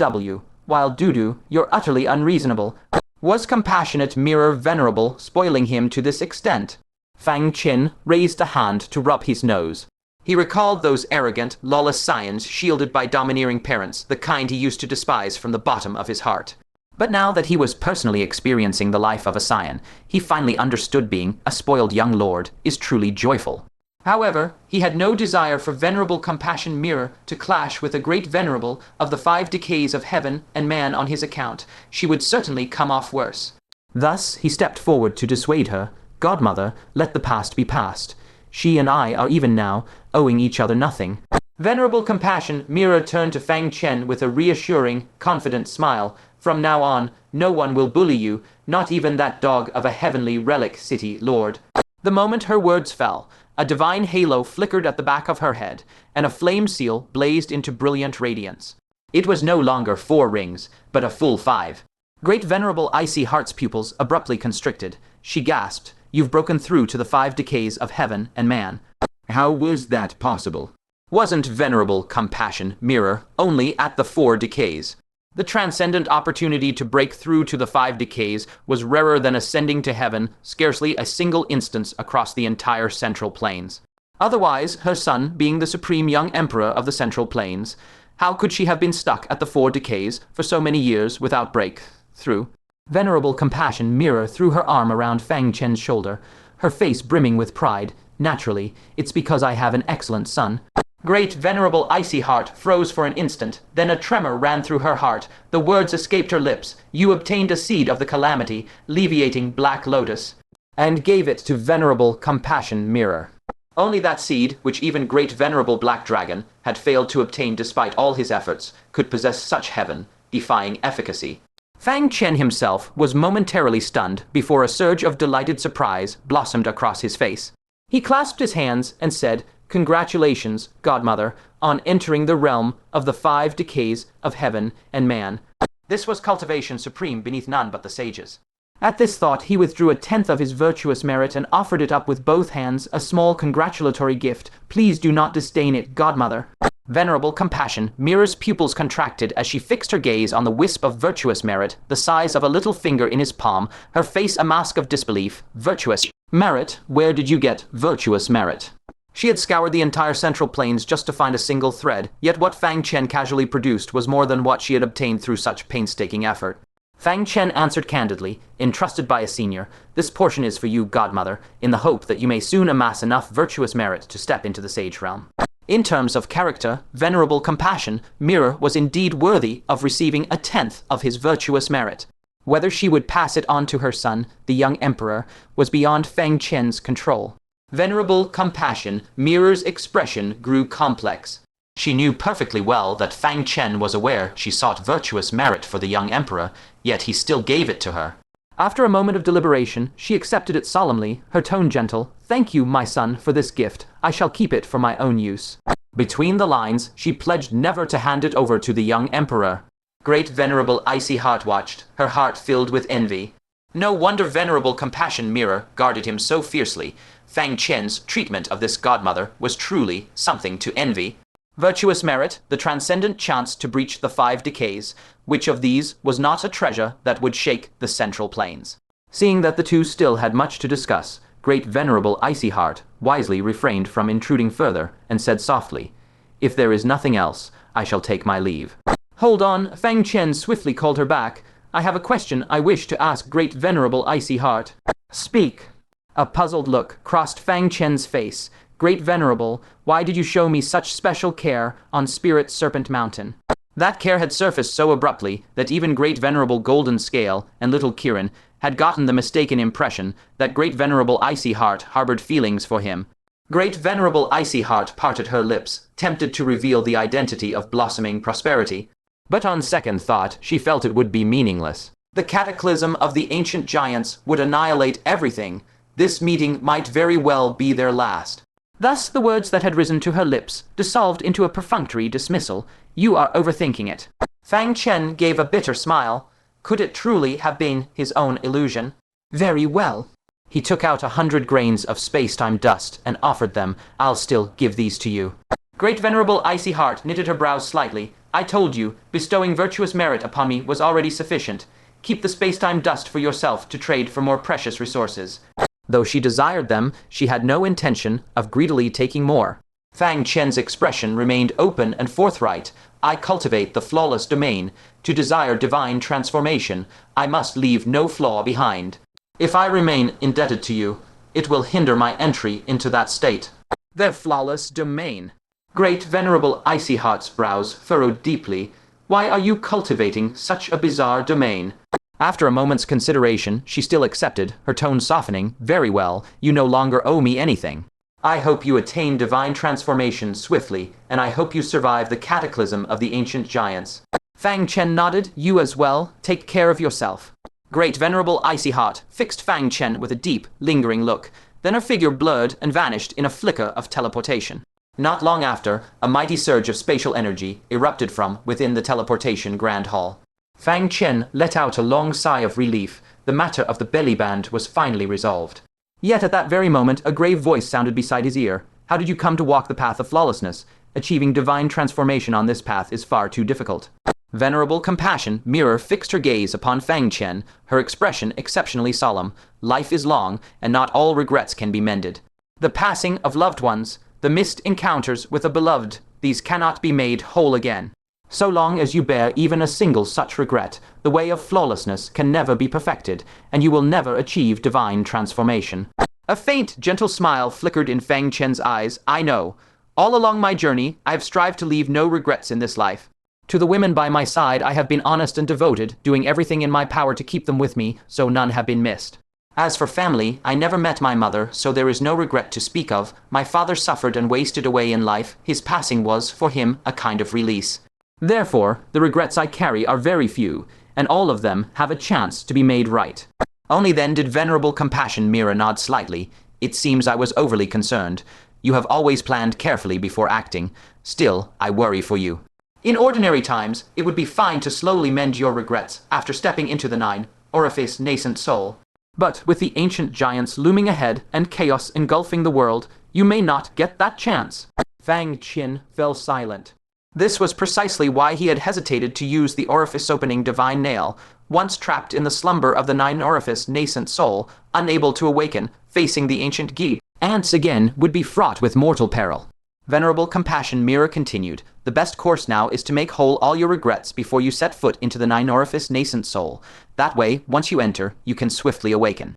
Speaker 1: Wild doo-doo, you're utterly unreasonable. Was Compassionate Mirror Venerable spoiling him to this extent? Fang Chen raised a hand to rub his nose. He recalled those arrogant, lawless scions shielded by domineering parents, the kind he used to despise from the bottom of his heart. But now that he was personally experiencing the life of a scion, he finally understood being a spoiled young lord is truly joyful. However, he had no desire for Venerable Compassion Mirror to clash with a great venerable of the 5 decays of heaven and man on his account. She would certainly come off worse. Thus, he stepped forward to dissuade her. Godmother, let the past be past. She and I are even now, owing each other nothing. Venerable Compassion Mirror turned to Fang Chen with a reassuring, confident smile. From now on, no one will bully you, not even that dog of a heavenly relic city lord. The moment her words fell, a divine halo flickered at the back of her head, and a flame seal blazed into brilliant radiance. It was no longer 4 rings, but a full 5. Great Venerable Icy Heart's pupils abruptly constricted. She gasped, You've broken through to the 5 decays of heaven and man. How was that possible? Wasn't Venerable Compassion Mirror only at the 4 decays? The transcendent opportunity to break through to the 5 decays was rarer than ascending to heaven, scarcely a single instance across the entire Central Plains. Otherwise, her son being the supreme young emperor of the Central Plains, how could she have been stuck at the 4 decays for so many years without breakthrough? Venerable Compassion Mirror threw her arm around Fang Chen's shoulder, her face brimming with pride. Naturally, it's because I have an excellent son. Great Venerable Icy Heart froze for an instant, then a tremor ran through her heart. The words escaped her lips. You obtained a seed of the calamity, alleviating Black Lotus, and gave it to Venerable Compassion Mirror. Only that seed, which even Great Venerable Black Dragon had failed to obtain despite all his efforts, could possess such heaven-defying efficacy.
Speaker 2: Fang Chen himself was momentarily stunned before a surge of delighted surprise blossomed across his face. He clasped his hands and said, "Congratulations, Godmother, on entering the realm of the 5 decays of heaven and man." This was cultivation supreme beneath none but the sages. At this thought, he withdrew a tenth of his virtuous merit and offered it up with both hands, a small congratulatory gift. "Please do not disdain it, Godmother." Venerable Compassion, Mira's pupils contracted as she fixed her gaze on the wisp of virtuous merit, the size of a little finger in his palm, her face a mask of disbelief. Virtuous merit? Where did you get virtuous merit? She had scoured the entire Central Plains just to find a single thread, yet what Fang Chen casually produced was more than what she had obtained through such painstaking effort. Fang Chen answered candidly, entrusted by a senior, "This portion is for you, Godmother, in the hope that you may soon amass enough virtuous merit to step into the sage realm." In terms of character, Venerable Compassion, Mira was indeed worthy of receiving a tenth of his virtuous merit. Whether she would pass it on to her son, the young emperor, was beyond Fang Chen's control. Venerable Compassion, Mira's expression grew complex. She knew perfectly well that Fang Chen was aware she sought virtuous merit for the young emperor, yet he still gave it to her. After a moment of deliberation, she accepted it solemnly, her tone gentle. "Thank you, my son, for this gift. I shall keep it for my own use." Between the lines, she pledged never to hand it over to the young emperor. Great Venerable Icy Heart watched, her heart filled with envy. No wonder Venerable Compassion Mira guarded him so fiercely. Fang Chen's treatment of this godmother was truly something to envy. Virtuous merit, the transcendent chance to breach the 5 decays. Which of these was not a treasure that would shake the Central Plains? Seeing that the two still had much to discuss, Great Venerable Icy Heart wisely refrained from intruding further and said softly, "If there is nothing else, I shall take my leave." "Hold on," Fang Chen swiftly called her back. "I have a question I wish to ask Great Venerable Icy Heart." "Speak." A puzzled look crossed Fang Chen's face. "Great Venerable, why did you show me such special care on Spirit Serpent Mountain?" That care had surfaced so abruptly that even Great Venerable Golden Scale and little Kirin had gotten the mistaken impression that Great Venerable Icy Heart harbored feelings for him. Great Venerable Icy Heart parted her lips, tempted to reveal the identity of blossoming prosperity. But on second thought, she felt it would be meaningless. The cataclysm of the ancient giants would annihilate everything. This meeting might very well be their last. Thus the words that had risen to her lips dissolved into a perfunctory dismissal. "You are overthinking it." Fang Chen gave a bitter smile. Could it truly have been his own illusion? "Very well." He took out 100 grains of space-time dust and offered them. "I'll still give these to you." Great Venerable Icy Heart knitted her brows slightly. "I told you, bestowing virtuous merit upon me was already sufficient. Keep the space-time dust for yourself to trade for more precious resources." Though she desired them, she had no intention of greedily taking more. Fang Chen's expression remained open and forthright. "I cultivate the flawless domain. To desire divine transformation, I must leave no flaw behind. If I remain indebted to you, it will hinder my entry into that state." "The flawless domain." Great Venerable Icy Heart's brows furrowed deeply. "Why are you cultivating such a bizarre domain?" After a moment's consideration, she still accepted, her tone softening. "Very well, you no longer owe me anything. I hope you attain divine transformation swiftly, and I hope you survive the cataclysm of the ancient giants." Fang Chen nodded. "You as well. Take care of yourself." Great Venerable Icy Heart fixed Fang Chen with a deep, lingering look. Then her figure blurred and vanished in a flicker of teleportation. Not long after, a mighty surge of spatial energy erupted from within the teleportation Grand Hall. Fang Chen let out a long sigh of relief. The matter of the belly band was finally resolved. Yet at that very moment, a grave voice sounded beside his ear. "How did you come to walk the path of flawlessness? Achieving divine transformation on this path is far too difficult." Venerable Compassion Mirror fixed her gaze upon Fang Chen, her expression exceptionally solemn. "Life is long, and not all regrets can be mended. The passing of loved ones, the missed encounters with a beloved, these cannot be made whole again. So long as you bear even a single such regret, the way of flawlessness can never be perfected, and you will never achieve divine transformation." A faint, gentle smile flickered in Fang Chen's eyes. "I know. All along my journey, I have strived to leave no regrets in this life. To the women by my side, I have been honest and devoted, doing everything in my power to keep them with me, so none have been missed. As for family, I never met my mother, so there is no regret to speak of. My father suffered and wasted away in life. His passing was, for him, a kind of release. Therefore, the regrets I carry are very few,
Speaker 1: and all of them have a chance to be made right. Only then did Venerable Compassion Mirror nod slightly. It seems I was overly concerned. You have always planned carefully before acting. Still, I worry for you. In ordinary times, it would be fine to slowly mend your regrets after stepping into the nine orifice nascent soul. But with the ancient giants looming ahead and chaos engulfing the world, you may not get that chance. Fang Chen fell silent. This was precisely why he had hesitated to use the orifice-opening divine nail. Once trapped in the slumber of the nine-orifice nascent soul, unable to awaken, facing the ancient Gi, ants again would be fraught with mortal peril. Venerable Compassion Mirror continued, the best course now is to make whole all your regrets before you set foot into the nine-orifice nascent soul. That way, once you enter, you can swiftly awaken.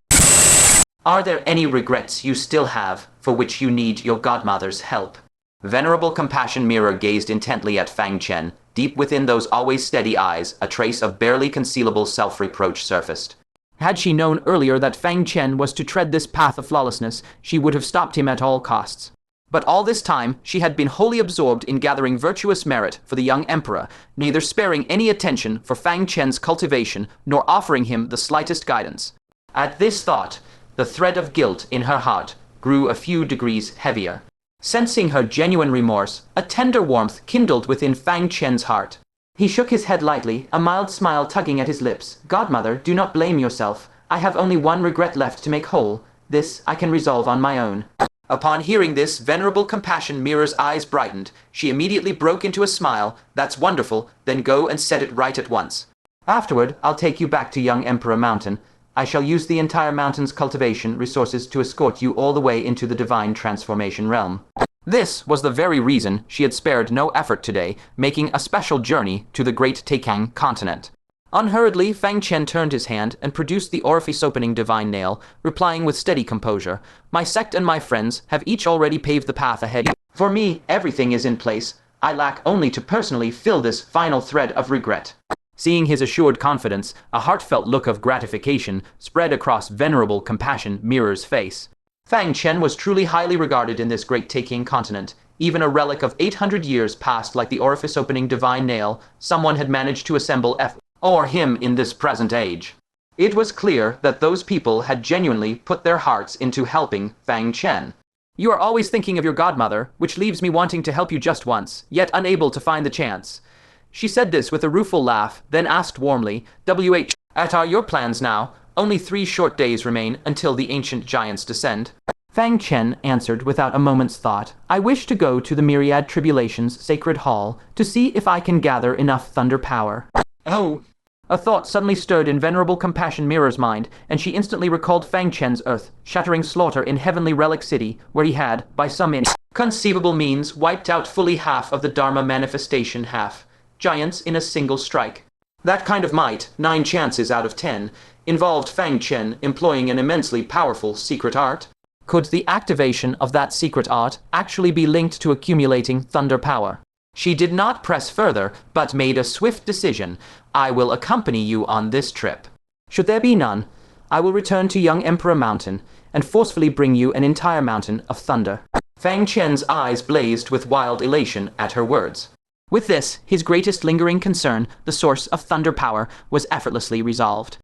Speaker 1: Are there any regrets you still have, for which you need your godmother's help? Venerable Compassion Mirror gazed intently at Fang Chen. Deep within those always steady eyes, a trace of barely concealable self-reproach surfaced. Had she known earlier that Fang Chen was to tread this path of flawlessness, she would have stopped him at all costs. But all this time, she had been wholly absorbed in gathering virtuous merit for the young emperor, neither sparing any attention for Fang Chen's cultivation nor offering him the slightest guidance. At this thought, the thread of guilt in her heart grew a few degrees heavier. Sensing her genuine remorse, a tender warmth kindled within Fang Chen's heart. He shook his head lightly, a mild smile tugging at his lips. Godmother, do not blame yourself. I have only one regret left to make whole. This I can resolve on my own. Upon hearing this, Venerable Compassion Mirror's eyes brightened. She immediately broke into a smile. That's wonderful, then go and set it right at once. Afterward, I'll take you back to Young Emperor Mountain. I shall use the entire mountain's cultivation resources to escort you all the way into the divine transformation realm. This was the very reason she had spared no effort today, making a special journey to the great Taikang continent. Unhurriedly, Fang Chen turned his hand and produced the orifice-opening divine nail, replying with steady composure, My sect and my friends have each already paved the path ahead. For me, everything is in place. I lack only to personally fill this final thread of regret. Seeing his assured confidence, a heartfelt look of gratification spread across Venerable Compassion Mirror's face. Fang Chen was truly highly regarded in this great Taikang continent. Even a relic of 800 years past like the orifice-opening divine nail, someone had managed to assemble or him in this present age. It was clear that those people had genuinely put their hearts into helping Fang Chen. You are always thinking of your godmother, which leaves me wanting to help you just once, yet unable to find the chance. She said this with a rueful laugh, then asked warmly, What are your plans now? Only 3 short days remain until the ancient giants descend. Fang Chen answered without a moment's thought, I wish to go to the Myriad Tribulation's sacred hall to see if I can gather enough thunder power. Oh! A thought suddenly stirred in Venerable Compassion Mirror's mind, and she instantly recalled Fang Chen's earth-shattering slaughter in Heavenly Relic City, where he had, by some inconceivable means, wiped out fully half of the Dharma manifestation giants in a single strike. That kind of might, 9 chances out of 10, involved Fang Chen employing an immensely powerful secret art. Could the activation of that secret art actually be linked to accumulating thunder power? She did not press further, but made a swift decision. I will accompany you on this trip. Should there be none, I will return to Young Emperor Mountain and forcefully bring you an entire mountain of thunder. Fang Chen's eyes blazed with wild elation at her words. With this, his greatest lingering concern, the source of thunder power, was effortlessly resolved.